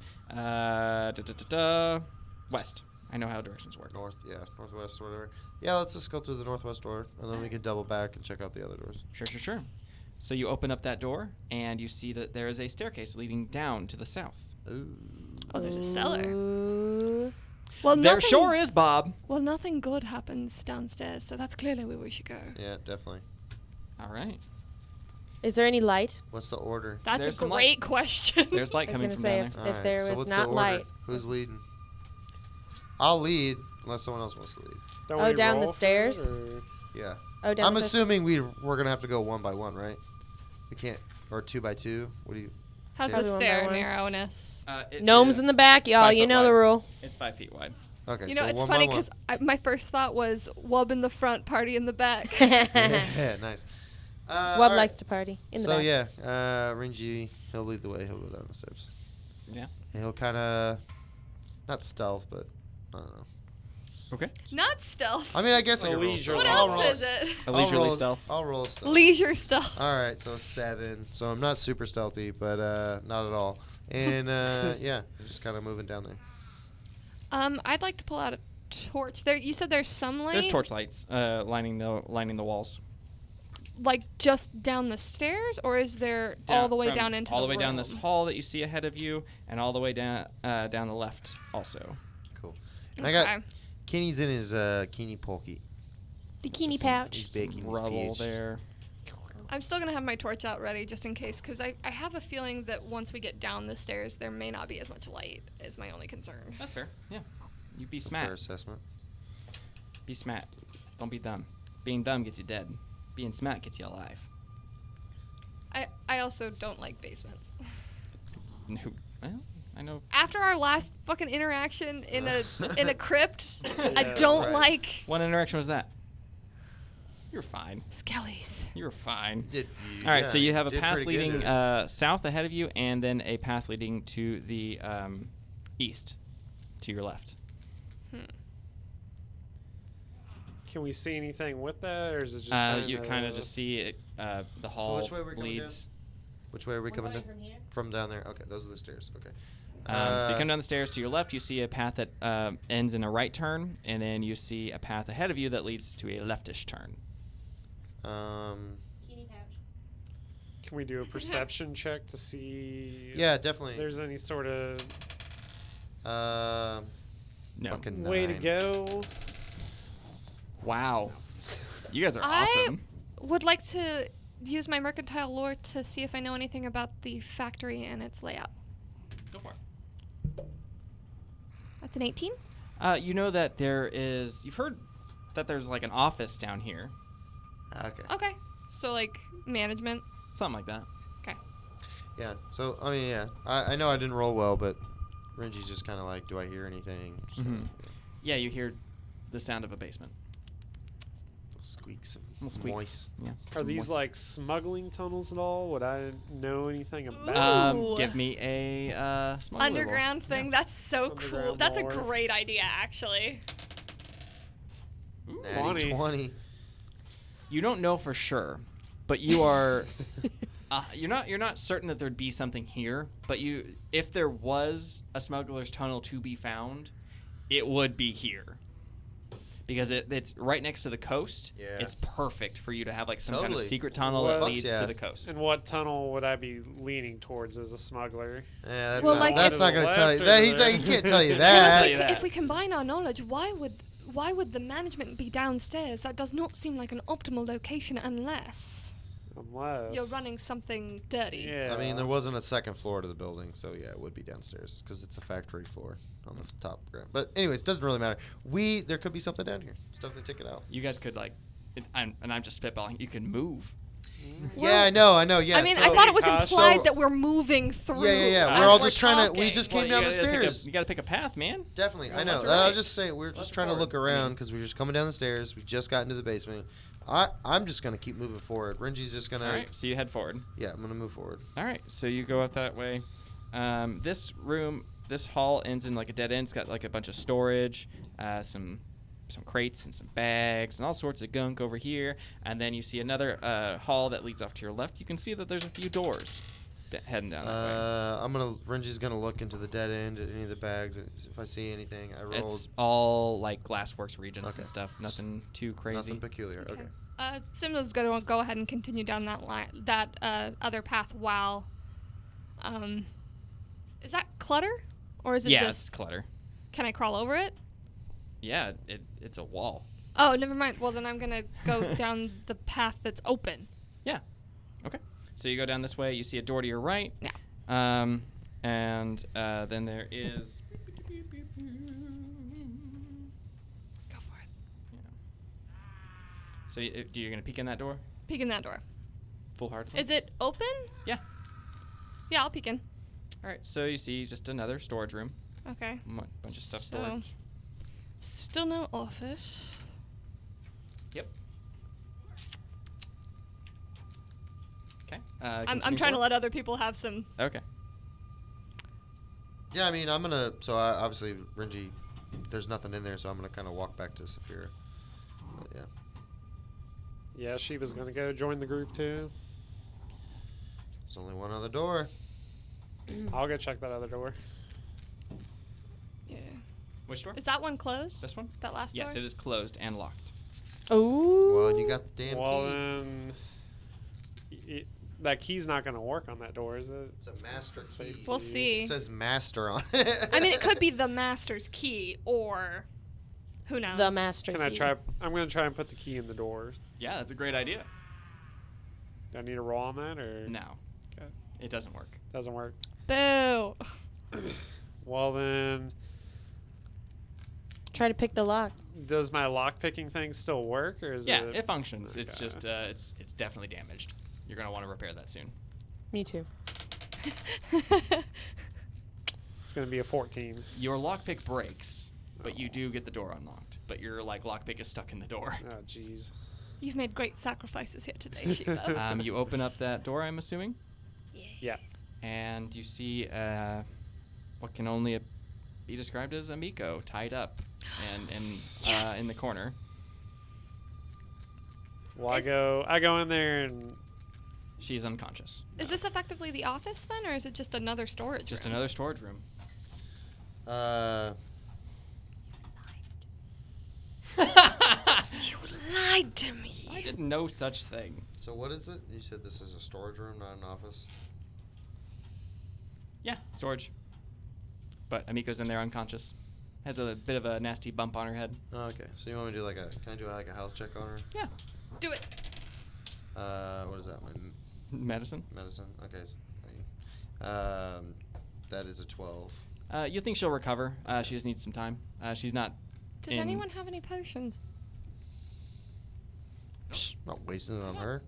West. I know how directions work. Northwest, or whatever. Yeah, let's just go through the northwest door, and then we can double back and check out the other doors. Sure. So you open up that door, and you see that there is a staircase leading down to the south. Ooh. Oh, there's a cellar. Ooh. Well, There nothing, sure is, Bob. Well, nothing good happens downstairs, so that's clearly where we should go. Yeah, definitely. All right. Is there any light? What's the order? That's There's a some great question. There's light I was coming gonna from say down if, there. if Alright, there so was what's not the order? light. Who's leading? I'll lead, unless someone else wants to lead. Don't Oh, we down the roll for stairs? it, or- Yeah. Oh, down I'm the assuming we're gonna have to go one by one, right? We can't, or 2 by 2. What do you? How's Probably the one by stair one. narrowness? It Gnomes is in the back, y'all. 5 You foot know the wide. rule. It's 5 feet wide. Okay. You know, so it's one funny by one. because my first thought was Wub in the front, party in the back. Yeah, nice. Wub alright. likes to party in the So back. yeah, Ringy, he'll lead the way. He'll go down the steps. Yeah. And he'll kind of, not stealth, but I don't know. Okay. Not stealth. I mean, I guess I A can roll leisure stealth. What I'll else roll is it? A I'll leisurely roll- stealth. I'll roll stealth. Leisure stealth. All right, so 7. So I'm not super stealthy, but not at all. And yeah, just kind of moving down there. I'd like to pull out a torch. There, you said there's some light. There's torch lights lining the walls. Like just down the stairs, or is there all the way from down into all the the way down this room? hall that you see ahead of you, and all the way down the left also. Cool. And I got Okay. Kenny's in his Kenny pocket. Bikini He's pouch. baking his Rubble peach. there. I'm still gonna have my torch out ready just in case, because I have a feeling that once we get down the stairs, there may not be as much light. Is my only concern. That's fair. Yeah. You be That's a fair smart. assessment. Be smart. Don't be dumb. Being dumb gets you dead. Being smart gets you alive. I also don't like basements. No. Well, I know. After our last fucking interaction in a crypt, I Yeah, don't right. like What interaction was that? You're fine. skellies. You're fine. Did All right, so you have a did path pretty good, leading didn't you? south ahead of you, and then a path leading to the east, to your left. Can we see anything with that, or is it just You kind of just see it, the hall which way we're coming leads. Which way are we coming down? From down there. Okay, those are the stairs. Okay. So you come down the stairs to your left. You see a path that ends in a right turn, and then you see a path ahead of you that leads to a leftish turn. Can we do a perception check to see Yeah, definitely. if there's any sort of No. Fucking Way to 9. go. Wow. You guys are I- awesome. Would like to use my mercantile lore to see if I know anything about the factory and its layout. Go for it. That's an 18. You know that you've heard that there's like an office down here. Okay. Okay. So, like, management. Something like that. Okay. Yeah. So I mean, yeah. I know I didn't roll well, but Renji's just kind of like, do I hear anything? Just Mhm. like, Yeah, you hear the sound of a basement. squeaks. Little squeaks. Moist. Yeah. Are some these moist. like smuggling tunnels at all? Would I know anything about? Ooh. Give me a smuggler roll. Underground thing. That's so cool. Underground That's a lore. great idea, actually. Natty 20. 20. You don't know for sure, but you are. You're not certain that there'd be something here, but if there was a smuggler's tunnel to be found, it would be here. Because it's right next to the coast. Yeah. It's perfect for you to have like some kind of Totally. secret tunnel What- that leads Yeah. to the coast. And what tunnel would I be leaning towards as a smuggler? Yeah, that's Well, not, like, that's if- not gonna Left tell you. or That, the he's not, he right? can't tell you Well, that. tell you that. if we combine our knowledge, why would the management be downstairs? That does not seem like an optimal location unless Unless you're running something dirty. Yeah. I mean, there wasn't a second floor to the building, so yeah, it would be downstairs because it's a factory floor on the top ground. But anyways, doesn't really matter. There could be something down here. Stuff to check it out. You guys could I'm just spitballing. You can move. Yeah, I know. Yeah. I mean, so, I thought it was So- implied that we're moving through. Yeah. as We're all just trying to. We talking. just Well, came down you the gotta pick stairs. you got to pick a path, man. Definitely, I Well, know. left or I right? was just saying, we're just Left or trying to look forward? around because we were just coming down the stairs. We just got into the basement. I'm just gonna keep moving forward. Renji's just gonna. All right, so you head forward. Yeah, I'm gonna move forward. All right, so you go up that way. This hall ends in like a dead end. It's got like a bunch of storage, some crates and some bags and all sorts of gunk over here. And then you see another hall that leads off to your left. You can see that there's a few doors heading down that way. Renji's gonna look into the dead end at any of the bags. If I see anything, I rolled. It's all like Glassworks regions Okay. and stuff. Nothing too crazy. Nothing peculiar. Okay. Simna's gonna go ahead and continue down that other path while. Is that clutter, or is it Yeah, just? it's clutter. Can I crawl over it? Yeah, it's a wall. Oh, never mind. Well, then I'm gonna go down the path that's open. Yeah. Okay. So you go down this way. You see a door to your right. Yeah. And then there is. Go for it. So you're gonna peek in that door, Peek in that door. full hard. Is it open? Yeah. Yeah, I'll peek in. All right. So you see just another storage room. Okay. Bunch of stuff So- stored. Still no office. Yep. Okay. I'm trying to let other people have some. Okay. Yeah, I mean, I'm gonna. So obviously, Renji, there's nothing in there, so I'm gonna kind of walk back to Saphira. But yeah. Yeah, she was gonna go join the group too. There's only one other door. I'll go check that other door. Yeah. Which door? Is that one closed? This one? That last Yes, door? it is closed and locked. Oh. Well, and you got the damn Well, key. then that key's not gonna work on that door, is it? It's a master It's a key. safe We'll key. see. It says master on it. I mean, it could be the master's key, or who knows? The master Can I key. try? I'm gonna try and put the key in the door. Yeah, that's a great idea. Do I need a roll on that, or No, Okay. it doesn't work. doesn't work? Boo. Well then, Try to pick the lock. does my lock picking thing still work, or is Yeah, it? it functions. It's Okay. just it's definitely damaged. You're gonna want to repair that soon. Me too. It's gonna be a 14. Your lockpick breaks, but you do get the door unlocked. But your lockpick is stuck in the door. Oh jeez. You've made great sacrifices here today, Shiva. You open up that door, I'm assuming, Yeah. and you see what can only be described as a Miko tied up and in the corner. Well, I Is- go in there and She's unconscious. Is this effectively the office then, or is it just another storage Just room? another storage room. You lied to me. I did no such thing. So what is it? You said this is a storage room, not an office. Yeah, storage. But Amiko's in there unconscious. Has a bit of a nasty bump on her head. Oh, okay, so you want me to do like a? Can I do like a health check on her? Yeah. Do it. What is that? My Medicine. medicine. Okay. So, that is a 12. You think she'll recover? She just needs some time. She's not. Does anyone have any potions? Not wasting it on her.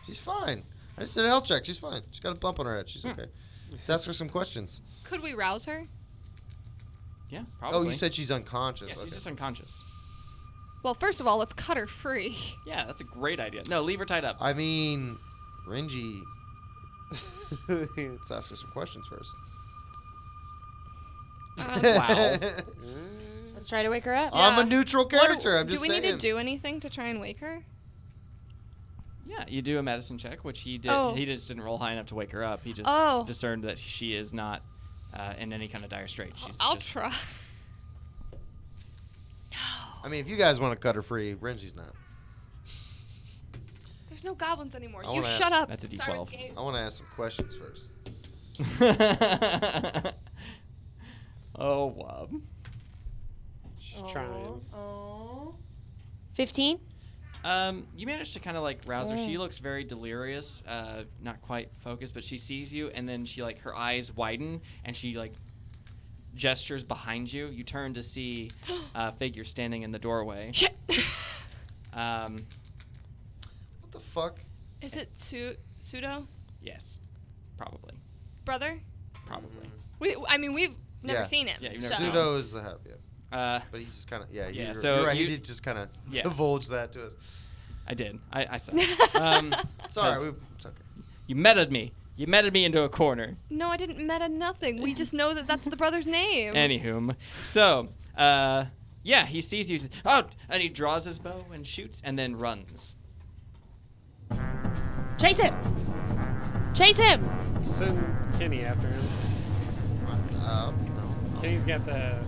She's fine. I just did a health check. She's fine. She's got a bump on her head. She's okay. Let's ask her some questions. Could we rouse her? Yeah, probably. Oh, you said she's unconscious. Yeah, she's Okay. just unconscious. Well, first of all, let's cut her free. Yeah, that's a great idea. No, leave her tied up. I mean, Renji. Let's ask her some questions first. Wow. Let's try to wake her up. I'm a Yeah. neutral character. I'm just do we saying. need to do anything to try and wake her? Yeah, you do a medicine check, which he did. Oh. He just didn't roll high enough to wake her up. He just Oh. discerned that she is not in any kind of dire strait. She's I'll just, try. I mean, if you guys want to cut her free, Renji's not. There's no goblins anymore. I You wanna shut ask- up. That's a Sorry, D12. Gabe. I want to ask some questions first. Oh, Wub. She's trying. Oh. 15? You managed to kind of like rouse her. She looks very delirious, not quite focused, but she sees you, and then she like her eyes widen, and she like gestures behind you. You turn to see a figure standing in the doorway. Shit. What the fuck? Is it Pseudo? Yes, probably, Brother? probably. I mean, we've never Yeah. seen him. Yeah, you've never so. seen him. Pseudo is the help, yeah. But he just kind of, yeah. Yeah, You're, so you're right. you- He did just kind of Yeah. divulge that to us. I did. I saw. It's all right. 'Cause It's okay. You meted me. You meted me into a corner. No, I didn't meta nothing. We just know that that's the brother's name. Anywhom, so yeah, he sees you. Oh, and he draws his bow and shoots, and then runs. Chase him! Chase him! Send Kenny after him. No. Kenny's got the.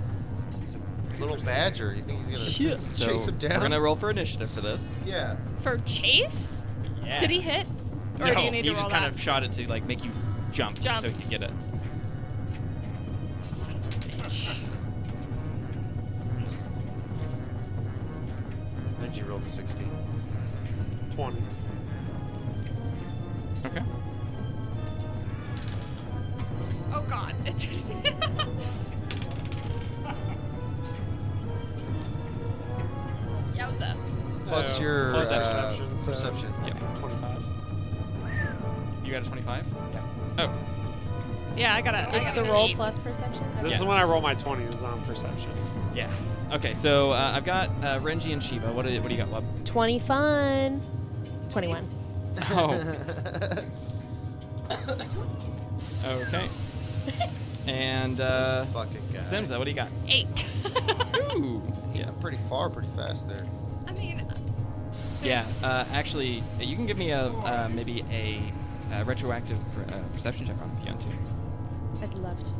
Little badger. You think he's gonna So chase him down? we're gonna roll for initiative for this. Yeah. For Chase? Yeah. Did he hit? Or No, do you need he to roll just kind that? of shot it to like make you jump, Jump. so he could get it. Son of a bitch. Renji rolled a 16. 20. Okay. Oh god. It's Yowza. Plus your plus perception. So perception. Yep. 25. You got a 25? Yeah. Oh. Yeah, I got It's the roll plus perception? This Yes. is when I roll my 20s is on perception. Yeah. Okay, so I've got Renji and Shiva. What do you got, Wub? 20 fun. 21. Oh. Okay. And This fucking guy. Simza, what do you got? 8. Ooh. Yeah, pretty far, pretty fast there. I mean, Yeah. Actually, you can give me a maybe a retroactive perception check on if you want to. I'd love to.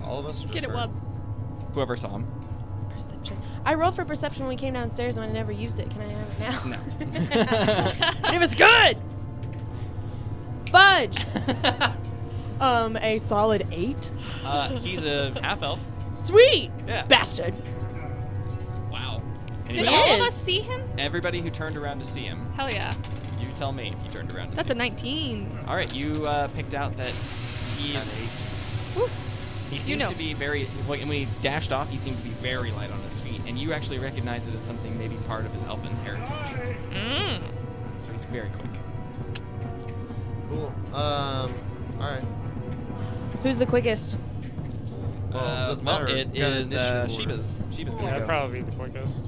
All of us are just get it, her? Wub. Whoever saw him. Perception. I rolled for perception when we came downstairs and I never used it. Can I have it now? No. And if it's good! Fudge! A solid 8? He's a half elf. Sweet! Yeah. Bastard! Wow. Did Anybody, all of is. us see him? everybody who turned around to see him, Hell yeah. you tell me if you turned around to That's see a him. 19. All right, you picked out that he is. Woo. He You seems know. to be very. When he dashed off, he seemed to be very light on his feet, and you actually recognize it as something maybe part of his elfin heritage. Mm. So he's very quick. Cool. All right. Who's the quickest? Well, it doesn't well, matter. it We got an is initiative Shiva's. Shiva's gonna That'd go. probably be the quickest.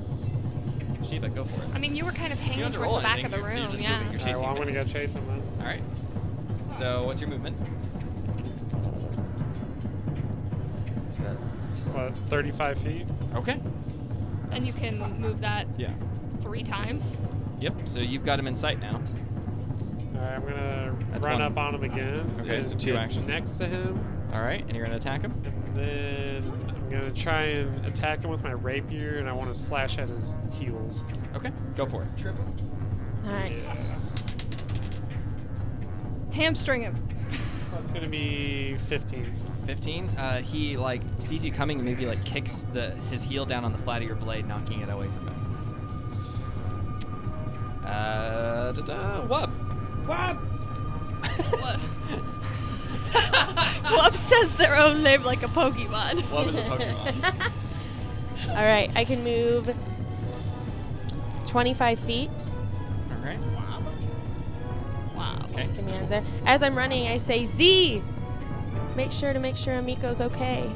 Shiva, go for it. I mean, you were kind of You hanging don't have to towards roll the back anything. of the You're room, just yeah. moving. You're Alright, chasing well, I'm him. gonna go chase him then. All right. So what's your movement? He's got- What, 35 feet? Okay. And you can move that Yeah. 3 times. Yep. So you've got him in sight now. Alright, I'm gonna That's run one. up on him again. Okay, and so 2 get actions. Next to him. All right, and you're gonna attack him. And then I'm gonna try and attack him with my rapier, and I want to slash at his heels. Okay. Go for it. Trip him? Nice. Hamstring him. That's gonna be 15. 15. He like sees you coming and maybe like kicks his heel down on the flat of your blade, knocking it away from him. Wub. What? What? Wub says their own name like a Pokemon. Wub is a Pokemon. All right, I can move 25 feet. All right. Wow. Okay. Get me out of there. As I'm running, I say, Z, make sure Amiko's okay.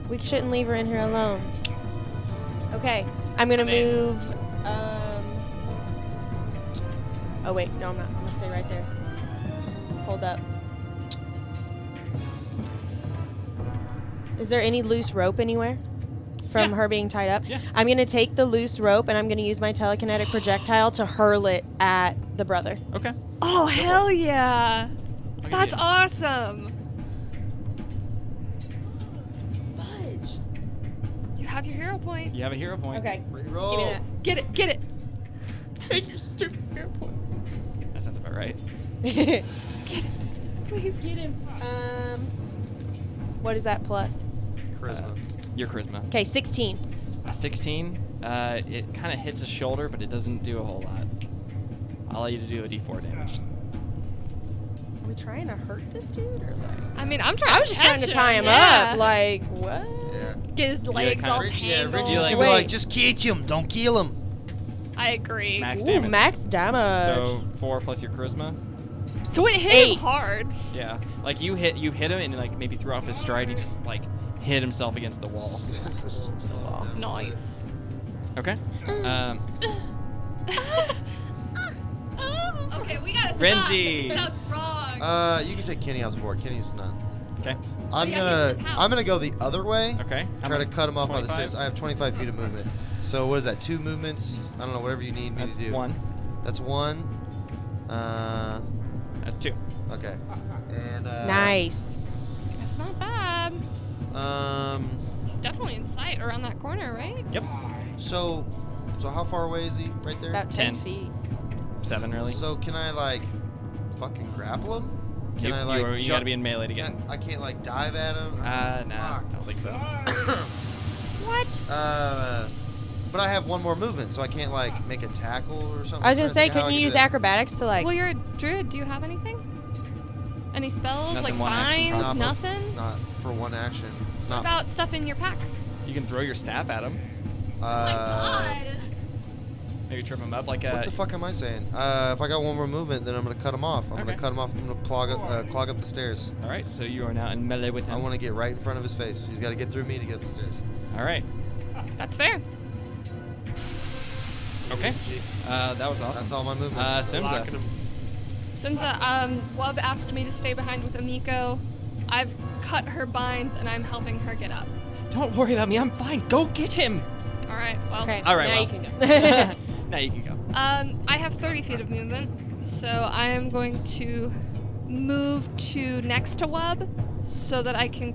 We shouldn't leave her in here alone. Okay, I'm gonna move. Oh wait, no, I'm not. I'm gonna stay right there. Hold up. Is there any loose rope anywhere from Yeah. her being tied up? Yeah. I'm gonna take the loose rope and I'm gonna use my telekinetic projectile to hurl it at the brother. Okay. Oh, hell yeah. I'll give That's you- awesome. Fudge. You have your hero point. You have a hero point. Okay. Reroll. Give me that. Get it, get it. Take your stupid hero point. That sounds about right. Please. Get him. What is that plus? Charisma. Your charisma. Okay, 16. A 16. It kind of hits his shoulder, but it doesn't do a whole lot. I'll allow you to do a d4 damage. Are we trying to hurt this dude or like? I mean, I'm trying I was to just trying to catch tie him yeah. up. Like what? Yeah. Get his legs kinda all Ridge- tangled. Ridge is like- gonna be like, Wait. just catch him, don't kill him. I agree. Max Ooh, damage. max damage. So 4 plus your charisma. So it hit 8. him hard. Yeah. Like you hit him and like maybe threw off his stride. He just like hit himself against the wall. Nice. Okay. Okay, we gotta stop. Renji. It sounds wrong. You can take Kenny off the board. Kenny's not. Okay. I'm yeah, gonna he's in the house. I'm gonna go the other way. Okay. How Try to much? cut him off by the 25? stairs. I have 25 feet of movement. So what is that? 2 movements? I don't know. Whatever you need me That's to do. 1. That's 1. That's 2. Okay. And Nice. That's not bad. Um. He's definitely in sight around that corner, right? Yep. So how far away is he? Right there. About 10 10. feet. 7 really. So can I like fucking grapple him? Can I like? you gotta be in melee again. I can't like dive at him. No, I Fuck. don't think so. What? But I have 1 more movement, so I can't like make a tackle or something. I was gonna I'm trying to say, think how can I you do use that. acrobatics to like? Well, you're a druid. Do you have anything? Any spells? Nothing, like one action, vines? probably. Nothing? Not for 1 action. It's What not. about stuff in your pack? You can throw your staff at him. Oh my god. Maybe trip him up like What the fuck am I saying? If I got 1 more movement, then I'm gonna cut him off. I'm Okay. gonna cut him off. I'm gonna clog up the stairs. All right. So you are now in melee with him. I want to get right in front of his face. He's got to get through me to get up the stairs. All right. That's fair. Okay. That was awesome. That's all my movements. Simza. Locking him. Simza, Wub asked me to stay behind with Amiko. I've cut her binds and I'm helping her get up. Don't worry about me. I'm fine. Go get him. All right. Well. Okay. All right, Now well. you can go. Now you can go. I have 30 feet of movement, so I am going to move to next to Wub so that I can.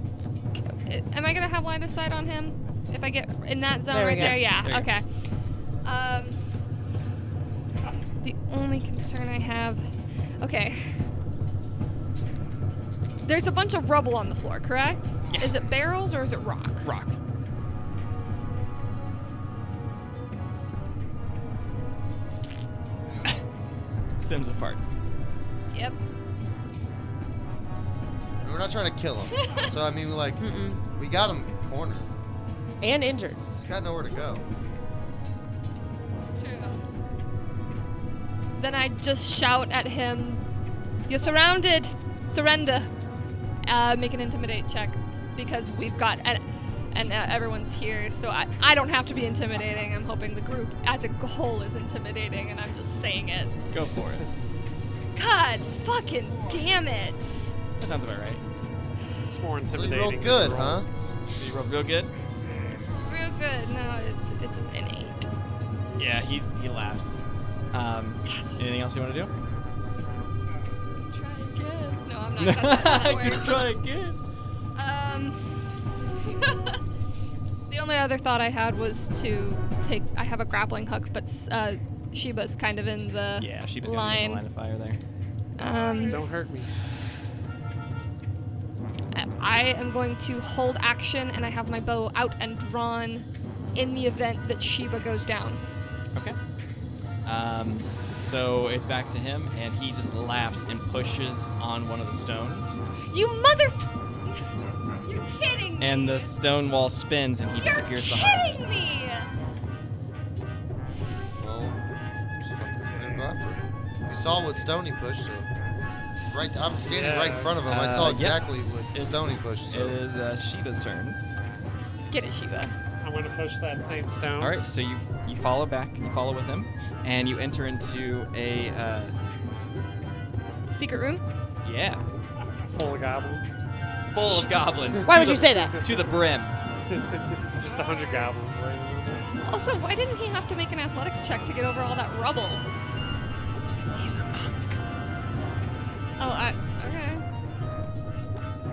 Am I gonna have line of sight on him if I get in that zone There we right go. there? Yeah. There you go. Okay. The only concern I have. Okay. There's a bunch of rubble on the floor, correct? Yeah. Is it barrels or is it rock? Rock. Simza farts. Yep. We're not trying to kill him. So I mean, like, we got him cornered. And injured. He's got nowhere to go. True. Then I just shout at him, "You're surrounded! Surrender!" Make an intimidate check because we've got and everyone's here, so I don't have to be intimidating. I'm hoping the group as a whole is intimidating, and I'm just saying it. Go for it. God fucking damn it! That sounds about right. It's more So you intimidating. rolled than good, the huh? rolls. So you rolled real good. Real good. No, it's an 8. Yeah, he laughs. Anything else you want to do? Try again. No, I'm not. That's not Good words. try again. The only other thought I had was to take. I have a grappling hook, but Sheba's kind of in the Yeah, she was line. in the line of fire there. Don't hurt me. I am going to hold action, and I have my bow out and drawn in the event that Sheba goes down. Okay. So it's back to him, and he just laughs and pushes on one of the stones. You mother... You're kidding me. And the stone wall spins, and he disappears behind. You're kidding me. Well, just fucking go after it. You saw what stone he pushed, so... Right, I'm standing right in front of him. I saw Yep. exactly what stone he pushed. It So. is Sheba's turn. Get it, Sheba. I'm going to push that same stone. All right, so you follow back, you follow with him, and you enter into a Secret room? yeah, Full of goblins. full of goblins. Why To would you the- say that? To the brim. Just 100 goblins waiting on there. Also, why didn't he have to make an athletics check to get over all that rubble? He's the monk. Oh, okay.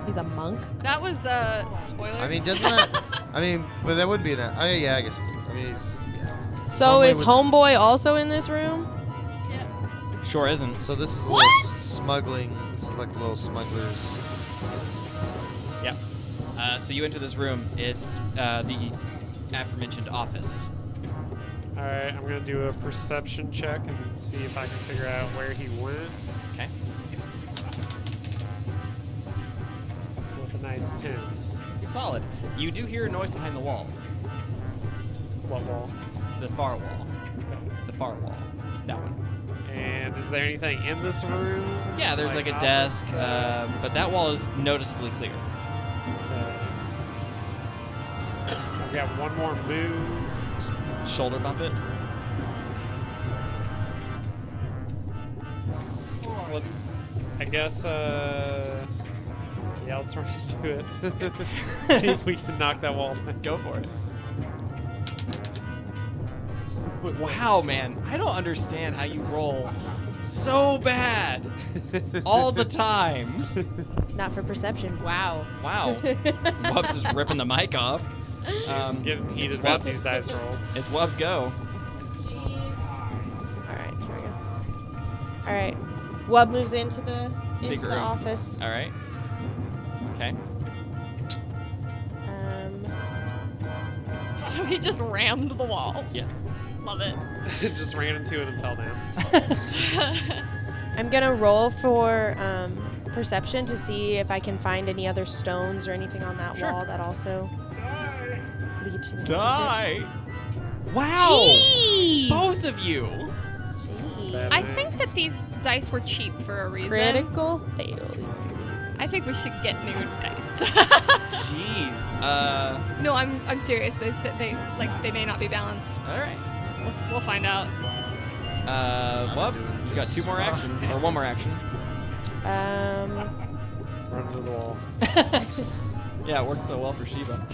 He's a monk. That was, spoilers. I mean, doesn't that... I mean, but that would be an... yeah, I guess. I mean, it's... Yeah. So Homeboy is was- Homeboy also in this room? Yeah. Sure isn't. So this is a What? little smuggling. This is like little smugglers. Yep. So you enter this room. It's the aforementioned office. All right, I'm going to do a perception check and see if I can figure out where he went Okay. with a nice 10. Solid. You do hear a noise behind the wall. What wall? The far wall. The far wall. That one. And is there anything in this room? Yeah, there's like a office desk, stuff? but that wall is noticeably clear. I've got one more move. Shoulder bump it. Let's, I guess, yeah, let's run into it. See if we can knock that wall down. Go for it. Wow, man. I don't understand how you roll so bad all the time. Not for perception. Wow. Wow. Wubs is ripping the mic off. She's getting heated about these dice rolls. It's Wubs go. Alright, here we go. Alright. Wub moves into the Secret room. office. All right. Okay. So he just rammed the wall. Yes. Love it. Just ran into it and fell down. I'm gonna roll for perception to see if I can find any other stones or anything on that Sure. wall that also lead to the Die. Wow. Jeez. Both of you. secret. bad. I think that these dice were cheap for a reason. Critical failure. I think we should get new dice. Jeez. No, I'm serious. They said they may not be balanced. All right. We'll find out. Wub, you got two more action or one more action. Run into the wall. Yeah, it worked so well for Sheba.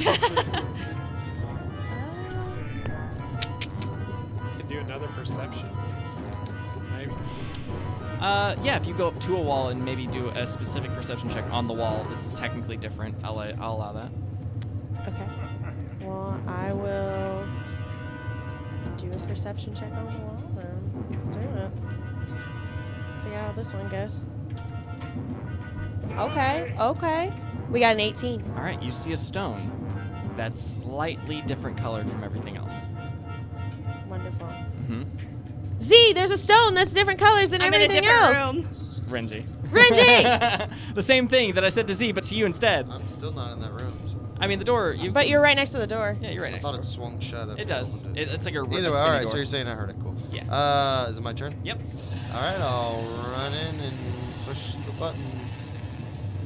Could do another perception. Maybe. Yeah, if you go up to a wall and maybe do a specific perception check on the wall, it's technically different. I'll allow that. Okay. Well, I will do a perception check on the wall then. Let's do it. See how this one goes. Okay. We got an 18. All right, you see a stone that's slightly different colored from everything else. Wonderful. Mm-hmm. Z, there's a stone that's different colors than I'm in a everything different else. room. Renji. Renji! The same thing that I said to Z, but to you instead. I'm still not in that room. So I mean, the door. You. But you're right next to the door. Yeah, you're right I next thought to it the door. swung shut. It does. It's like a Either way, spinny all right. door. So you're saying I heard it. Cool. Yeah. Is it my turn? Yep. All right, I'll run in and push the button.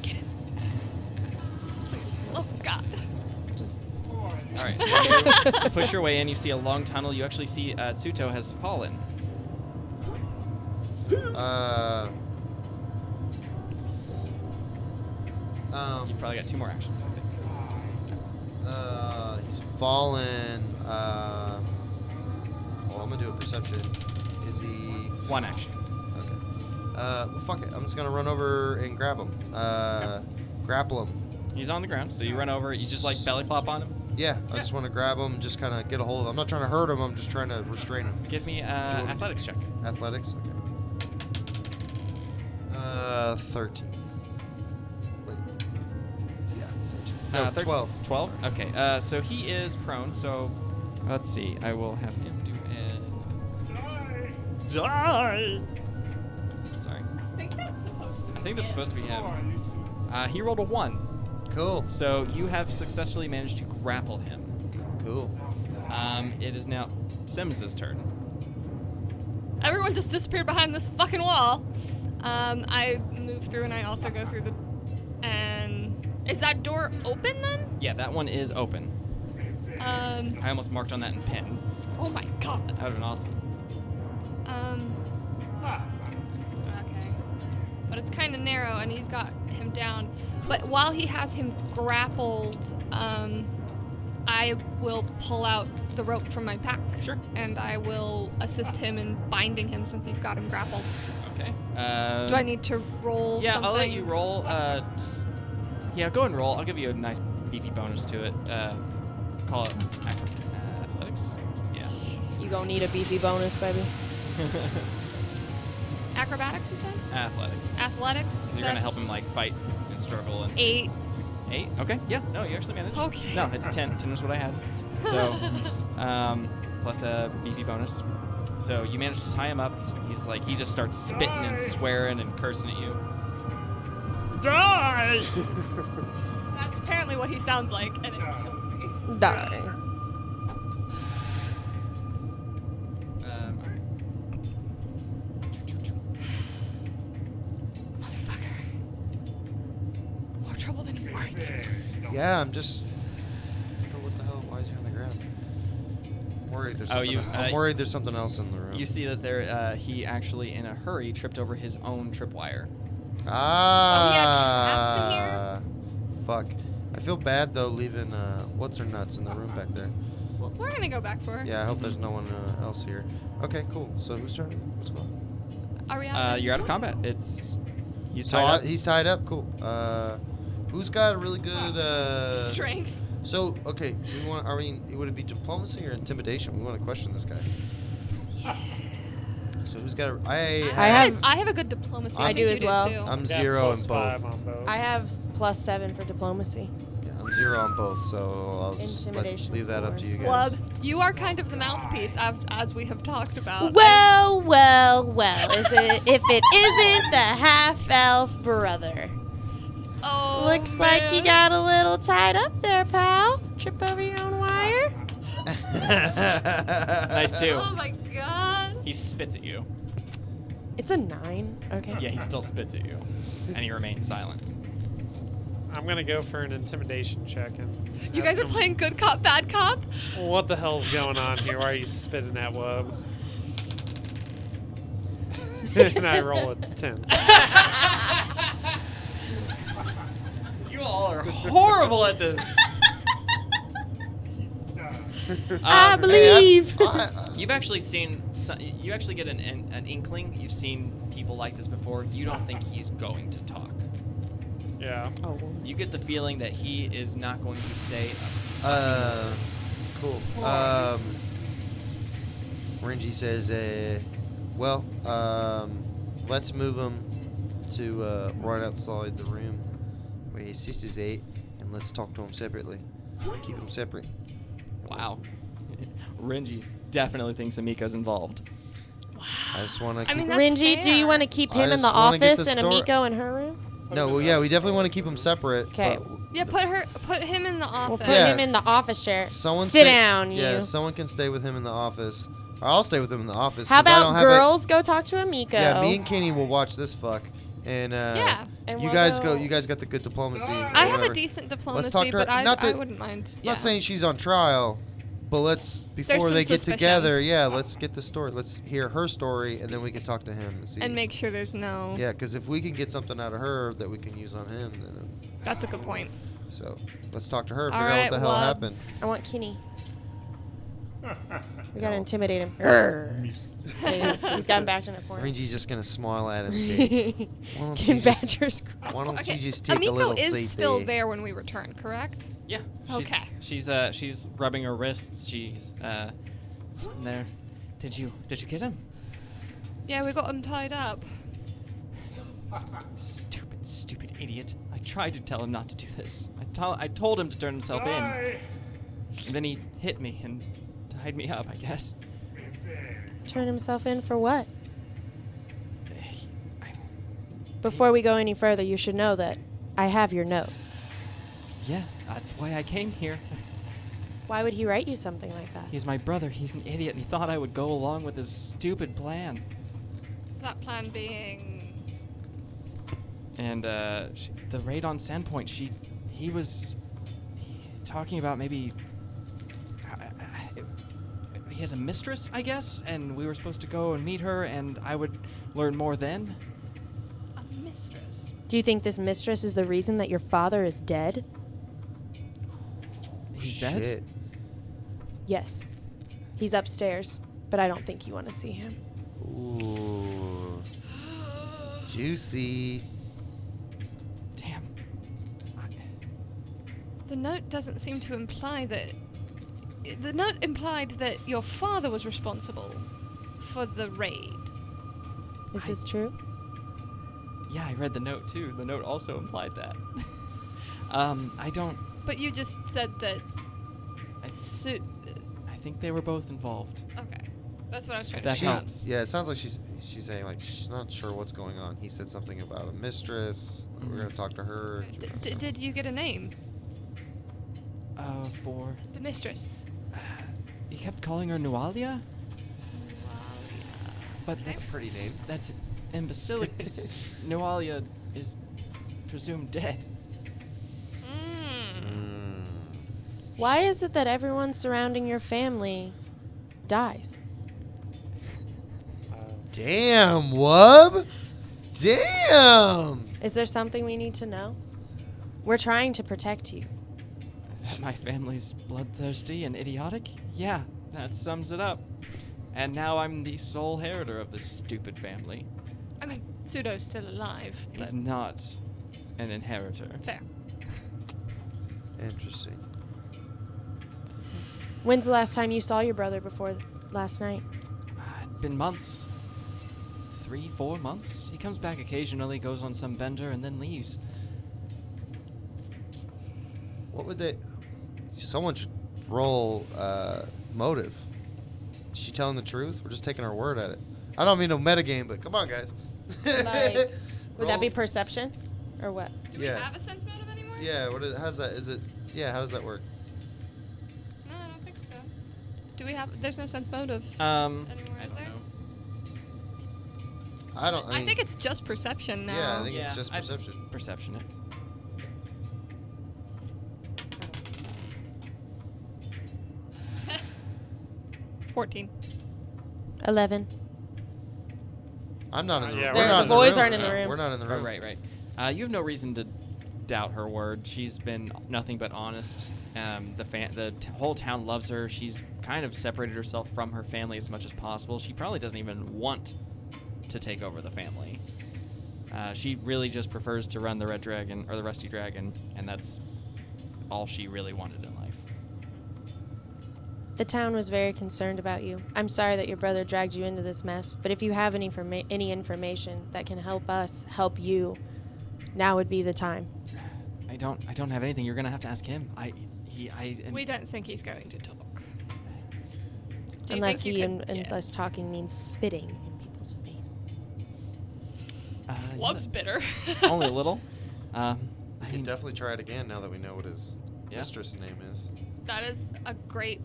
Get it. Oh God. All right. So you push your way in. You see a long tunnel. You actually see Tsuto has fallen. You probably got two more actions, I think. He's fallen. Well, I'm gonna do a perception. Is he? One action. Okay. Well, fuck it. I'm just gonna run over and grab him. Grapple him. He's on the ground, so you run over. You just like belly flop on him. Yeah, I just want to grab him, just kind of get a hold of him. I'm not trying to hurt him. I'm just trying to restrain him. Give me athletics check. Athletics. Okay. 13. Wait. Yeah. No, 13. 12. 12? Okay, so he is prone, so let's see. I will have him do it. Die! Sorry. I think that's supposed to be I think that's supposed to be him. He rolled a 1. Cool. So you have successfully managed to grapple him. Cool. It is now Sims' turn. Everyone just disappeared behind this fucking wall. I move through and I also go through the... And... Is that door open then? Yeah, that one is open. I almost marked on that in pen. Oh my god. That would have been awesome. Okay. But it's kind of narrow and he's got him down. But while he has him grappled, I will pull out the rope from my pack. Sure. And I will assist him in binding him since he's got him grappled. Okay. Do I need to roll Yeah, something? I'll let you roll. Yeah, go ahead and roll. I'll give you a nice beefy bonus to it. Call it athletics. Yeah. You gonna need a beefy bonus, baby. Acrobatics, you said? Athletics. Athletics? You're gonna help him like fight and struggle and 8. 8. Okay. Yeah. No, you actually managed. Okay. No, it's 10. 10 is what I had. So, plus a beefy bonus. So you managed to tie him up. He's like he just starts spitting and swearing and cursing at you. Die! That's apparently what he sounds like, and it kills me. Die. Motherfucker. More trouble than he's worth. Yeah, I'm just. What the hell? Why is he on the ground? I'm worried there's something. I'm worried there's something else in the room. You see that there, he actually, in a hurry, tripped over his own tripwire. Ah. Fuck. I feel bad though leaving what's her nuts in the room back there. Well, we're gonna go back for her. Yeah, I hope there's no one else here. Okay, cool. So whose turn? What's going on? Are we out? You're out of combat. He's So tied up. he's tied up. Cool. Who's got a really good Strength. So okay, we want. I mean, would it be diplomacy or intimidation? We want to question this guy. So who's got? I have a good diplomacy. I think do you as well. Too. I'm Got 0 in +5 both. on both. I have +7 for diplomacy. Yeah, I'm 0 on both. So I'll just Intimidation leave that up to you guys. Flub, you are kind of the mouthpiece, as we have talked about. Well, well, well. Is it if it isn't the half-elf brother? Oh, Looks like you got a little tied up there, pal. Trip over your own wire. Nice too. Oh my god. He spits at you. It's a 9. Okay. Yeah, he still spits at you, and he remains silent. I'm gonna go for an intimidation check and. You ask guys are him, playing good cop, bad cop? What the hell's going on here? Why are you spitting that wub? And I roll a 10. You all are horrible at this. I believe. You've actually seen. You actually get an inkling. You've seen people like this before. You don't think he's going to talk. Yeah. Oh. You get the feeling that he is not going to say. Cool. Renji says, well, let's move him to right outside the room where his sister's at, and let's talk to him separately. Keep him separate. Wow. Renji definitely thinks Amiko's involved. I just want to. I mean, that's Rinji, do you fair. want to keep I him in just the wanna get office the and story- Amiko in her room? No, well, yeah, we definitely want to keep him separate. 'Kay. but Yeah, put him in the We'll office. put Yeah. him in the office chair. Someone Sit down, you. Yeah, someone can stay with him in the office. Or I'll stay with him in the office. How 'cause I don't about have girls go talk to Amiko? Yeah, me and Kenny will watch this fuck. And Yeah. And you we'll guys go- You guys got the good diplomacy. or I have a whatever. decent talk diplomacy, to her. but I Not that- wouldn't mind. I'm Yeah. not saying she's on trial, but let's before some they get suspicion. together. Yeah, let's get the story. Let's hear her story, and then we can talk to him and see. And make sure there's no. Yeah, because if we can get something out of her that we can use on him, then That's a good point. so let's talk to her. All Figure out right, what the hell well- happened. I want Kenny. We gotta intimidate him. He's gotten back in it for him. Renji's just gonna smile at him and say, "Why don't Can you just- Badgers Why don't Okay, you just take a Amiko little is seat still there?" there when we return, correct? Yeah. Okay. She's rubbing her wrists. She's sitting there. Did you get him? Yeah, we got him tied up. Stupid idiot. I tried to tell him not to do this. I told him to turn himself in. And then he hit me and tied me up, I guess. Turn himself in for what? Before we go any further, you should know that I have your note. Yeah, that's why I came here. Why would he write you something like that? He's my brother. He's an idiot, and he thought I would go along with his stupid plan. That plan being. And the raid on Sandpoint, he was talking about maybe he has a mistress, I guess, and we were supposed to go and meet her, and I would learn more then. A mistress? Do you think this mistress is the reason that your father is dead? He's dead? Shit. Yes. He's upstairs, but I don't think you want to see him. Ooh. Juicy. Damn. The note doesn't seem to imply that. The note implied that your father was responsible for the raid. Is this true? Yeah, I read the note too. The note also implied that. I don't. But you just said that. I think they were both involved. Okay, that's what I was trying That to figure out. helps. Yeah, it sounds like she's saying like she's not sure what's going on. He said something about a mistress. We're gonna talk to her. Did you get a name? For The mistress. he kept calling her Nualia, but That's a pretty name. That's imbecilic. 'Cause Nualia is presumed dead. Mm. Why is it that everyone surrounding your family dies? Damn, Wub. Damn. Is there something we need to know? We're trying to protect you. My family's bloodthirsty and idiotic? Yeah, that sums it up. And now I'm the sole inheritor of this stupid family. I mean, Pseudo's still alive. He's But not an inheritor. fair. Interesting. When's the last time you saw your brother before last night? It'd been months. 3-4 months. He comes back occasionally, goes on some bender, and then leaves. What would they? Someone should roll motive. Is she telling the truth? We're just taking our word at it. I don't mean no metagame, but come on, guys. Like, would that be Roll. perception? Or what? Do we Yeah. have a sense motive anymore? Yeah. How's that? Is it? Yeah. How does that work? No, I don't think so. Do we have? There's no sense motive Um, anymore, is there? I don't. I think it's just perception now. Yeah, I think it's just I just perception. perception it. 14. 11. I'm not in the room. Yeah, We're we're not not in the boys room. aren't in the room. We're not in the room. Right. You have no reason to doubt her word. She's been nothing but honest. The whole town loves her. She's kind of separated herself from her family as much as possible. She probably doesn't even want to take over the family. She really just prefers to run the Red Dragon or the Rusty Dragon, and that's all she really wanted in life. The town was very concerned about you. I'm sorry that your brother dragged you into this mess, but if you have any information that can help us help you, now would be the time. I don't have anything. You're gonna have to ask him. We don't think he's going to talk. Do you Unless think he you could- yeah. unless talking means spitting in people's face. Love's bitter. Only a little. I We can mean, definitely try it again now that we know what his Yeah. mistress name is. That is a great.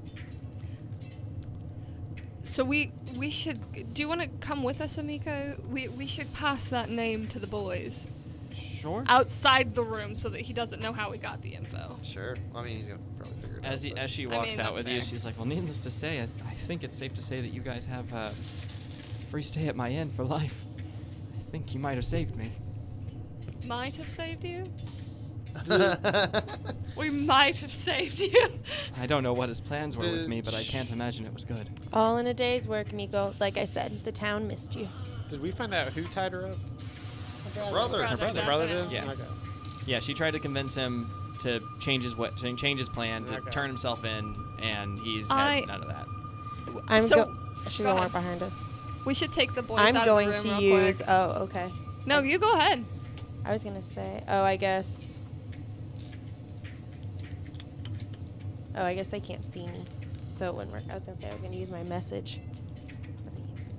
So we should. Do you want to come with us, Amiko? We should pass that name to the boys sure. outside the room so that he doesn't know how we got the info. Sure. I mean, he's gonna probably figure it out. but- As she I walks mean, out that's with you, fair. she's like, "Well, needless to say, I think it's safe to say that you guys have free stay at my inn for life. I think you might have saved me." Might have saved you. We might have saved you. I don't know what his plans were with me, but I can't imagine it was good. All in a day's work, Miko. Like I said, the town missed you. Did we find out who tied her up? Brother. Her brother did? Yeah. Okay. Yeah, she tried to convince him to change his plan, to Okay. turn himself in, and he's I- had none of that. She's Go gonna ahead. walk behind us. We should take the boys I'm out going of the room to real use. quick. Oh, okay. No, you go ahead. I was gonna say. Oh, I guess they can't see me, so it wouldn't work. I was gonna say I was gonna use my message. But they can't see me.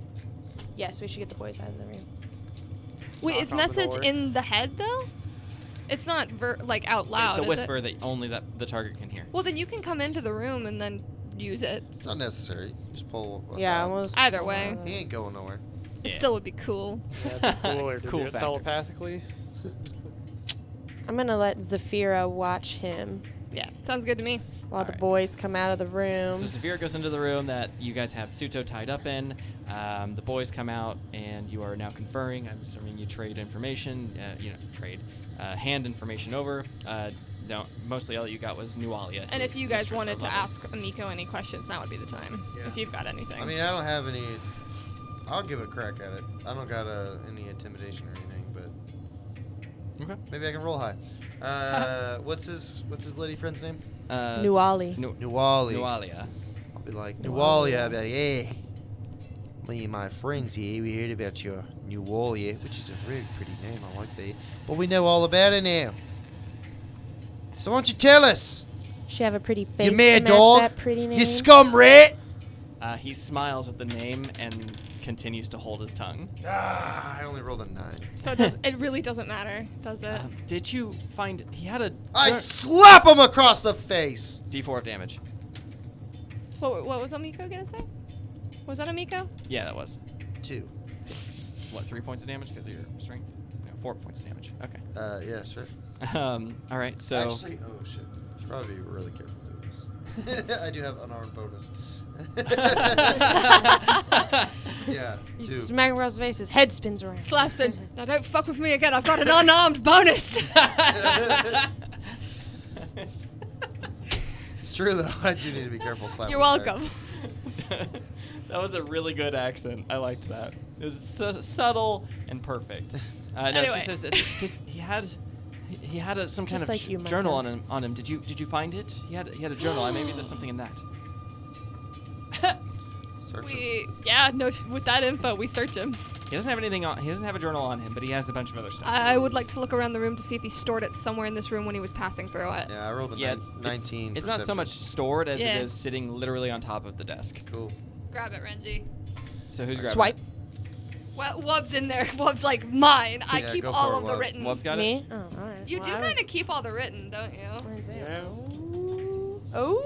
Yes, we should get the boys out of the room. Wait, Knock is on the message door. in the head though? It's not like out loud. It's a is whisper it? that only the target can hear. Well, then you can come into the room and then use it. It's not necessary. Just pull us Yeah, out. almost. Either way. He ain't going nowhere. It Yeah. still would be cool. Yeah, it'd be cooler to Cool do it factor. telepathically. I'm gonna let Zafira watch him Yeah, sounds good to me. while the Alright. boys come out of the room. So Zafira goes into the room that you guys have Suto tied up in. The boys come out, and you are now conferring. I'm assuming you trade information. Hand information over. No, mostly all that you got was Nualia. And if his- you his guys first wanted to level. ask Amiko any questions, now would be the time. Yeah. If you've got anything. I mean, I don't have any. I'll give it a crack at it. I don't got any intimidation or anything, but Okay. maybe I can roll high. What's his lady friend's name? Nuali. Nuwali. Nualia. I'll be like, Nuwali. Nuwali. I'll be like, hey, me and my friends here, we heard about your Nuwali, which is a very pretty name. I like that. But we know all about it now. So why don't you tell us? She have a pretty face You mad to match dog? that pretty name. You scum rat! He smiles at the name and continues to hold his tongue. Ah, I only rolled a 9. So it really doesn't matter, does it? Did you find he had a I slap him across the face! D4 of damage? What was Amiko gonna say? Was that Amiko? Yeah, that was. 2. What, 3 points of damage because of your strength? No, 4 points of damage. Okay. Yeah, sure. All right. So Actually, oh shit. Should probably be really careful doing this. I do have unarmed bonus. Yeah, You 2. smack him across the face, his head spins around. Slaps it. Now don't fuck with me again. I've got an unarmed bonus. It's true though. I do need to be careful slapping. You're welcome. that was a really good accent. I liked that. It was subtle and perfect. No, Anyway. she says that he had some kind Just of like you, journal Micah. on him. Did you find it? He had a journal. Maybe there's something in that. Search it. With that info, we search him. He doesn't have anything on. He doesn't have a journal on him, but he has a bunch of other stuff. I would like to look around the room to see if he stored it somewhere in this room when he was passing through it. Yeah, I rolled a Yeah, 19. It's not so perception. much stored as Yeah. it is sitting literally on top of the desk. Cool. Grab it, Renji. So who's grabbing Swipe. Wub's in there. Wub's like mine. I Yeah, keep go all for it, of the Wub. written. Wub's got it. Me? Oh, all right. You Well, do I was- kind of keep all the written, don't you? Yeah. Oh,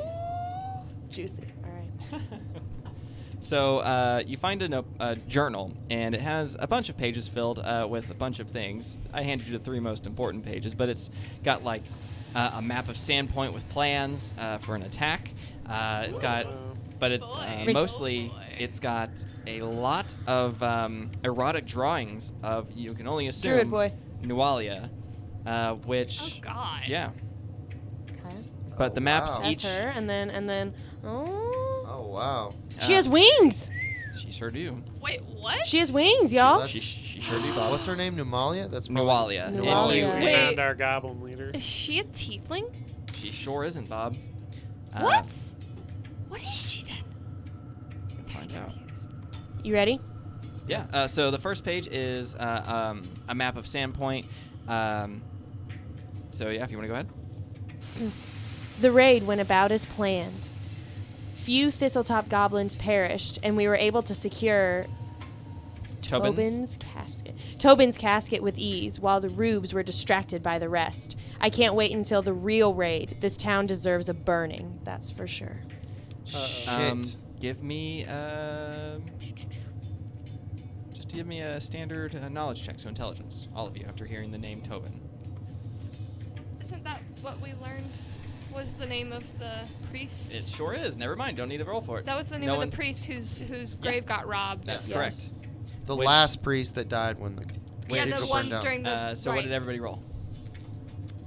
juicy. All right. So you find a journal, and it has a bunch of pages filled with a bunch of things. I handed you the 3 most important pages, but it's got like a map of Sandpoint with plans for an attack. It's got, but it Boy. mostly Oh, boy. it's got a lot of erotic drawings of, you can only assume, Druid boy. Nualia, which Oh God. yeah. Okay. But Oh, the maps wow. That's each her, and then. Oh. Oh wow. She has wings. She sure do. Wait, what? She has wings, y'all. that's- She sure do, Bob. What's her name? Numalia? That's probably- Nualia. And Nualia. you- We Wait. found our goblin leader. Is she a tiefling? She sure isn't, Bob. What? What is she then? Find out. You ready? Yeah. So the first page is a map of Sandpoint. So yeah, if you want to go ahead. The raid went about as planned. Few Thistletop goblins perished, and we were able to secure Tobin's? Tobin's casket with ease, while the rubes were distracted by the rest. I can't wait until the real raid. This town deserves a burning, that's for sure. Shit. Give me just give me a standard knowledge check, so intelligence, all of you, after hearing the name Tobin. Isn't that what we learned was the name of the priest? It sure is. Never mind. Don't need to roll for it. That was the name No of one- the priest whose grave got robbed. That's Yes. correct. The Which- last priest that died when the Yeah, cathedral the one burned down. during the. So right. what did everybody roll?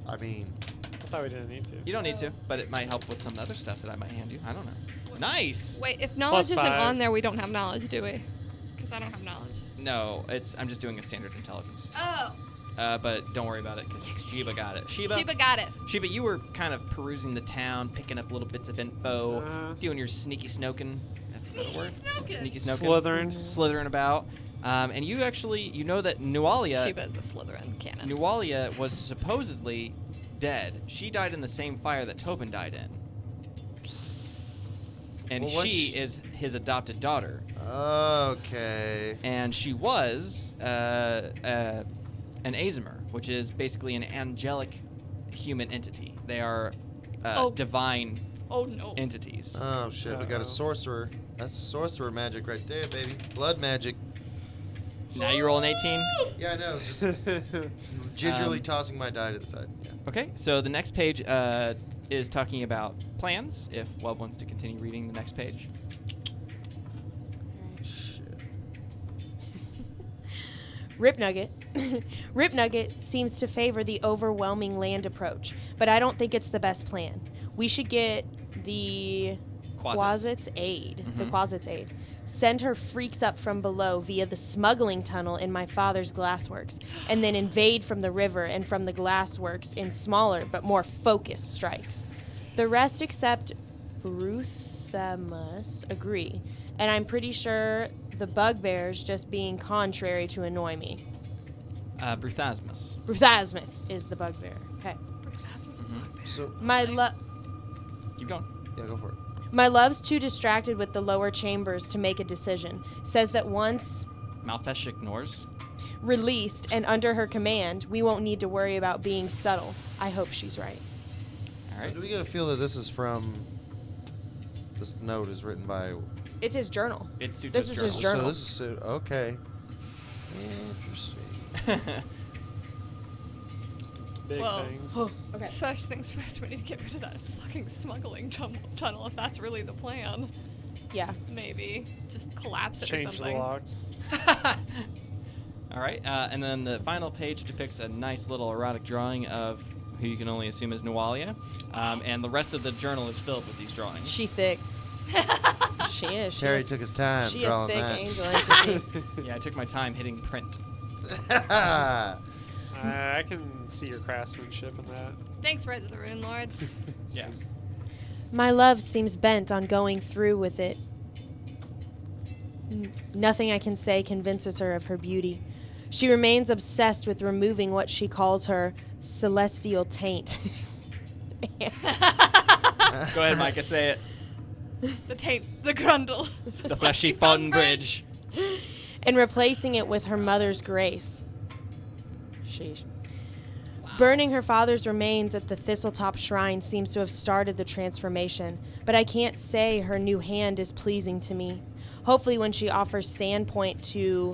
I mean, I thought we didn't need to. You don't need to, but it might help with some other stuff that I might hand you. I don't know. Nice. Wait, if knowledge isn't 5. on there, we don't have knowledge, do we? Because I don't have knowledge. No, I'm just doing a standard intelligence. Oh, But don't worry about it because Sheba got it. Sheba got it. Sheba, you were kind of perusing the town, picking up little bits of info, doing your sneaky snoking. That's the word. Snokin'. Sneaky snoking. Slithering. Slithering about. And you actually, you know that Nualia, Shiva is a Slytherin canon. Nualia was supposedly dead. She died in the same fire that Tobin died in. And Well, what's she is his adopted daughter. Okay. And she was an Azimer, which is basically an angelic human entity. They are divine Oh no. entities. Oh shit, we got a Uh-oh. sorcerer. That's sorcerer magic right there, baby. Blood magic. Now you roll an 18. Yeah, I know. Just gingerly Um, tossing my die to the side. Yeah. Okay, so the next page is talking about plans, if Webb wants to continue reading the next page. Shit. Rip Nugget. Rip Nugget seems to favor the overwhelming land approach, but I don't think it's the best plan. We should get the Quasits. Quasits aid. The Mhm. Quasits aid. Send her freaks up from below via the smuggling tunnel in my father's glassworks, and then invade from the river and from the glassworks in smaller but more focused strikes. The rest except Ruthamus agree, and I'm pretty sure the bugbear's just being contrary to annoy me. Bruthasmus. Ruthasmus is the bugbear. Okay. So Keep going. yeah, go for it. My love's too distracted with the lower chambers to make a decision. Says that once Malfesh ignores. released and under her command, we won't need to worry about being subtle. I hope she's right. All right. Do we get a feel that this is from? This note is written by. It's his journal. It's Suta's This is his journal. journal. So this is okay. Interesting. Big Well, things. Okay. First things first, we need to get rid of that fucking smuggling tunnel if that's really the plan. Yeah. Maybe. Just collapse it or Change the something. locks. All right, and then the final page depicts a nice little erotic drawing of who you can only assume is Nualia, and the rest of the journal is filled with these drawings. She thick. She is. She Terry a- took his time She a drawing thick that. angel entity. Yeah, I took my time hitting print. I can see your craftsmanship in that. Thanks, Rise of the Runelords. Yeah. My love seems bent on going through with it. Nothing I can say convinces her of her beauty. She remains obsessed with removing what she calls her celestial taint. Go ahead, Micah, say it. The taint, the grundle. The fleshy fountain bridge. And replacing it with her mother's grace. Sheesh. Burning her father's remains at the Thistletop Shrine seems to have started the transformation, but I can't say her new hand is pleasing to me. Hopefully when she offers Sandpoint to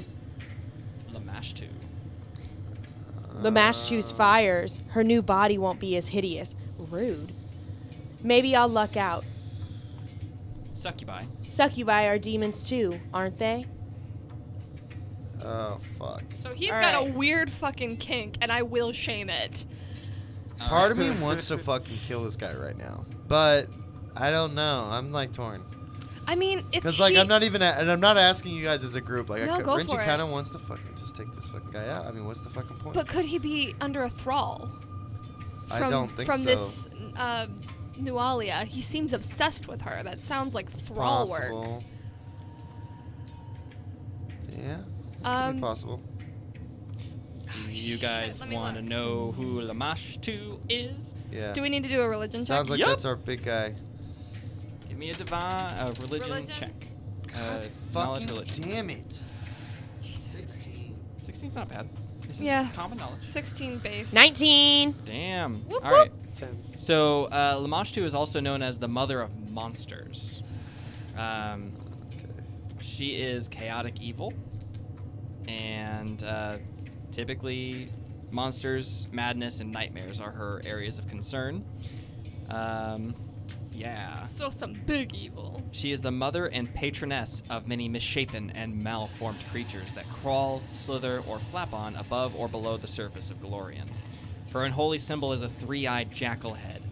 Lamashtu's fires, her new body won't be as hideous. Rude. Maybe I'll luck out. Succubi. Succubi are demons too, aren't they? Oh fuck. So he's All got a right. weird fucking kink, and I will shame it. Part of me wants to fucking kill this guy right now, but I don't know. I'm like torn. I mean, if Because she... like I'm not even, and I'm not asking you guys as a group. Like No, go Renji for it. kind of wants to fucking just take this fucking guy out. I mean, what's the fucking point? But could he be under a thrall? I don't think from so. this Nualia. He seems obsessed with her. That sounds like thrall work. Possible. Yeah. Could Um, be possible. Do you guys let me want to look. know who Lamashtu is? Yeah. Do we need to do a religion Sounds check? like Yup. that's our big guy. Give me a religion check. Knowledge Fucking religion. damn it. 16. 16's not bad. This Yeah. is common knowledge. 16 base. 19. Damn. Whoop, All right. 10. So Lamashtu is also known as the mother of monsters. She is chaotic evil, and typically monsters, madness, and nightmares are her areas of concern. Yeah. So some big evil. She is the mother and patroness of many misshapen and malformed creatures that crawl, slither, or flap on above or below the surface of Golorian. Her unholy symbol is a three-eyed jackal head,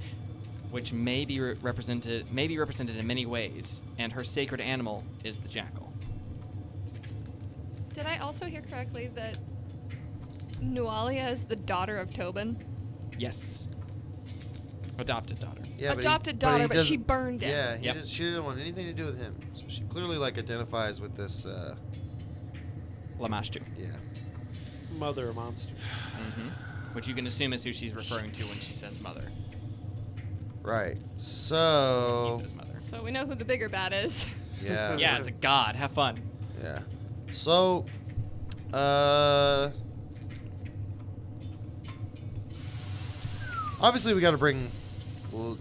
which may be represented in many ways, and her sacred animal is the jackal. Did I also hear correctly that Nualia is the daughter of Tobin? Yes. Adopted daughter. Yeah, Adopted daughter, he but she doesn't- burned him. Yeah, Yep. she didn't want anything to do with him. So she clearly like identifies with this Lamashtu. Yeah. Mother of monsters. Which you can assume is who she's referring to when she says mother. Right. He So. says mother. So we know who the bigger bad is. Yeah. Yeah, it's a god. Have fun. Yeah. So. Obviously, we got to bring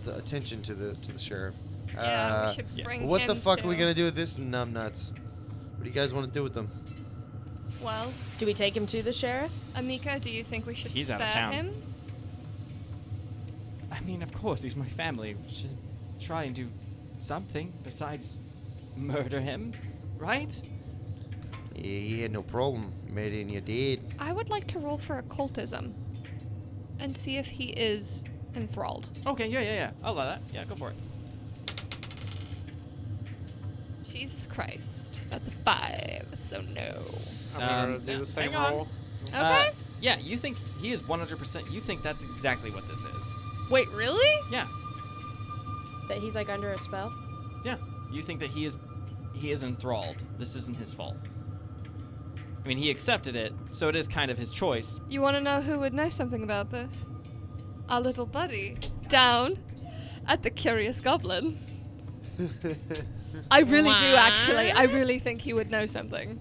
the attention to the sheriff. Yeah, we should yeah. bring What him the fuck are we to- gonna do with this numbnuts? What do you guys want to do with them? Well, Do we take him to the sheriff? Amika, do you think we should He's out spare of town. him? I mean, of course, he's my family. We should try and do something besides murder him, right? Yeah, he had no problem. You made it and you did. I would like to roll for occultism and see if he is enthralled. Okay, yeah. I'll allow that. Yeah, go for it. Jesus Christ. That's a 5, so no. I'm gonna Um, do yeah, the same hang on. roll. Okay. Yeah, you think he is 100%. You think that's exactly what this is. Wait, really? Yeah. That he's like under a spell? Yeah. You think that he is enthralled. This isn't his fault. I mean, he accepted it, so it is kind of his choice. You want to know who would know something about this? Our little buddy down at the Curious Goblin. I really do, actually. I really think he would know something.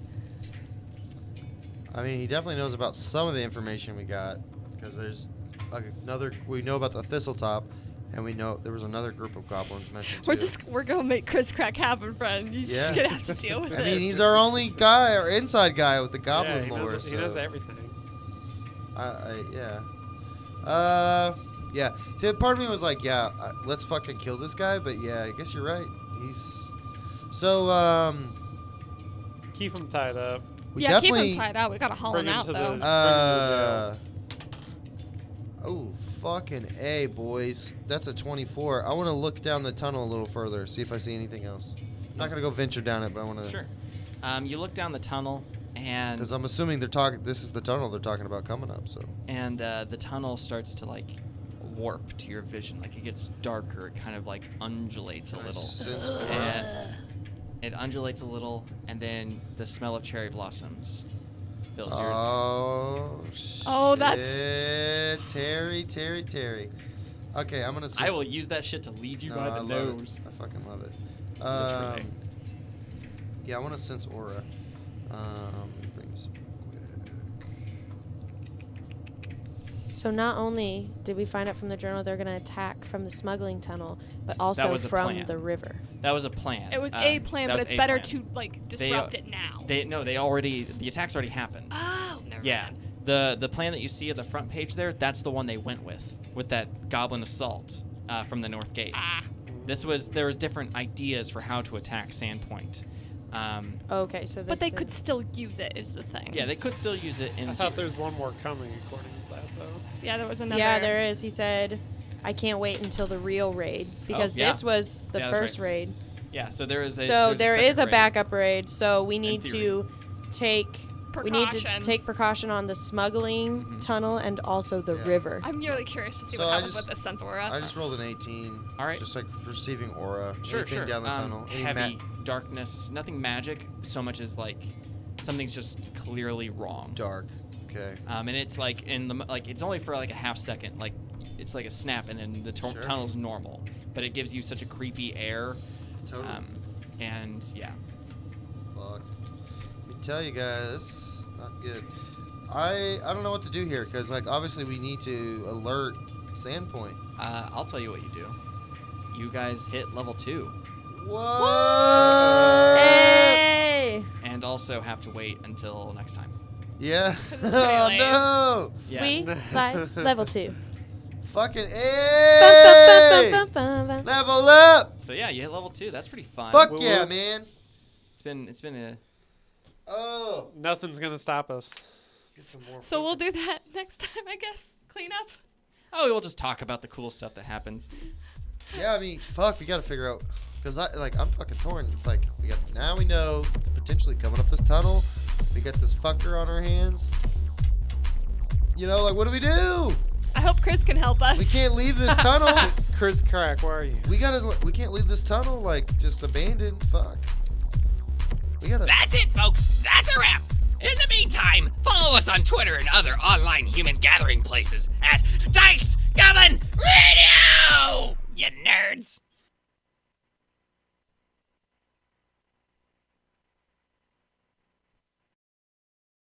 I mean, he definitely knows about some of the information we got, because there's like another. We know about the Thistletop, and we know there was another group of goblins mentioned too. We're gonna make Chris Crack happen, friend. You're just Yeah. gonna have to deal with I it. mean, he's our only guy, our inside guy with the goblin Yeah, lore. he knows everything. Yeah. See, part of me was like, yeah, let's fucking kill this guy. But yeah, I guess you're right. He's so Keep him tied up. we yeah, keep definitely him tied out. We gotta haul Bring him him out, to though. the- oh fucking A, boys. That's a 24. I want to look down the tunnel a little further, see if I see anything else. I'm not gonna go venture down it, but I want to. Sure. You look down the tunnel, and Because I'm assuming they're talking. This is the tunnel they're talking about coming up. So. the tunnel starts to like warp to your vision. Like it gets darker. It kind of like undulates a little. Sense And it undulates a little, and then the smell of cherry blossoms fills your. Oh, Oh, that's- shit. Terry. Okay, I'm gonna. I will use that shit to lead you by I the love nose. it. I fucking love it. Literally. Yeah, I want to sense aura. Bring this up quick. So not only did we find out from the journal they're going to attack from the smuggling tunnel, but also was a from plan. the river. That was a plan. It was a plan, that but was it's a better plan. to like disrupt it now. The attack's already happened. Oh, never Yeah. mind. The plan that you see at the front page there, that's the one they went with that goblin assault from the north gate. Ah. There was different ideas for how to attack Sandpoint. Okay, so this But they thing- could still use it, is the thing. Yeah, they could still use it in. I thought there's one more coming, according to that, though. Yeah, there was another. Yeah, there is. He said, I can't wait until the real raid because yeah. this was the Yeah, that's first right. raid. Yeah, so there is a. So there's there second is a raid. backup raid. So we need theory. to take Precaution. precaution on the smuggling Mhm. tunnel and also the Yeah. river. I'm really curious to see So what I happens just- with this sense aura. I just rolled an 18. All right. Just like perceiving aura. Sure, Anything sure. down the tunnel. Any Heavy darkness, nothing magic so much as like something's just clearly wrong. dark. Okay. And it's like it's only for like a half second, like it's like a snap, and then the Sure. tunnel's normal, but it gives you such a creepy air. Totally. And yeah, Fuck. Let me tell you guys, not good. I don't know what to do here because like obviously we need to alert Sandpoint. I'll tell you what you do. You guys hit level 2, What? Hey! and also have to wait until next time. Yeah. it's pretty Oh late. no! Yeah. We like level 2. Fucking Bum, A! bum, bum, bum, bum. Level up! So yeah, you hit level 2. That's pretty fun. Fuck Whoop, yeah, whoop. man! It's been a. Oh. Nothing's gonna stop us. Get some more. So we'll do that next time, I guess. Clean up. Oh, we'll just talk about the cool stuff that happens. Yeah, I mean, fuck, we gotta figure out. Cause I'm fucking torn. It's like now we know that potentially coming up this tunnel. We got this fucker on our hands. You know, like what do we do? I hope Chris can help us. We can't leave this tunnel. Chris Crack, where are you? We can't leave this tunnel like just abandoned. Fuck. We gotta. That's it, folks. That's a wrap. In the meantime, follow us on Twitter and other online human gathering places at Dice Goblin Radio! You nerds!